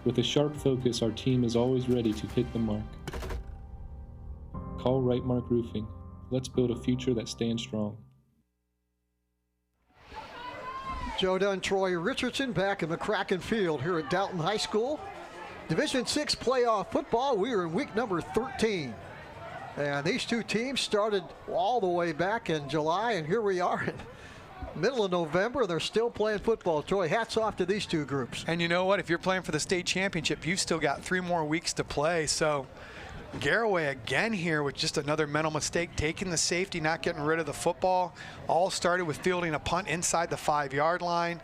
With a sharp focus, our team is always ready to hit the mark. Call Rightmark Roofing. Let's build a future that stands strong. Joe Dunn, Troy Richardson back in McCracken Field here at Dalton High School. Division VI playoff football. We are in week number 13. And these two teams started all the way back in July, and here we are in middle of November. They're still playing football. Troy, hats off to these two groups. And you know what? If you're playing for the state championship, you've still got 3 more weeks to play. So Garaway again here with just another mental mistake, taking the safety, not getting rid of the football. All started with fielding a punt inside the 5-yard line.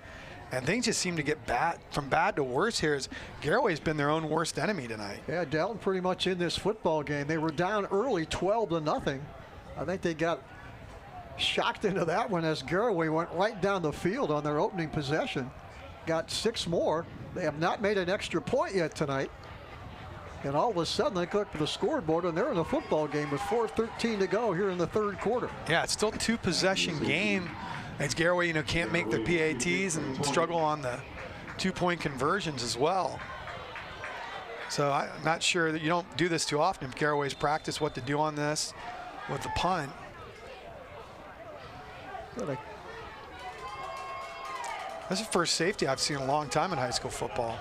And things just seem to get from bad to worse here as Garaway's been their own worst enemy tonight. Yeah, Dalton pretty much in this football game. They were down early 12-0. I think they got shocked into that one as Garaway went right down the field on their opening possession. Got 6 more. They have not made an extra point yet tonight. And all of a sudden, they look at the scoreboard, and they're in a football game with 4:13 to go here in the 3rd quarter. Yeah, it's still a 2-possession game. As Garaway, can't make their PATs and struggle on the 2-point conversions as well. So I'm not sure that you don't do this too often. If Garaway's practice what to do on this. with the punt. That's the first safety I've seen in a long time in high school football.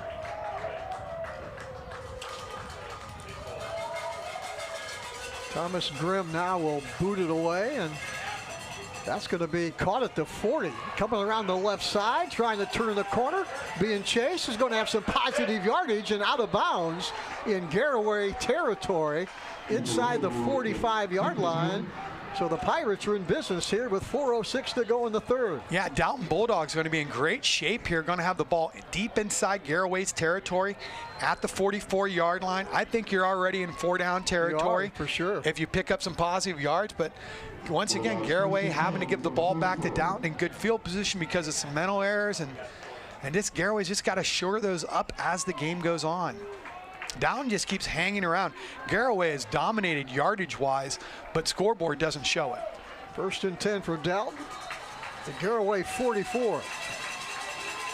Thomas Grimm now will boot it away, and that's going to be caught at the 40. Coming around the left side, trying to turn the corner. Being chased, is going to have some positive yardage and out of bounds in Garaway territory inside the 45-yard line. So the Pirates are in business here with 4:06 to go in the third. Yeah, Dalton Bulldogs are going to be in great shape here. Going to have the ball deep inside Garaway's territory at the 44-yard line. I think you're already in 4-down territory. You are, for sure. If you pick up some positive yards. But once again, Garaway having to give the ball back to Dalton in good field position because of some mental errors. And this Garaway's just got to shore those up as the game goes on. Dalton just keeps hanging around. Garaway has dominated yardage-wise, but scoreboard doesn't show it. 1st and 10 for Dalton. The Garaway 44.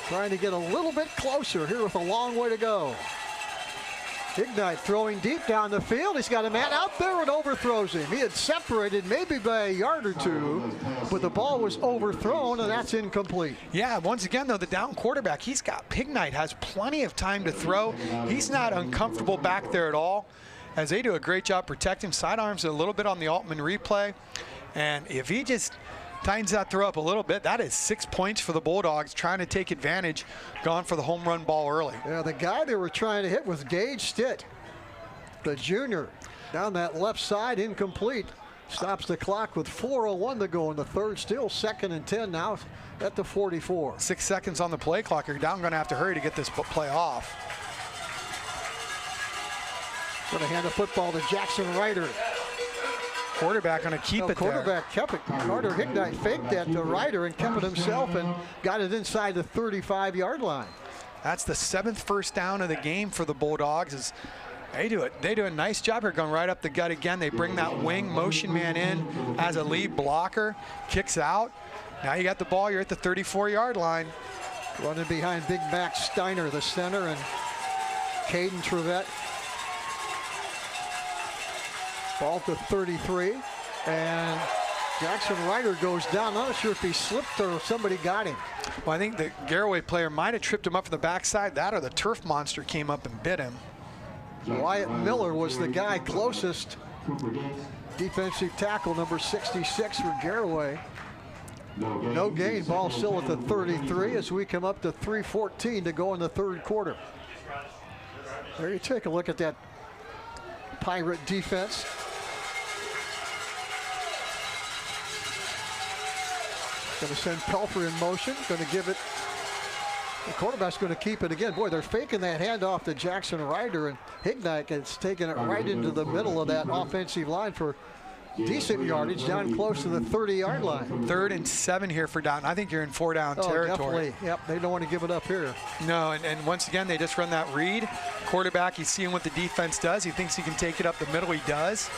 Trying to get a little bit closer here with a long way to go. Ignite throwing deep down the field. He's got a man out there and overthrows him. He had separated maybe by a yard or two, but the ball was overthrown, and that's incomplete. Yeah, once again, though, the down quarterback, Pignite has plenty of time to throw. He's not uncomfortable back there at all, as they do a great job protecting. Sidearms a little bit on the Altman replay, and if he just tightens that throw up a little bit, that is 6 points for the Bulldogs, trying to take advantage, gone for the home run ball early. Yeah, the guy they were trying to hit was Gage Stitt, the junior, down that left side, incomplete. Stops the clock with 4:01 to go in the third. Still 2nd and 10 now at the 44. 6 seconds on the play clock. You're down, going to have to hurry to get this play off. Going to hand the football to Jackson Ryder. Quarterback going to keep it quarterback there. Kept it. Carter Hignite faked that to Ryder and kept it himself and got it inside the 35-yard line. That's the 7th first down of the game for the Bulldogs. They do a nice job here, going right up the gut again. They bring that wing motion man in as a lead blocker, kicks out. Now you got the ball, you're at the 34-yard line. Running behind Big Max Steiner, the center, and Caden Trevette. Ball to 33, and Jackson Ryder goes down. Not sure if he slipped or somebody got him. Well, I think the Garaway player might have tripped him up from the backside. That or the turf monster came up and bit him. Wyatt Miller was the guy closest. Defensive tackle number 66 for Garaway. No gain. Ball still at the 33 as we come up to 3:14 to go in the third quarter. There you take a look at that Pirate defense. Going to send Pelfrey in motion. Going to give it. The quarterback's going to keep it again. Boy, they're faking that handoff to Jackson Ryder, and Hignite is taking it right into the middle of that offensive line for decent yardage, down close to the 30-yard line. 3rd and 7 here for Dalton. I think you're in 4-down territory. Definitely. Yep, they don't want to give it up here. No, and once again, they just run that read. Quarterback, he's seeing what the defense does. He thinks he can take it up the middle. He does.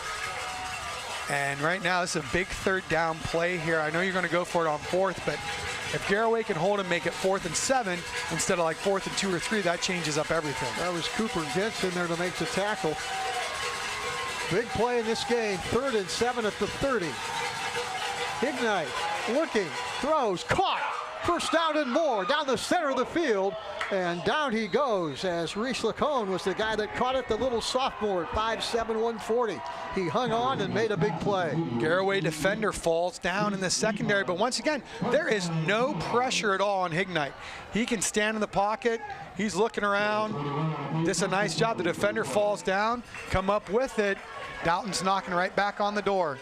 And right now, it's a big 3rd down play here. I know you're going to go for it on 4th, but if Garaway can hold him, make it 4th and 7 instead of like 4th and 2 or 3, that changes up everything. That was Cooper Gentz in there to make the tackle. Big play in this game, 3rd and 7 at the 30. Ignite, looking, throws, caught. First down and more, down the center of the field. And down he goes as Reese Lacone was the guy that caught it, the little sophomore at 5'7", 140. He hung on and made a big play. Garaway defender falls down in the secondary, but once again, there is no pressure at all on Hignite. He can stand in the pocket. He's looking around. This is a nice job. The defender falls down, come up with it. Dalton's knocking right back on the door.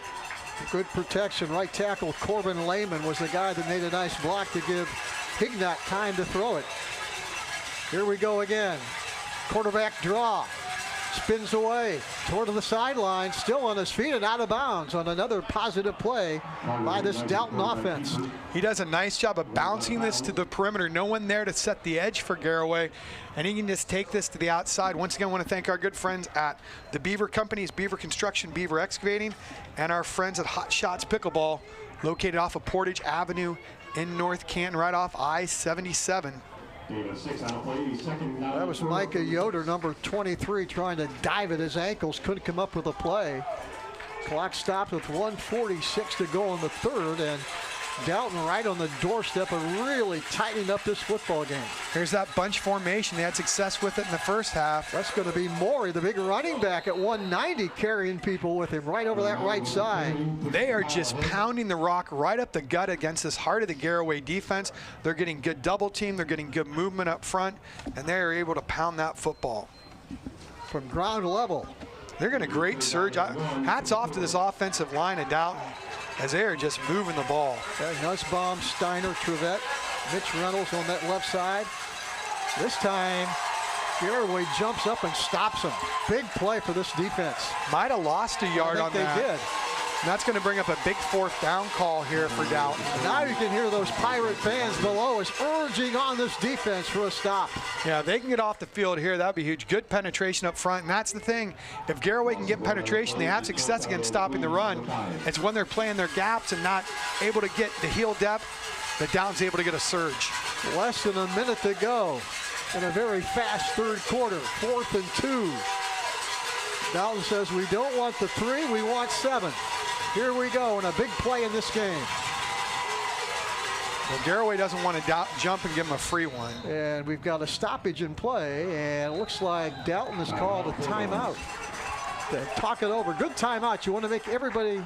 Good protection. Right tackle Corbin Lehman was the guy that made a nice block to give Hignite time to throw it. Here we go again. Quarterback draw. Spins away toward the sideline, still on his feet and out of bounds on another positive play by this Dalton offense. He does a nice job of bouncing this to the perimeter. No one there to set the edge for Garaway, and he can just take this to the outside. Once again, I want to thank our good friends at the Beaver Companies, Beaver Construction, Beaver Excavating, and our friends at Hot Shots Pickleball, located off of Portage Avenue in North Canton, right off I-77. That was Micah Yoder, number 23, trying to dive at his ankles. Couldn't come up with a play. Clock stopped with 1:46 to go in the third, and Dalton right on the doorstep of really tightening up this football game. Here's that bunch formation. They had success with it in the first half. That's going to be Morey, the big running back at 190, carrying people with him right over that right side. They are just pounding the rock right up the gut against this heart of the Garaway defense. They're getting good double team. They're getting good movement up front, and they're able to pound that football. From ground level. They're going to great surge. Hats off to this offensive line of Dalton, as they are just moving the ball. Nussbaum, Steiner, Trevette, Mitch Reynolds on that left side. This time, Garaway jumps up and stops him. Big play for this defense. Might have lost a yard on that. They did. And that's going to bring up a big fourth down call here for Dalton. Now you can hear those Pirate fans below us urging on this defense for a stop. Yeah, they can get off the field here. That'd be huge. Good penetration up front, and that's the thing. If Garaway can get penetration, they have success against stopping the run. It's when they're playing their gaps and not able to get the heel depth that Dalton's able to get a surge. Less than a minute to go in a very fast third quarter. 4th and 2. Dalton says we don't want the 3, we want 7. Here we go, and a big play in this game. Well, Garaway doesn't want to jump and give him a free one. And we've got a stoppage in play, and it looks like Dalton has called a timeout. They talk it over. Good timeout. You want to make everybody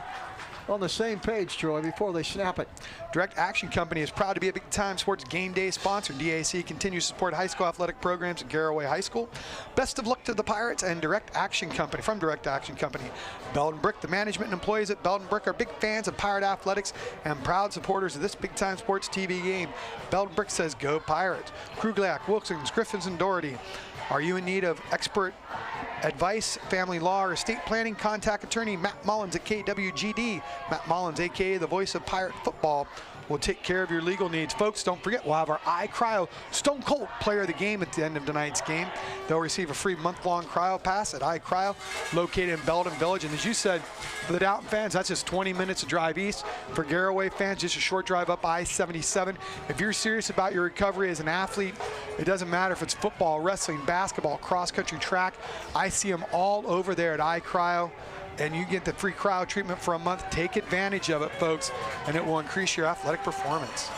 on the same page, Troy, before they snap it. Direct Action Company is proud to be a Big Time Sports Game Day sponsor. DAC continues to support high school athletic programs at Garaway High School. Best of luck to the Pirates and Direct Action Company. From Direct Action Company, Belden Brick. The management and employees at Belden Brick are big fans of Pirate athletics and proud supporters of this Big Time Sports TV game. Belden Brick says, go Pirates. Kruglack, Wilkins, Griffins, and Doherty. Are you in need of expert advice, family law, or estate planning? Contact attorney Matt Mullins at KWGD. Matt Mullins, aka the voice of Pirate football, will take care of your legal needs. Folks, don't forget, we'll have our iCryo Stone Cold player of the game at the end of tonight's game. They'll receive a free month-long cryo pass at iCryo, located in Belden Village. And as you said, for the Dalton fans, that's just 20 minutes to drive east. For Garaway fans, just a short drive up I-77. If you're serious about your recovery as an athlete, it doesn't matter if it's football, wrestling, basketball, cross-country track. I see them all over there at iCryo. And you get the free cryo treatment for a month. Take advantage of it, folks, and it will increase your athletic performance.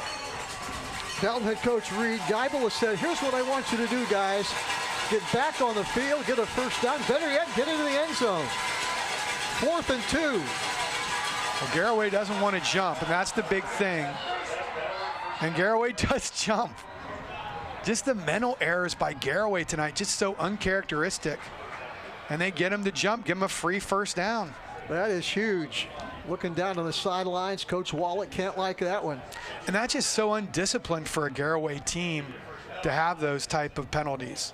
Dalton head coach Reed Geibel has said, here's what I want you to do, guys. Get back on the field, get a first down. Better yet, get into the end zone. 4th and 2. Well, Garaway doesn't want to jump, and that's the big thing. And Garaway does jump. Just the mental errors by Garaway tonight, just so uncharacteristic. And they get him to jump, give him a free first down. That is huge. Looking down on the sidelines, Coach Wallach can't like that one. And that's just so undisciplined for a Garaway team to have those type of penalties.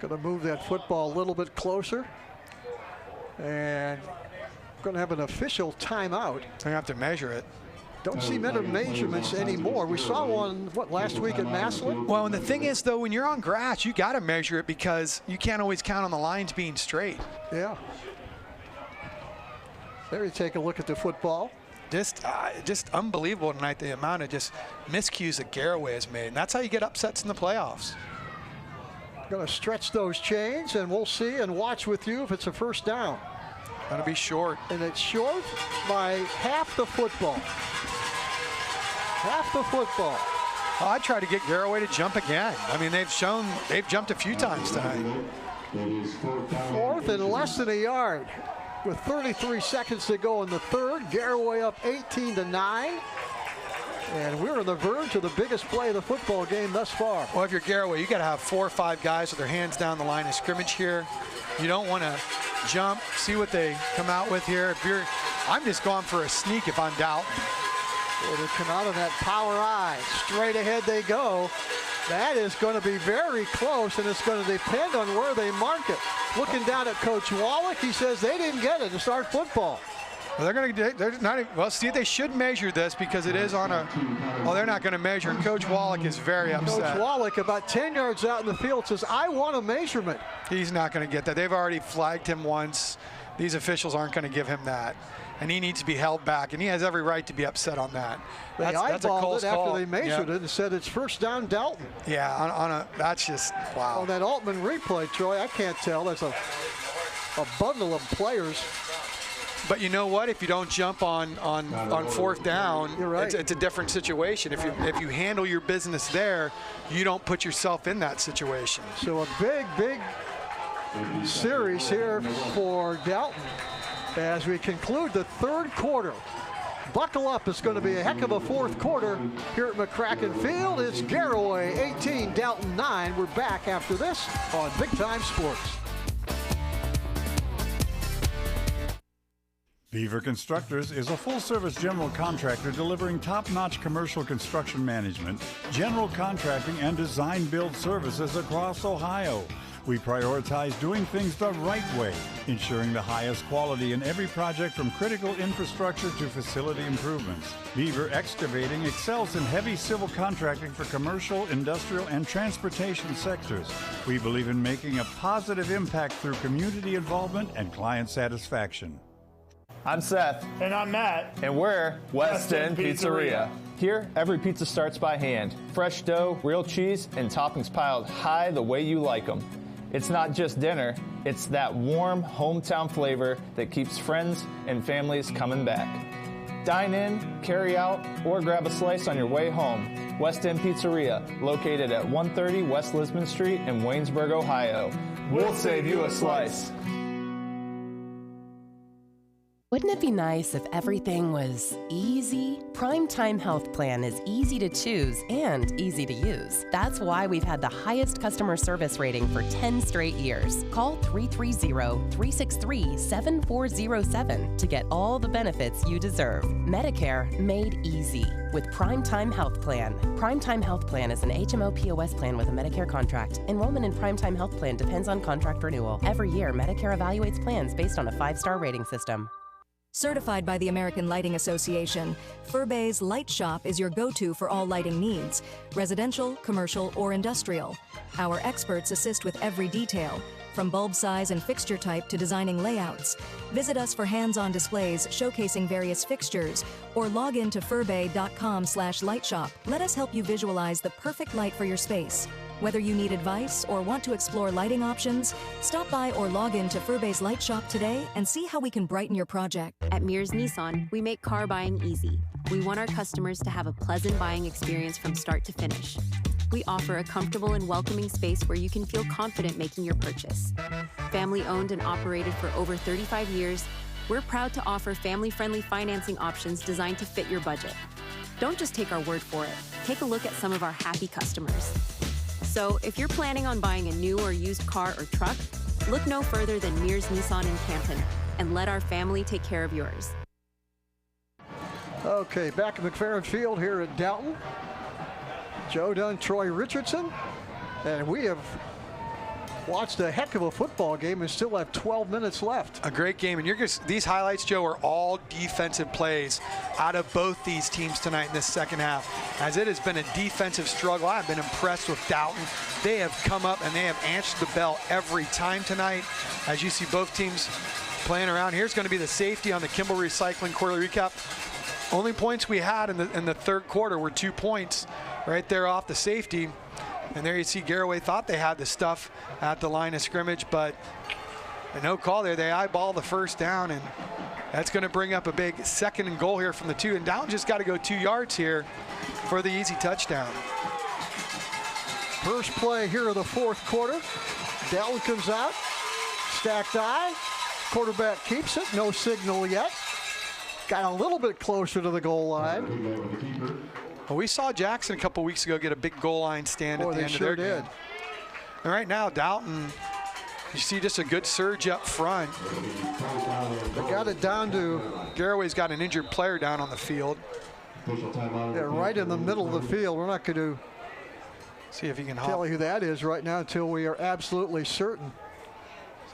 Going to move that football a little bit closer. And going to have an official timeout. They're going to have to measure it. Don't see many measurements anymore. We saw one, what, last week at Massillon? Well, and the thing is, though, when you're on grass, you got to measure it because you can't always count on the lines being straight. Yeah. There you take a look at the football. Just unbelievable tonight, the amount of just miscues that Garaway has made. And that's how you get upsets in the playoffs. Going to stretch those chains, and we'll see and watch with you if it's a first down. Going to be short. And it's short by half the football. Half the football. Well, I try to get Garaway to jump again. I mean, they've jumped a few times tonight. 4th and less than a yard. With 33 seconds to go in the third. Garaway up 18-9. And we're on the verge of the biggest play of the football game thus far. Well, if you're Garaway, you got to have 4 or 5 guys with their hands down the line of scrimmage here. You don't want to jump, see what they come out with here. I'm just going for a sneak if I'm Dalton. Well, they come out on that power eye. Straight ahead they go. That is going to be very close, and it's going to depend on where they mark it. Looking down at Coach Wallach, he says they didn't get it to start football. Well, see, they should measure this because it is on a, well, they're not going to measure. And Coach Wallach is very upset. Coach Wallach, about 10 yards out in the field, says, I want a measurement. He's not going to get that. They've already flagged him once. These officials aren't going to give him that. And he needs to be held back, and he has every right to be upset on that. That's a close call. After they measured it and said it's first down Dalton. Yeah, that's just, wow. On that Altman replay, Troy, I can't tell. That's a a bundle of players. But you know what? If you don't jump on fourth down, you're right. It's a different situation. If you handle your business there, you don't put yourself in that situation. So a big series here for Dalton as we conclude the third quarter. Buckle up, it's going to be a heck of a fourth quarter here at McCracken Field. It's Garaway 18, Dalton 9. We're back after this on Big Time Sports. Beaver Constructors is a full-service general contractor delivering top-notch commercial construction management, general contracting, and design-build services across Ohio. We prioritize doing things the right way, ensuring the highest quality in every project from critical infrastructure to facility improvements. Beaver Excavating excels in heavy civil contracting for commercial, industrial, and transportation sectors. We believe in making a positive impact through community involvement and client satisfaction. I'm Seth. And I'm Matt. And we're West End Pizzeria. Here, every pizza starts by hand. Fresh dough, real cheese, and toppings piled high the way you like them. It's not just dinner, it's that warm hometown flavor that keeps friends and families coming back. Dine in, carry out, or grab a slice on your way home. West End Pizzeria, located at 130 West Lisbon Street in Waynesburg, Ohio. We'll save you a slice. Wouldn't it be nice if everything was easy? Primetime Health Plan is easy to choose and easy to use. That's why we've had the highest customer service rating for 10 straight years. Call 330-363-7407 to get all the benefits you deserve. Medicare made easy with Primetime Health Plan. Primetime Health Plan is an HMO POS plan with a Medicare contract. Enrollment in Primetime Health Plan depends on contract renewal. Every year, Medicare evaluates plans based on a 5-star rating system. Certified by the American Lighting Association, Furbay's Light Shop is your go-to for all lighting needs, residential, commercial, or industrial. Our experts assist with every detail, from bulb size and fixture type to designing layouts. Visit us for hands-on displays showcasing various fixtures, or log in to furbay.com/lightshop. Let us help you visualize the perfect light for your space. Whether you need advice or want to explore lighting options, stop by or log in to Furbay's Light Shop today and see how we can brighten your project. At Mears Nissan, we make car buying easy. We want our customers to have a pleasant buying experience from start to finish. We offer a comfortable and welcoming space where you can feel confident making your purchase. Family owned and operated for over 35 years, we're proud to offer family-friendly financing options designed to fit your budget. Don't just take our word for it. Take a look at some of our happy customers. So if you're planning on buying a new or used car or truck, look no further than Mears Nissan in Canton and let our family take care of yours. Okay, back at McFerrin Field here at Dalton. Joe Dunn, Troy Richardson, and we have watched a heck of a football game and still have 12 minutes left. A great game, and these highlights, Joe, are all defensive plays out of both these teams tonight in this second half, as it has been a defensive struggle. I've been impressed with Dalton. They have come up and they have answered the bell every time tonight. As you see both teams playing around. Here's going to be the safety on the Kimball Recycling quarterly recap. Only points we had in the third quarter were 2 points right there off the safety. And there you see Garaway thought they had the stuff at the line of scrimmage, but no call there. They eyeball the first down, and that's going to bring up a big 2nd and goal here from the 2. And Dalton just got to go 2 yards here for the easy touchdown. First play here of the fourth quarter. Dalton comes out, stacked eye. Quarterback keeps it, no signal yet. Got a little bit closer to the goal line. Well, we saw Jackson a couple weeks ago get a big goal line stand at the end of their game. And right now, Dalton, you see just a good surge up front. They got it down to... Garaway's got an injured player down on the field. Yeah, right in the middle of the field. We're not going to see if he can tell you who that is right now until we are absolutely certain.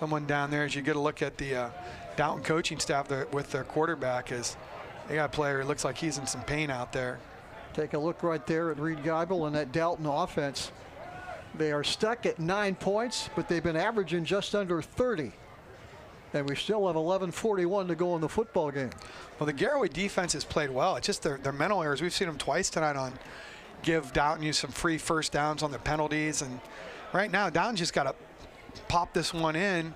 Someone down there, as you get a look at the Dalton coaching staff with their quarterback, is they got a player who looks like he's in some pain out there. Take a look right there at Reed Geibel and that Dalton offense. They are stuck at 9 points, but they've been averaging just under 30. And we still have 11:41 to go in the football game. Well, the Garaway defense has played well. It's just their mental errors. We've seen them twice tonight on give Dalton some free first downs on the penalties. And right now, Dalton just got to pop this one in.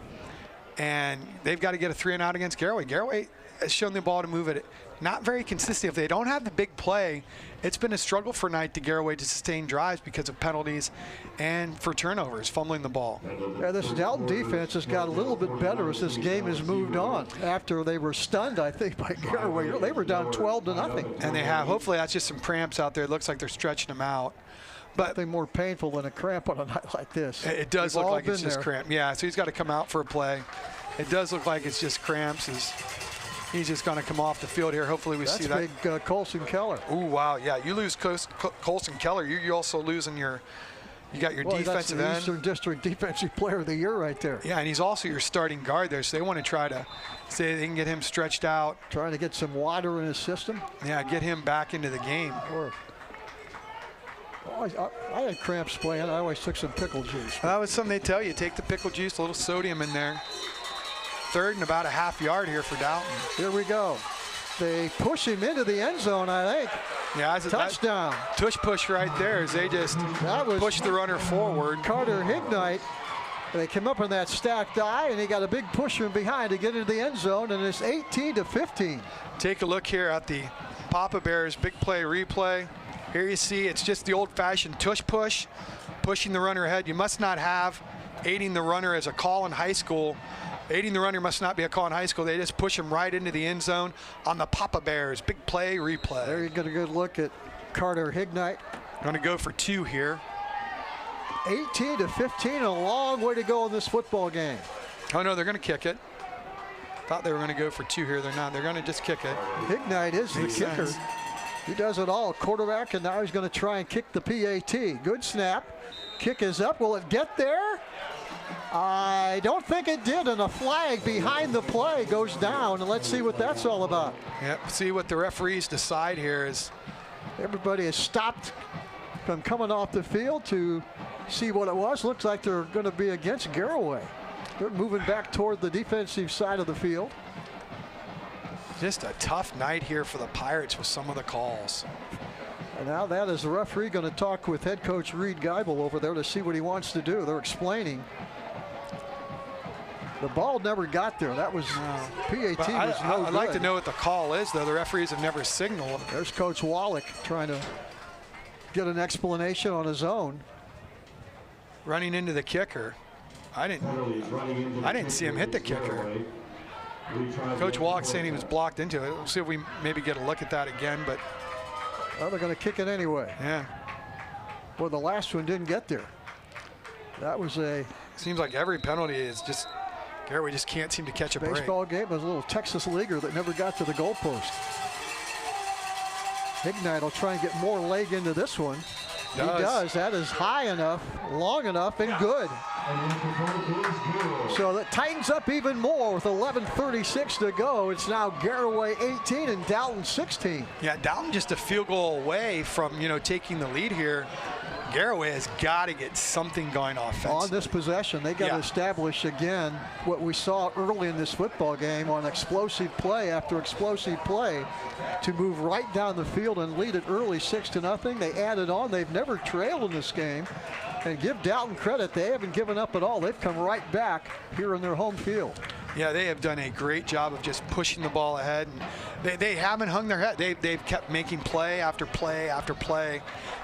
and they've got to get a 3-and-out against Garaway. Garaway has shown the ball to move it. Not very consistent. If they don't have the big play, it's been a struggle for Knight to Garaway to sustain drives because of penalties and for turnovers, fumbling the ball. Yeah, this Dalton defense has got a little bit better as this game has moved on. After they were stunned, I think, by Garaway. They were down 12-0. And they have. Hopefully that's just some cramps out there. It looks like they're stretching them out. But nothing more painful than a cramp on a night like this. It does look like it's just cramp. Yeah, so he's got to come out for a play. It does look like it's just cramps. He's just going to come off the field here. Hopefully we see that. That's big Colson Keller. Ooh, wow. Yeah, you lose Colson Keller. You're also losing you got your defensive end. Eastern District Defensive Player of the Year right there. Yeah, and he's also your starting guard there, so they want to try to see if they can get him stretched out. Trying to get some water in his system. Yeah, get him back into the game. I had cramps playing. I always took some pickle juice. That was something they tell you. Take the pickle juice, a little sodium in there. 3rd and about a half yard here for Dalton. Here we go. They push him into the end zone, I think. Yeah, touchdown. Tush push right there as they just push the runner forward. Carter Hignite. They came up in that stacked eye, and he got a big push from behind to get into the end zone, and it's 18-15. Take a look here at the Papa Bears big play replay. Here you see it's just the old-fashioned tush push, pushing the runner ahead. You must not have aiding the runner as a call in high school. Aiding the runner must not be a call in high school. They just push him right into the end zone on the Papa Bears. Big play, replay. There you get a good look at Carter Hignite. Going to go for 2 here. 18-15, a long way to go in this football game. Oh, no, they're going to kick it. Thought they were going to go for 2 here. They're not. They're going to just kick it. Hignite is the kicker. He does it all. Quarterback, and now he's going to try and kick the PAT. Good snap. Kick is up. Will it get there? I don't think it did, and a flag behind the play goes down, and let's see what that's all about. Yep, see what the referees decide here is. Everybody has stopped from coming off the field to see what it was. Looks like they're going to be against Garaway. They're moving back toward the defensive side of the field. Just a tough night here for the Pirates with some of the calls. And now that is the referee going to talk with head coach Reed Geibel over there to see what he wants to do. They're explaining. The ball never got there. That was PAT was no good. I'd like to know what the call is, though. The referees have never signaled. There's Coach Wallach trying to get an explanation on his own. Running into the kicker. I didn't see him hit the kicker. Coach Wallach saying he was blocked into it. We'll see if we maybe get a look at that again, but. Well, they're going to kick it anyway. Yeah. Well, the last one didn't get there. That was a. Seems like every penalty is just. Garaway just can't seem to catch a break. Baseball game was a little Texas leaguer that never got to the goalpost. Hignite will try and get more leg into this one. He does. That is high enough, long enough, and good. So that tightens up even more with 11:36 to go. It's now Garaway 18 and Dalton 16. Yeah, Dalton just a field goal away from, taking the lead here. Garaway has got to get something going offensively. On this possession, they got to establish again what we saw early in this football game on explosive play after explosive play to move right down the field and lead it early 6-0. They added on. They've never trailed in this game. And give Dalton credit, they haven't given up at all. They've come right back here in their home field. Yeah, they have done a great job of just pushing the ball ahead. And they haven't hung their head. They've kept making play after play after play,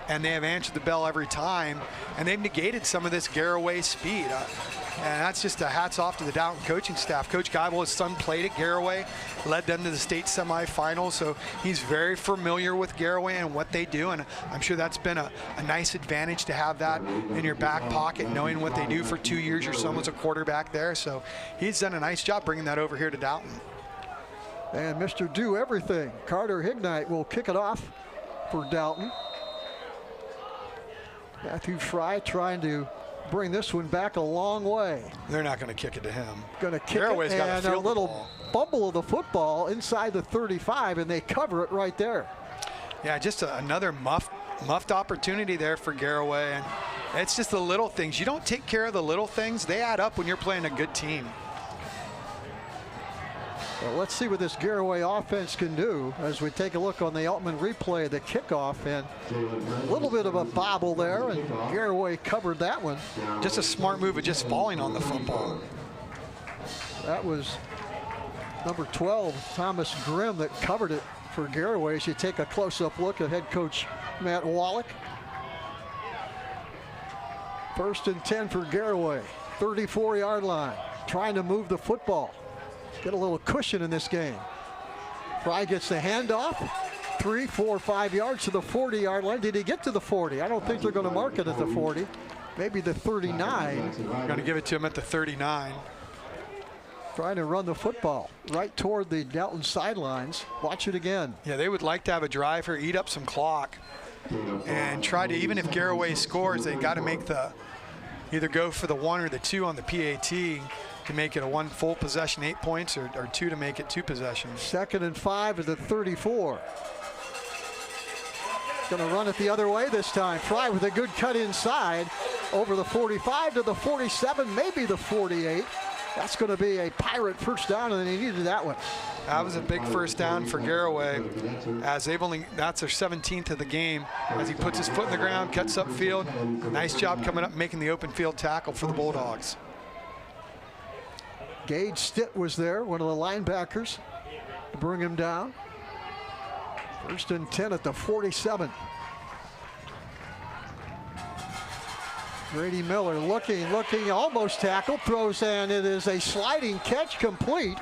and they have answered the bell every time. And they've negated some of this Garaway speed. And that's just a hats off to the Dalton coaching staff. Coach Geibel, his son, played at Garaway, led them to the state semifinals, so he's very familiar with Garaway and what they do, and I'm sure that's been a nice advantage to have that in your back pocket, knowing what they do for 2 years. Your son was a quarterback there, so he's done a nice job bringing that over here to Dalton. And Mr. Do Everything, Carter Hignite, will kick it off for Dalton. Matthew Fry trying to bring this one back a long way. They're not going to kick it to him. Going to kick it, and a little bumble of the football inside the 35, and they cover it right there. Yeah, just another muffed opportunity there for Garaway, and it's just the little things. You don't take care of the little things, they add up when you're playing a good team. Well, let's see what this Garaway offense can do as we take a look on the Altman replay of the kickoff, and a little bit of a bobble there, and Garaway covered that one. Just a smart move of just falling on the football. That was number 12, Thomas Grimm, that covered it for Garaway. As you take a close-up look at head coach Matt Wallach. 1st and 10 for Garaway. 34-yard line. Trying to move the football. Get a little cushion in this game. Fry gets the handoff. 3, 4, 5 yards to the 40-yard line. Did he get to the 40? I don't think they're going to mark it at the 40. Maybe the 39. Going to give it to him at the 39. Trying to run the football right toward the Dalton sidelines. Watch it again. Yeah, they would like to have a drive here, eat up some clock, and try to, even if Garaway scores, they got to make either go for the 1 or the 2 on the PAT to make it a 1 full possession, 8 points, or 2 to make it 2 possessions. 2nd and 5 at the 34. Going to run it the other way this time. Fry with a good cut inside over the 45 to the 47, maybe the 48. That's going to be a Pirate first down, and they needed that one. That was a big first down for Garaway, as that's their 17th of the game, as he puts his foot in the ground, cuts upfield. Nice job coming up, making the open field tackle for the Bulldogs. Gage Stitt was there, one of the linebackers, to bring him down. 1st and 10 at the 47. Grady Miller looking, almost tackled, throws, and it is a sliding catch, complete.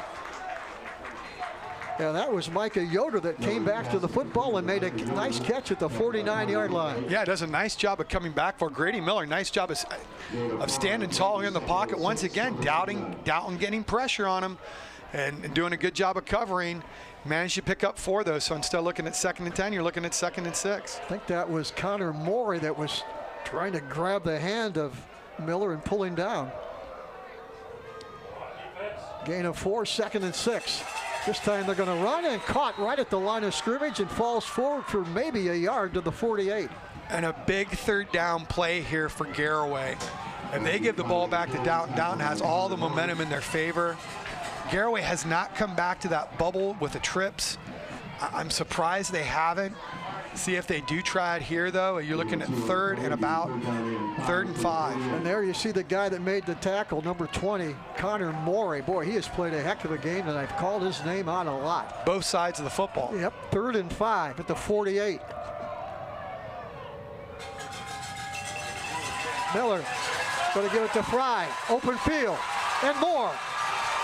And that was Micah Yoder that came back to the football and made a nice catch at the 49-yard line. Yeah, does a nice job of coming back for Grady Miller. Nice job of standing tall here in the pocket. Once again, Dalton getting pressure on him and doing a good job of covering. Managed to pick up 4, though, so instead of looking at 2nd and 10, you're looking at 2nd and 6. I think that was Connor Morey that was trying to grab the hand of Miller and pull him down. Gain of 4, 2nd and 6. This time they're going to run, and caught right at the line of scrimmage and falls forward for maybe a yard to the 48. And a big 3rd down play here for Garaway. And they give the ball back to Dalton. Dalton has all the momentum in their favor. Garaway has not come back to that bubble with the trips. I'm surprised they haven't. See if they do try it here, though. You're looking at 3rd and about 3rd and 5. And there you see the guy that made the tackle, number 20, Connor Morey. Boy, he has played a heck of a game, and I've called his name out a lot. Both sides of the football. Yep, 3rd and 5 at the 48. Miller going to give it to Fry. Open field, and more.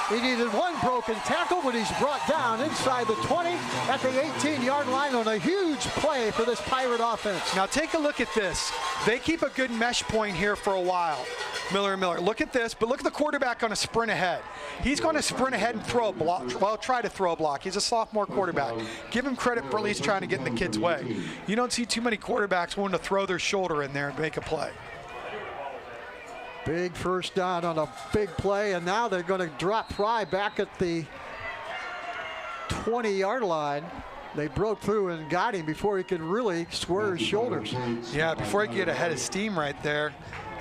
He needed 1 broken tackle, but he's brought down inside the 20 at the 18-yard line on a huge play for this Pirate offense. Now take a look at this. They keep a good mesh point here for a while. Miller and Miller. Look at this, but look at the quarterback on a sprint ahead. He's going to sprint ahead and throw a block. Well, try to throw a block. He's a sophomore quarterback. Give him credit for at least trying to get in the kid's way. You don't see too many quarterbacks willing to throw their shoulder in there and make a play. Big first down on a big play, and now they're going to drop Fry back at the 20-yard line. They broke through and got him before he could really square his shoulders. Yeah, before he could get ahead of steam right there.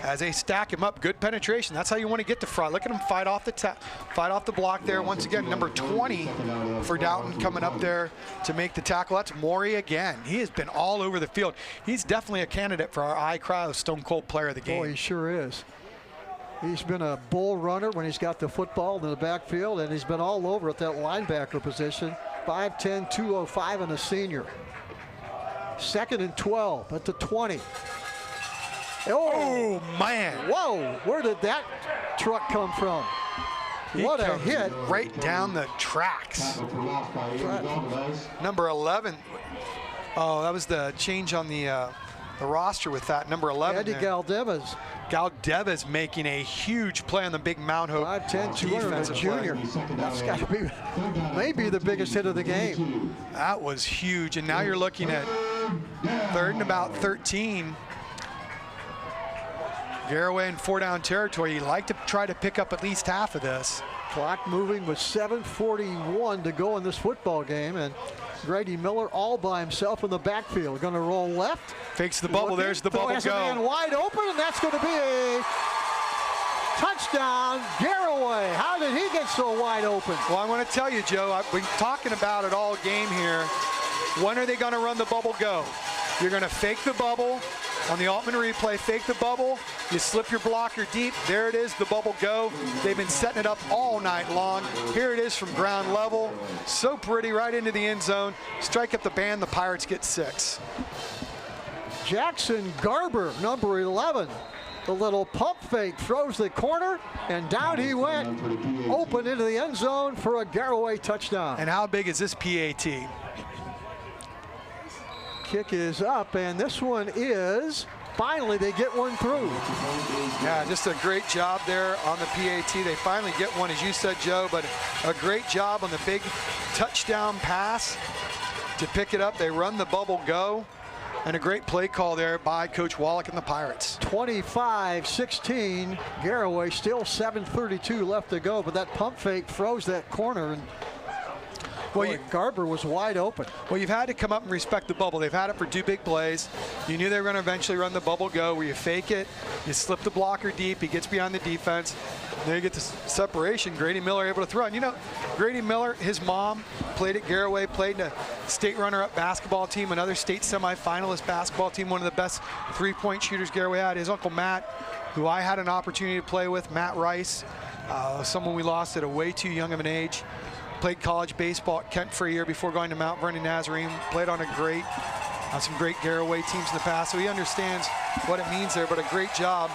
As they stack him up, good penetration. That's how you want to get to Fry. Look at him fight off the block there. Once again, number 20 for Dalton coming up there to make the tackle. That's Morey again. He has been all over the field. He's definitely a candidate for our eye crowd Stone Cold Player of the game. Boy, he sure is. He's been a bull runner when he's got the football in the backfield, and he's been all over at that linebacker position. 5'10", 205, and a senior. 2nd and 12 at the 20. Oh, man. Whoa, where did that truck come from? What a hit. Right down the tracks. Number 11. Oh, that was the change on the roster with that. Number 11. Eddie Galdemas. Galdemas making a huge play on the big Mount Hope 5'10", 200, junior. That's got to be maybe the biggest hit of the game. That was huge. And now you're looking at 3rd and about 13. Garaway in 4-down territory. You'd like to try to pick up at least half of this. Clock moving with 7:41 to go in this football game, and Grady Miller all by himself in the backfield. Going to roll left. Fakes the bubble. There's the bubble go. Has a man wide open, and that's going to be a touchdown. Garaway. How did he get so wide open? Well, I want to tell you, Joe, I've been talking about it all game here. When are they going to run the bubble go? You're going to fake the bubble, On the Altman replay, fake the bubble, you slip your blocker deep, there it is, the bubble go. They've been setting it up all night long. Here it is from ground level. So pretty, right into the end zone. Strike up the band, the Pirates get 6. Jackson Garber, number 11. The little pump fake, throws the corner, and down he went. Open into the end zone for a Garaway touchdown. And how big is this PAT? Kick is up, and this one is, finally they get one through. Yeah, just a great job there on the PAT. They finally get one, as you said, Joe, but a great job on the big touchdown pass to pick it up. They run the bubble go. And a great play call there by Coach Wallach and the Pirates. 25-16, Garaway, still 7:32 left to go, but that pump fake froze that corner, and Garber was wide open. Well, you've had to come up and respect the bubble. They've had it for 2 big plays. You knew they were going to eventually run the bubble go, where you fake it, you slip the blocker deep, he gets behind the defense. There you get the separation. Grady Miller able to throw. And you know, Grady Miller, his mom played at Garaway, played in a state runner-up basketball team, another state semifinalist basketball team, one of the best three-point shooters Garaway had. His uncle Matt, who I had an opportunity to play with, Matt Rice, someone we lost at a way too young of an age. Played college baseball at Kent for a year before going to Mount Vernon Nazarene. Played on some great Garaway teams in the past, so he understands what it means there. But a great job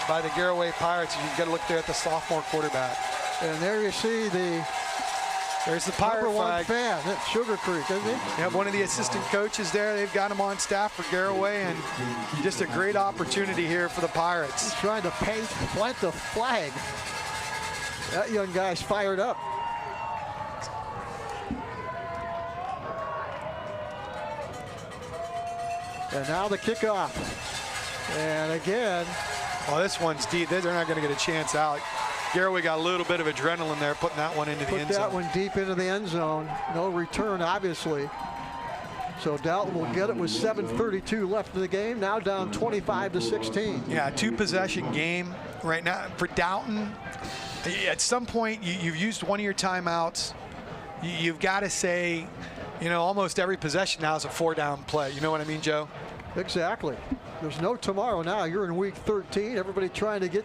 by the Garaway Pirates. You've got to look there at the sophomore quarterback. And there you see there's the Pirate flag. Fan at Sugar Creek, isn't he? Yeah, one of the assistant coaches there. They've got him on staff for Garaway, and just a great opportunity here for the Pirates. He's trying to plant the flag. That young guy's fired up. And now the kickoff. And again. Oh, this one's deep. They're not going to get a chance out. Garaway got a little bit of adrenaline there, putting that one into the end zone. Put that one deep into the end zone. No return, obviously. So Dalton will get it with 7:32 left in the game. Now down 25-16. Yeah, 2-possession game right now for Dalton. At some point, you've used one of your timeouts. You've got to say, you know, almost every possession now is a 4-down play. You know what I mean, Joe? Exactly. There's no tomorrow now. You're in week 13. Everybody trying to get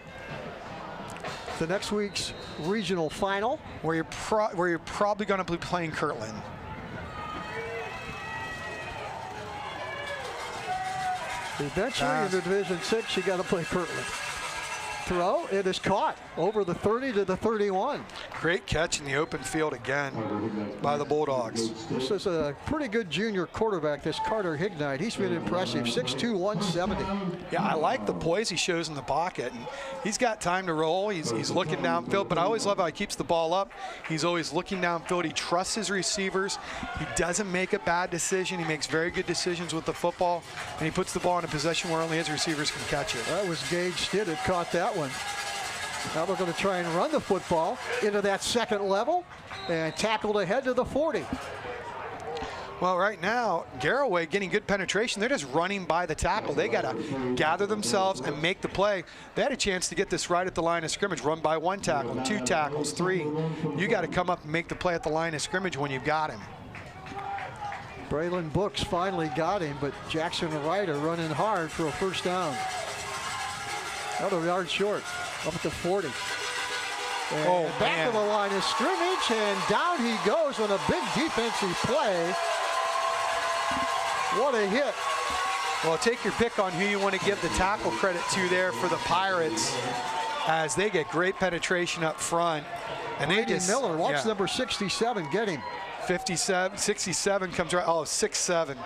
the next week's regional final, where you're probably going to be playing Kirtland. Eventually in the Division 6, you got to play Kirtland. Throw, it is caught over the 30 to the 31. Great catch in the open field again by the Bulldogs. This is a pretty good junior quarterback, this Carter Hignite. He's been impressive, 6'2", 170. Yeah, I like the poise he shows in the pocket. And he's got time to roll. He's looking downfield, but I always love how he keeps the ball up. He's always looking downfield. He trusts his receivers. He doesn't make a bad decision. He makes very good decisions with the football, and he puts the ball in a possession where only his receivers can catch it. That was Gage Stitt that caught that one. Now they're going to try and run the football into that second level and tackled ahead to the 40. Well, right now, Garaway getting good penetration. They're just running by the tackle. They got to gather themselves and make the play. They had a chance to get this right at the line of scrimmage, run by 1 tackle, 2 tackles, 3. You got to come up and make the play at the line of scrimmage when you've got him. Braylon Brooks finally got him, but Jackson Ryder running hard for a first down. Another yard short, up at the 40. And back to the line of scrimmage, and down he goes on a big defensive play. What a hit. Well, take your pick on who you want to give the tackle credit to there for the Pirates, as they get great penetration up front. And Brady Miller, watch number 67 get him. 67 comes right, 6'7".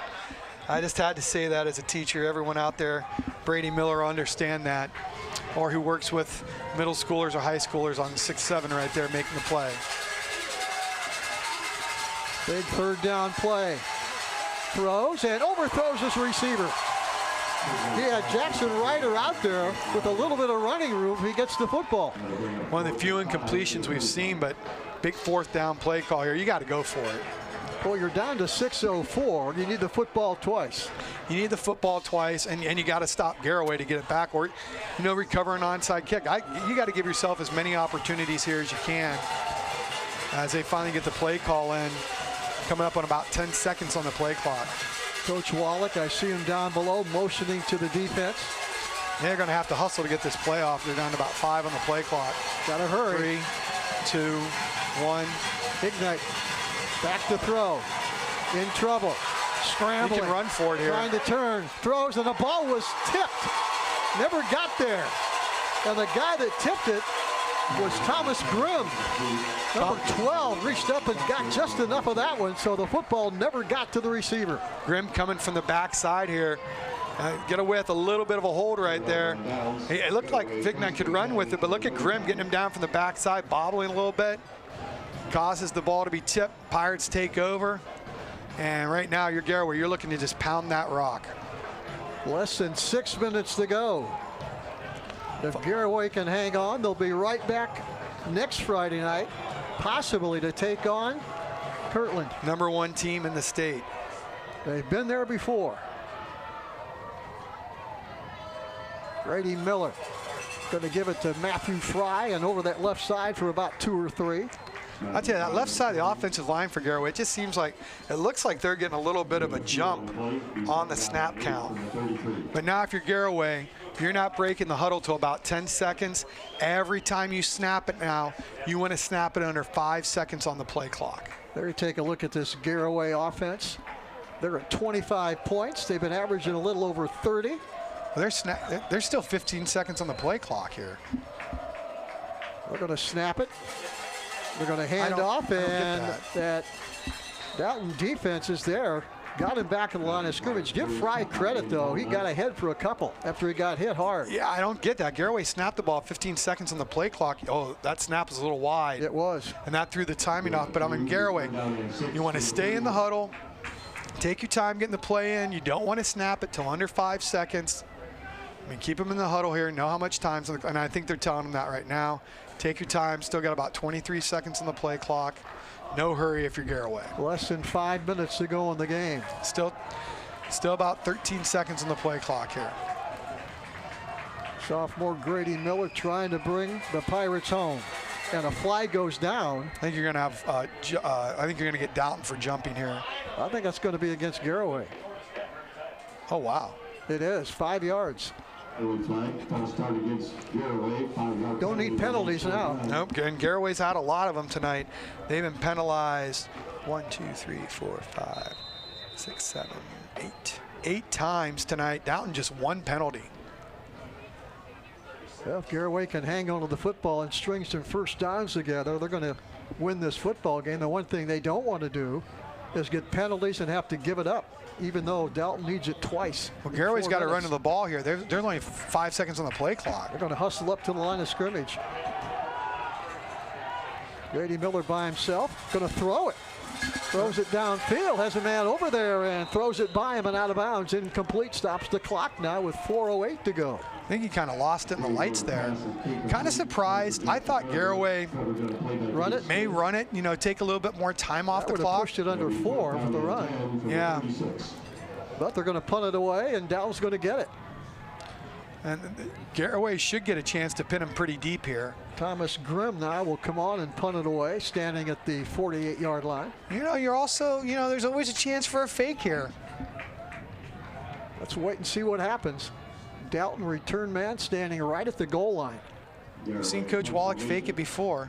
I just had to say that as a teacher. Everyone out there, Brady Miller, understand that. Or who works with middle schoolers or high schoolers on 6'7" right there making the play. Big third down play. Throws and overthrows his receiver. He had Jackson Ryder out there with a little bit of running room. He gets the football. One of the few incompletions we've seen, but big 4th down play call here. You got to go for it. Well, you're down to 6:04. You need the football twice. You need the football twice, and you got to stop Garaway to get it back, or recover an onside kick. You got to give yourself as many opportunities here as you can, as they finally get the play call in, coming up on about 10 seconds on the play clock. Coach Wallach, I see him down below motioning to the defense. They're going to have to hustle to get this play off. They're down to about 5 on the play clock. Got to hurry. 3, 2, 1. Ignite. Back to throw. In trouble. Scrambling. He can run for it here. Trying to turn. Throws, and the ball was tipped. Never got there. And the guy that tipped it was Thomas Grimm. Number 12 reached up and got just enough of that one, so the football never got to the receiver. Grimm coming from the backside here. Get away with a little bit of a hold right there. It looked like Vigna could run with it, but look at Grimm getting him down from the backside, bobbling a little bit. Causes the ball to be tipped. Pirates take over. And right now, you're Garaway. You're looking to just pound that rock. Less than 6 minutes to go. If Garaway can hang on, they'll be right back next Friday night, possibly to take on Kirtland. #1 team in the state. They've been there before. Grady Miller going to give it to Matthew Fry and over that left side for about 2 or 3. I'll tell you, that left side of the offensive line for Garaway, it just seems like, it looks like they're getting a little bit of a jump on the snap count. But now if you're Garaway, you're not breaking the huddle till about 10 seconds. Every time you snap it now, you want to snap it under 5 seconds on the play clock. There you take a look at this Garaway offense. They're at 25 points. They've been averaging a little over 30. Well, they're still 15 seconds on the play clock here. They're going to snap it. They're going to hand off, and that Dalton defense is there. Got him back in the line of scrimmage. Give Fry credit, though. He got ahead for a couple after he got hit hard. Yeah, I don't get that. Garaway snapped the ball 15 seconds on the play clock. Oh, that snap was a little wide. It was. And that threw the timing off. But I'm in Garaway. You want to stay in the huddle. Take your time getting the play in. You don't want to snap it till under 5 seconds. I mean, keep them in the huddle here. Know how much time. And I think they're telling them that right now. Take your time. Still got about 23 seconds on the play clock. No hurry if you're Garaway. Less than 5 minutes to go in the game. Still about 13 seconds on the play clock here. Sophomore Grady Miller trying to bring the Pirates home. And a flag goes down. I think you're going to have, I think you're going to get Dalton for jumping here. I think that's going to be against Garaway. Oh, wow. It is, 5 yards. Don't need penalties now. Nope, and Garaway's had a lot of them tonight. They've been penalized 1, 2, 3, 4, 5, 6, 7, 8. 8 times tonight. Dalton just 1 penalty. Well, if Garaway can hang on to the football and string some first downs together, they're going to win this football game. The one thing they don't want to do is get penalties and have to give it up, even though Dalton needs it twice. Well, Garaway's got to run to the ball here. There's only 5 seconds on the play clock. They're going to hustle up to the line of scrimmage. Grady Miller by himself, going to throw it. Throws it downfield, has a man over there and throws it by him and out of bounds. Incomplete, stops the clock now with 4:08 to go. I think he kind of lost it in the lights there. Kind of surprised. I thought Garaway may run it, you know, take a little bit more time off the clock. Pushed it under 4 for the run. Yeah. But they're going to punt it away, and Dalton's going to get it. And Garaway should get a chance to pin him pretty deep here. Thomas Grimm now will come on and punt it away, standing at the 48-yard line. You know, you're also, you know, there's always a chance for a fake here. Let's wait and see what happens. Dalton, return man, standing right at the goal line. We've seen Coach Wallach fake it before.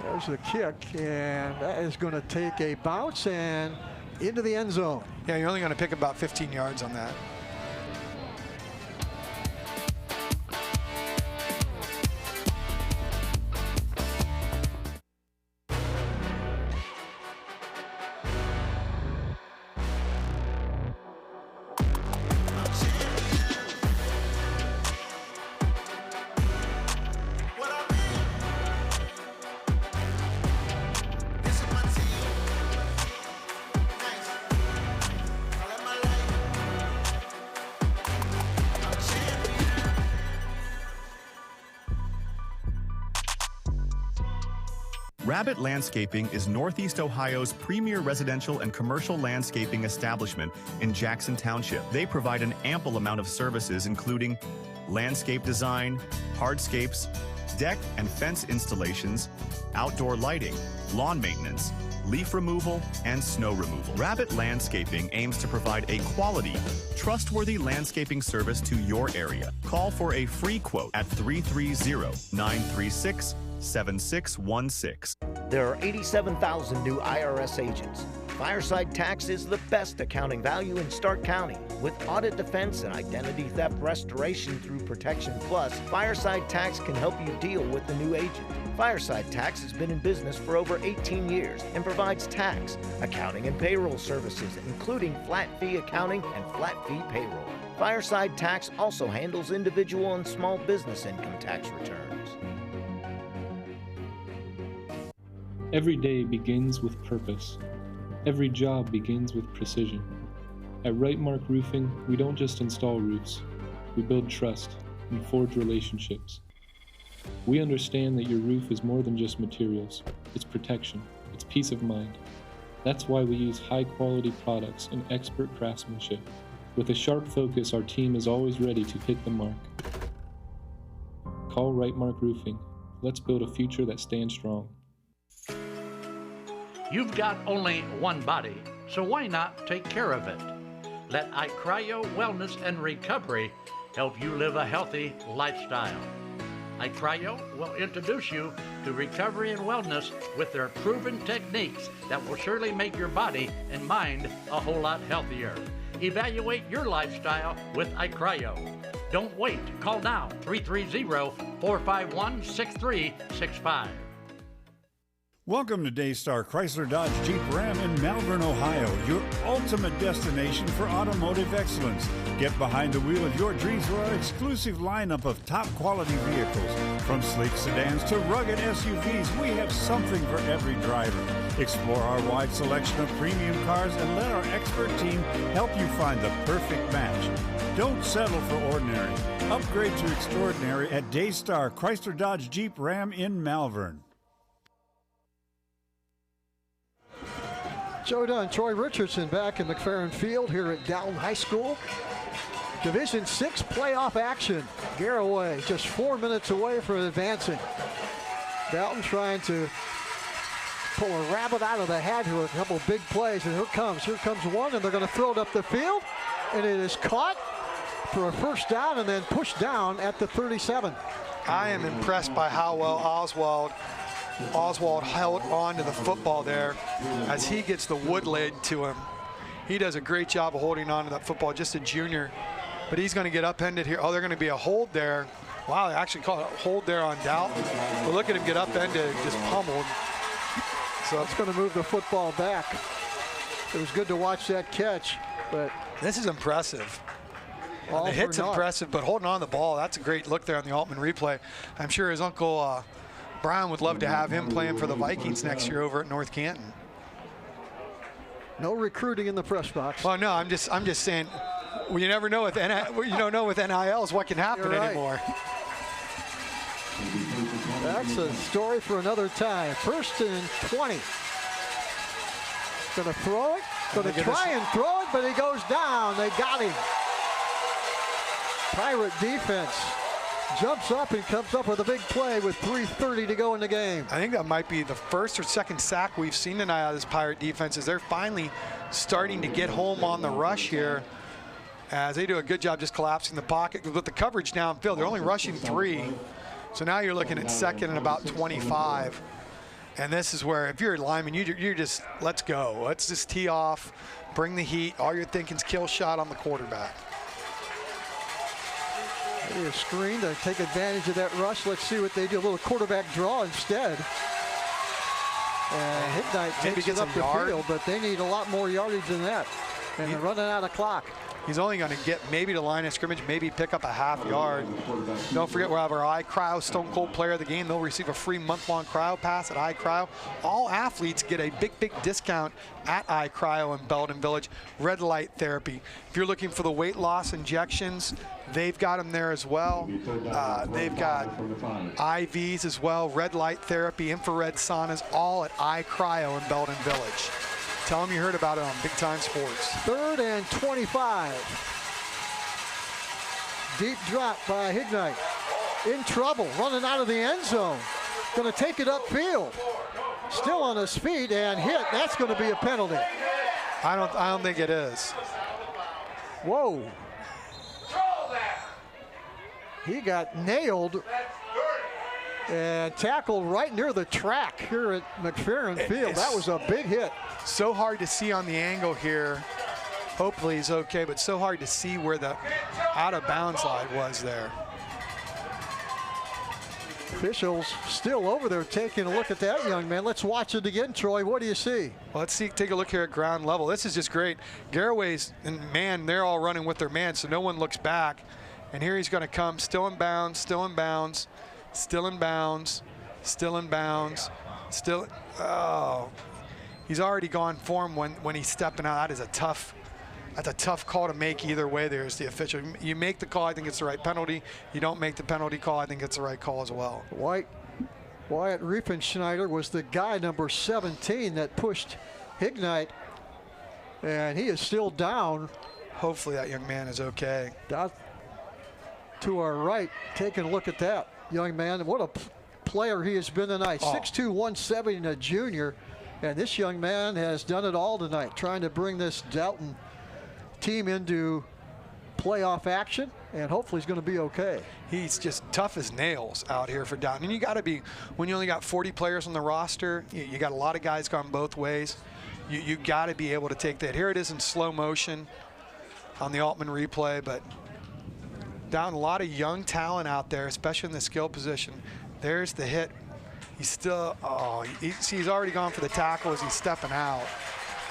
There's a kick, and that is going to take a bounce and into the end zone. Yeah, you're only going to pick about 15 yards on that. Rabbit Landscaping is Northeast Ohio's premier residential and commercial landscaping establishment in Jackson Township. They provide an ample amount of services, including landscape design, hardscapes, deck and fence installations, outdoor lighting, lawn maintenance, leaf removal, and snow removal. Rabbit Landscaping aims to provide a quality, trustworthy landscaping service to your area. Call for a free quote at 330-936-7616. There are 87,000 new IRS agents. Fireside Tax is the best accounting value in Stark County. With audit defense and identity theft restoration through Protection Plus, Fireside Tax can help you deal with the new agent. Fireside Tax has been in business for over 18 years and provides tax, accounting, and payroll services, including flat fee accounting and flat fee payroll. Fireside Tax also handles individual and small business income tax returns. Every day begins with purpose. Every job begins with precision. At Right Mark Roofing, we don't just install roofs. We build trust and forge relationships. We understand that your roof is more than just materials. It's protection. It's peace of mind. That's why we use high-quality products and expert craftsmanship. With a sharp focus, our team is always ready to hit the mark. Call Right Mark Roofing. Let's build a future that stands strong. You've got only one body, so why not take care of it? Let iCryo Wellness and Recovery help you live a healthy lifestyle. iCryo will introduce you to recovery and wellness with their proven techniques that will surely make your body and mind a whole lot healthier. Evaluate your lifestyle with iCryo. Don't wait. Call now, 330-451-6365. Welcome to Daystar Chrysler Dodge Jeep Ram in Malvern, Ohio, your ultimate destination for automotive excellence. Get behind the wheel of your dreams with our exclusive lineup of top quality vehicles. From sleek sedans to rugged SUVs, we have something for every driver. Explore our wide selection of premium cars and let our expert team help you find the perfect match. Don't settle for ordinary. Upgrade to extraordinary at Daystar Chrysler Dodge Jeep Ram in Malvern. Joe Dunn, Troy Richardson back in McFerrin Field here at Dalton High School. Division 6 playoff action. Garaway just 4 minutes away from advancing. Dalton trying to pull a rabbit out of the hat here with a couple big plays, and here comes one, and they're going to throw it up the field, and it is caught for a first down and then pushed down at the 37. I am impressed by how well Oswald held on to the football there as he gets the wood laid to him. He does a great job of holding on to that football, just a junior, but he's going to get upended here. Oh, they're going to be a hold there. Wow, they actually called a hold there on Dalton. But look at him get upended, just pummeled. So it's going to move the football back. It was good to watch that catch, but this is impressive. The hit's impressive, but holding on to the ball, that's a great look there on the Altman replay. I'm sure his uncle Brown would love to have him playing for the Vikings next year over at North Canton. No recruiting in the press box. Well, no, I'm just saying, well, you never know with you don't know with NILs what can happen anymore. That's a story for another time. 1st and 20. Going to throw it. Going to try and throw it, but he goes down. They got him. Pirate defense jumps up and comes up with a big play with 3:30 to go in the game. I think that might be the first or second sack we've seen tonight out of this Pirate defense, as they're finally starting to get home on the rush here, as they do a good job just collapsing the pocket. With the coverage downfield, they're only rushing 3. So now you're looking at 2nd and about 25. And this is where, if you're a lineman, you're just, let's go. Let's just tee off, bring the heat. All you're thinking is kill shot on the quarterback. Maybe a screen to take advantage of that rush. Let's see what they do. A little quarterback draw instead. And Hicknight takes it up the field, but they need a lot more yardage than that. And they're running out of clock. He's only going to get maybe the line of scrimmage, maybe pick up a half yard. Don't forget, we'll have our iCryo Stone Cold Player of the Game. They'll receive a free month-long cryo pass at iCryo. All athletes get a big discount at iCryo in Belden Village. Red light therapy. If you're looking for the weight loss injections, they've got them there as well. They've got IVs as well, red light therapy, infrared saunas, all at iCryo in Belden Village. Tell them you heard about it on Big Time Sports. 3rd and 25. Deep drop by Hignite. in trouble, running out of the end zone. Going to take it upfield. Still on his feet and hit. That's going to be a penalty. I don't think it is. Whoa. He got nailed and tackled right near the track here at McFerrin Field. That was a big hit. So hard to see on the angle here. Hopefully he's okay, but so hard to see where the out of bounds line was there. Officials still over there taking a look at that young man. Let's watch it again, Troy. What do you see? Well, let's take a look here at ground level. This is just great. Garaway's and man, they're all running with their man, so no one looks back. And here he's going to come, still in bounds, still in bounds, still in bounds, still in bounds, still. Oh, he's already gone for him when he's stepping out. That is a tough. That's a tough call to make either way. There's the official. You make the call, I think it's the right penalty. You don't make the penalty call, I think it's the right call as well. Wyatt Riefenschneider was the guy number 17 that pushed Hignite, and he is still down. Hopefully that young man is okay. Down to our right, taking a look at that young man. What a player he has been tonight. 6'2", 170, a junior, and this young man has done it all tonight, trying to bring this Dalton team into playoff action, and hopefully he's going to be okay. He's just tough as nails out here for Dalton. And you got to be, when you only got 40 players on the roster, you got a lot of guys going both ways. You got to be able to take that. Here it is in slow motion on the Altman replay, but Dalton, a lot of young talent out there, especially in the skill position. There's the hit. He's still, he's already gone for the tackle as he's stepping out.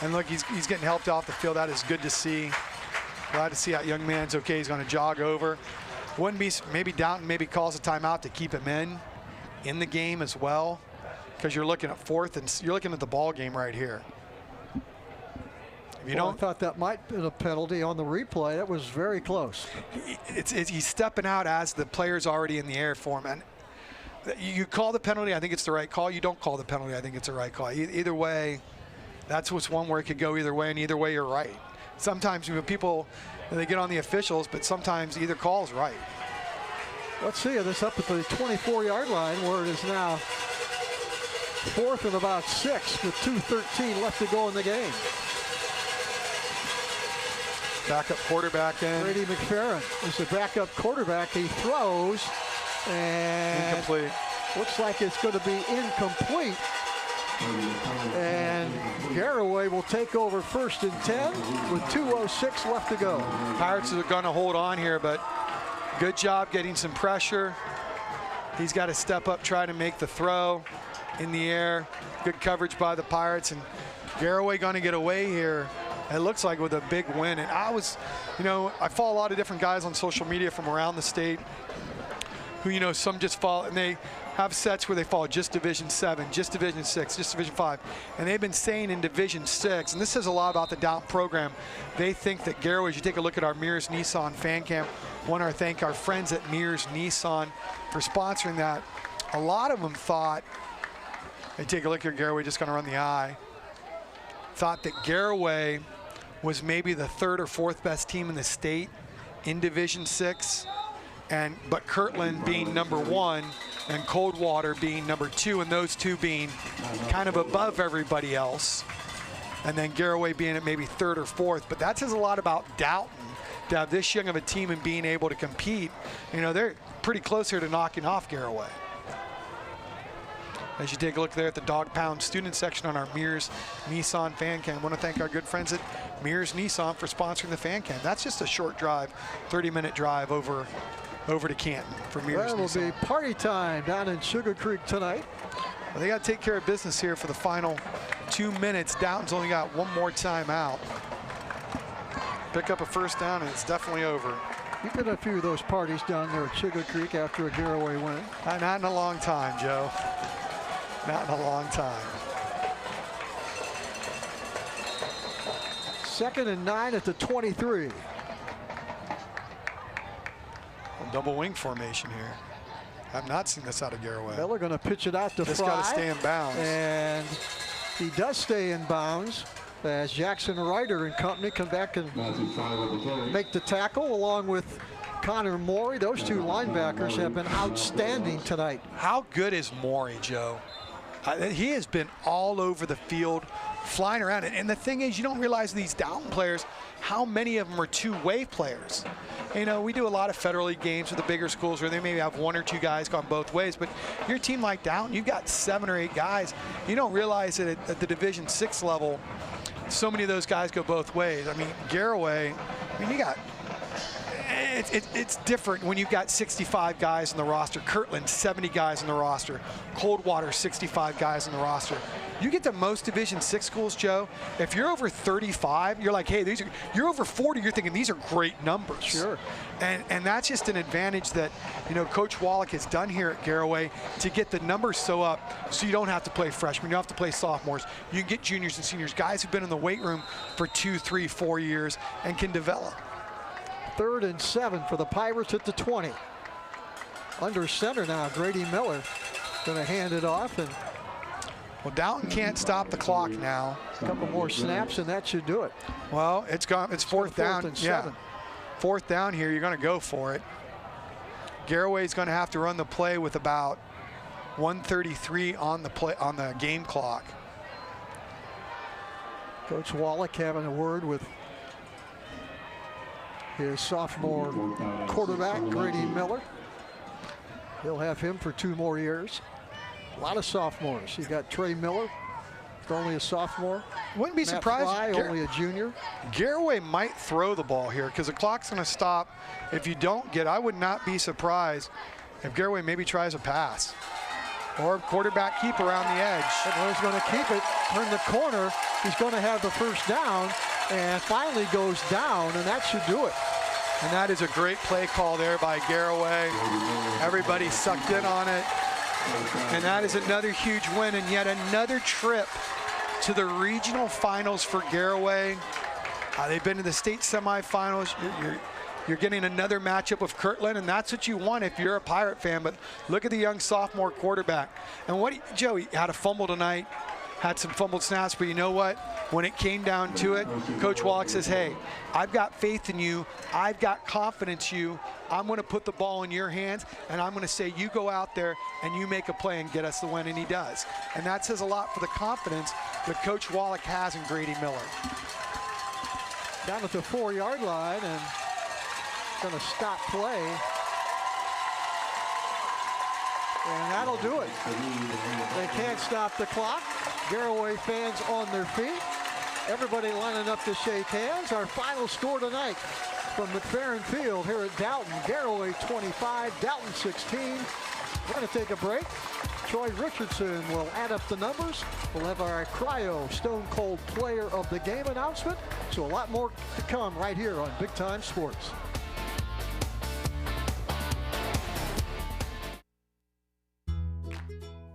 And look, he's getting helped off the field. That is good to see. Glad to see that young man's okay. He's going to jog over. Wouldn't be, maybe Dalton calls a timeout to keep him in the game as well, because you're looking at fourth and you're looking at the ball game right here. If you don't, I thought that might have been a penalty on the replay. That was very close. He's stepping out as the player's already in the air for him. And you call the penalty, I think it's the right call. You don't call the penalty, I think it's the right call. Either way, that's what's one where it could go either way, and either way you're right. Sometimes people, they get on the officials, but sometimes either call is right. Let's see this up at the 24-yard line, where it is now 4th and about 6 with 2:13 left to go in the game. Backup quarterback in. Brady McFerrin is the backup quarterback. He throws, and incomplete. Looks like it's going to be incomplete. And Garaway will take over 1st and 10 with 2:06 left to go. Pirates are going to hold on here, but good job getting some pressure. He's got to step up, try to make the throw in the air. Good coverage by the Pirates, and Garaway going to get away here. It looks like with a big win. And I follow a lot of different guys on social media from around the state who, some just follow, and they have sets where they follow just Division 7, just Division 6, just Division 5. And they've been saying in Division 6, and this says a lot about the Dalton program, they think that Garaway, as you take a look at our Mears Nissan fan camp, want to thank our friends at Mears Nissan for sponsoring that. A lot of them thought, they take a look here, Garaway just going to run the eye, thought that Garaway was maybe the 3rd or 4th best team in the state in Division 6. But Kirtland being number 1 and Coldwater being number 2, and those two being kind of above everybody else. And then Garaway being at maybe 3rd or 4th. But that says a lot about Dalton to have this young of a team and being able to compete. They're pretty close here to knocking off Garaway. As you take a look there at the Dog Pound student section on our Mears Nissan fan cam, I want to thank our good friends at Mears Nissan for sponsoring the fan cam. That's just a short drive, 30-minute drive over to Canton for Mears That will Nissan. be party time down in Sugar Creek tonight. Well, they got to take care of business here for the final 2 minutes. Dalton's only got one more time out. Pick up a first down, and it's definitely over. You've been at a few of those parties down there at Sugar Creek after a Garaway win. Not in a long time, Joe. Not in a long time. 2nd and 9 at the 23. Double wing formation here. I've not seen this out of Garaway. Well, they're going to pitch it out to This Fry. got to stay in bounds. And he does stay in bounds as Jackson Ryder and company come back and make the tackle, along with Connor Morey. Those two linebackers have been outstanding tonight. How good is Morey, Joe? He has been all over the field, flying around. And the thing is, you don't realize these Dalton players, how many of them are two-way players. You know, we do a lot of Federal League games with the bigger schools where they maybe have one or two guys gone both ways, but your team like Dalton, you've got 7 or 8 guys. You don't realize that at the Division VI level, so many of those guys go both ways. I mean, Garaway, you got, it's different when you've got 65 guys in the roster. Kirtland, 70 guys in the roster. Coldwater, 65 guys in the roster. You get to most Division VI schools, Joe, if you're over 35, you're like, hey, you're over 40, you're thinking these are great numbers. Sure. And that's just an advantage that, you know, Coach Wallach has done here at Garaway to get the numbers so up so you don't have to play freshmen, you don't have to play sophomores. You can get juniors and seniors, guys who've been in the weight room for 2, 3, 4 years and can develop. 3rd and 7 for the Pirates at the 20. Under center now, Grady Miller going to hand it off. And well, Dalton can't stop the clock now. A couple more snaps and that should do it. Well, it's 4th down. And 7. 4th down here, you're going to go for it. Garaway's going to have to run the play with about 1:33 on the game clock. Coach Wallach having a word with his sophomore quarterback, Grady Miller. He'll have him for 2 more years. A lot of sophomores. You got Trey Miller, only a sophomore. Wouldn't be Matt surprised. Fry, only a junior. Garaway might throw the ball here because the clock's going to stop if you don't get. I would not be surprised if Garaway maybe tries a pass or quarterback keep around the edge. He's going to keep it, turn the corner. He's going to have the first down and finally goes down, and that should do it. And that is a great play call there by Garaway. Everybody sucked in on it. And that is another huge win and yet another trip to the regional finals for Garaway. They've been to the state semifinals. You're getting another matchup with Kirtland, and that's what you want if you're a Pirate fan. But look at the young sophomore quarterback. And Joe, he had a fumble tonight, had some fumbled snaps, but you know what? When it came down to it, Coach Wallach says, hey, I've got faith in you. I've got confidence in you. I'm going to put the ball in your hands, and I'm going to say you go out there and you make a play and get us the win, and he does. And that says a lot for the confidence that Coach Wallach has in Grady Miller. Down at the 4-yard line and going to stop play. And that'll do it. They can't stop the clock. Garaway fans on their feet. Everybody lining up to shake hands. Our final score tonight from McFerrin Field here at Dalton. Garaway 25, Dalton 16. We're going to take a break. Troy Richardson will add up the numbers. We'll have our Cryo Stone Cold Player of the Game announcement. So a lot more to come right here on Big Time Sports.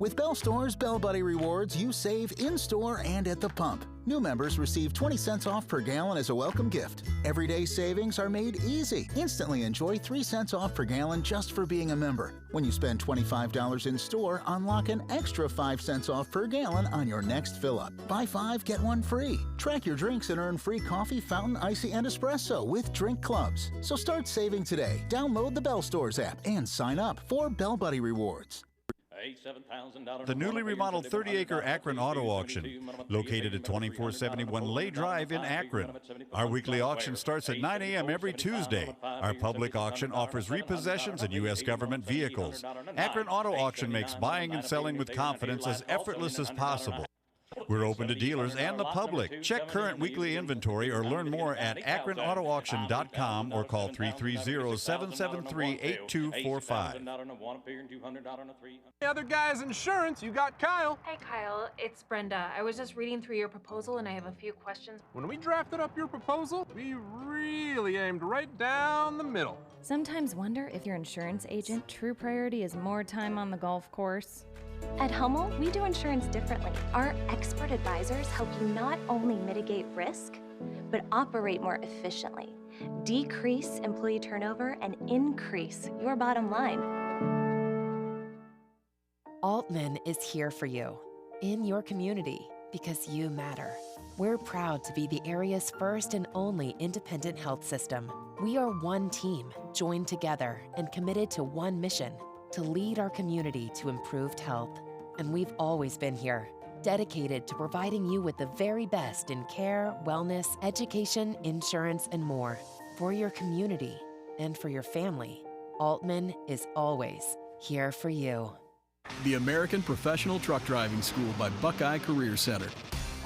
With Bell Store's Bell Buddy Rewards, you save in-store and at the pump. New members receive 20 cents off per gallon as a welcome gift. Everyday savings are made easy. Instantly enjoy 3 cents off per gallon just for being a member. When you spend $25 in store, unlock an extra 5 cents off per gallon on your next fill-up. Buy 5, get 1 free. Track your drinks and earn free coffee, fountain, icy, and espresso with drink clubs. So start saving today. Download the Bell Stores app and sign up for Bell Buddy Rewards. The newly remodeled 30-acre Akron Auto Auction, located at 2471 Lay Drive in Akron. Our weekly auction starts at 9 a.m. every Tuesday. Our public auction offers repossessions and U.S. government vehicles. Akron Auto Auction makes buying and selling with confidence as effortless as possible. We're open to dealers and the public. Check current weekly inventory or learn more at akronautoauction.com or call 330-773-8245. The other guy's insurance, you got Kyle. Hey Kyle, it's Brenda. I was just reading through your proposal and I have a few questions. When we drafted up your proposal, we really aimed right down the middle. Sometimes wonder if your insurance agent true priority is more time on the golf course. At Hummel, we do insurance differently. Our expert advisors help you not only mitigate risk, but operate more efficiently, decrease employee turnover, and increase your bottom line. Altman is here for you, in your community, because you matter. We're proud to be the area's first and only independent health system. We are one team, joined together and committed to one mission, to lead our community to improved health. And we've always been here, dedicated to providing you with the very best in care, wellness, education, insurance, and more. For your community and for your family, Altman is always here for you. The American Professional Truck Driving School by Buckeye Career Center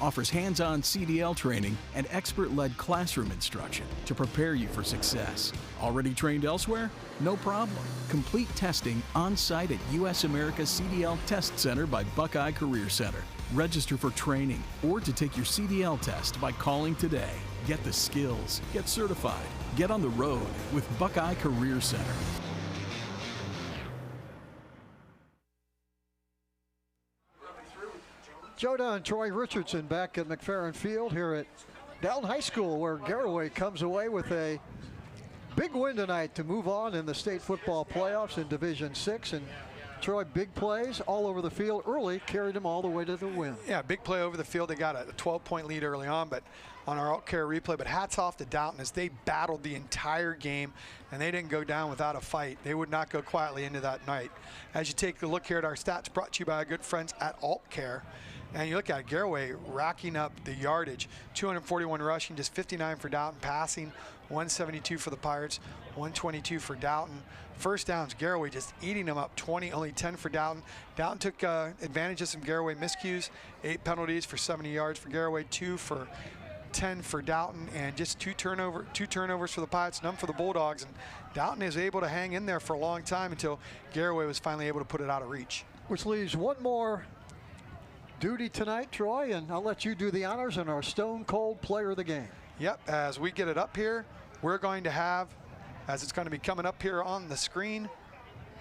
offers hands-on CDL training and expert-led classroom instruction to prepare you for success. Already trained elsewhere? No problem. Complete testing on-site at US America CDL Test Center by Buckeye Career Center. Register for training or to take your CDL test by calling today. Get the skills, get certified, get on the road with Buckeye Career Center. Joda and Troy Richardson back at McFerrin Field here at Dalton High School, where Garaway comes away with a big win tonight to move on in the state football playoffs in Division 6. And Troy, big plays all over the field early, carried them all the way to the win. Yeah, big play over the field. They got a 12-point lead early on, but on our out-care replay. But hats off to Dalton as they battled the entire game, and they didn't go down without a fight. They would not go quietly into that night. As you take a look here at our stats, brought to you by our good friends at Alt-Care. And you look at Garaway racking up the yardage, 241 rushing, just 59 for Dalton, passing 172 for the Pirates, 122 for Dalton. First downs, Garaway just eating them up, 20, only 10 for Dalton. Dalton took advantage of some Garaway miscues, 8 penalties for 70 yards for Garaway, 2 for 10 for Dalton, and just two turnovers for the Pirates, none for the Bulldogs. And Dalton is able to hang in there for a long time until Garaway was finally able to put it out of reach. Which leaves one more duty tonight, Troy, and I'll let you do the honors on our Stone Cold Player of the Game. Yep, as we get it up here, we're going to have, as it's going to be coming up here on the screen,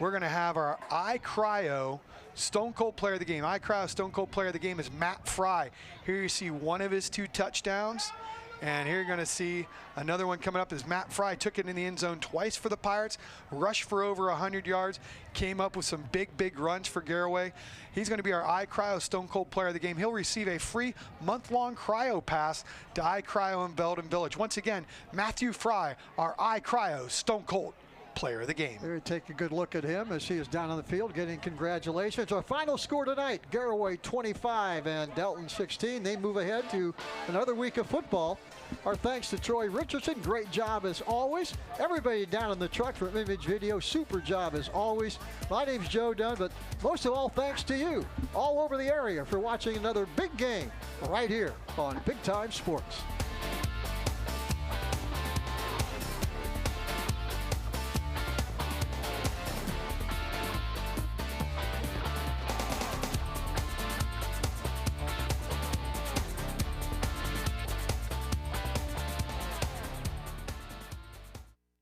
we're going to have our iCryo Stone Cold Player of the Game. iCryo Stone Cold Player of the Game is Matt Fry. Here you see one of his 2 touchdowns. And here you're going to see another one coming up as Matt Fry took it in the end zone twice for the Pirates, rushed for over 100 yards, came up with some big runs for Garaway. He's going to be our iCryo Stone Cold Player of the Game. He'll receive a free month-long cryo pass to iCryo in Belden Village. Once again, Matthew Fry, our iCryo Stone Cold Player of the Game. There, take a good look at him as he is down on the field getting congratulations. Our final score tonight, Garaway 25 and Dalton 16. They move ahead to another week of football. Our thanks to Troy Richardson. Great job as always. Everybody down in the truck from Image Video, super job as always. My name's Joe Dunn, but most of all, thanks to you all over the area for watching another big game right here on Big Time Sports.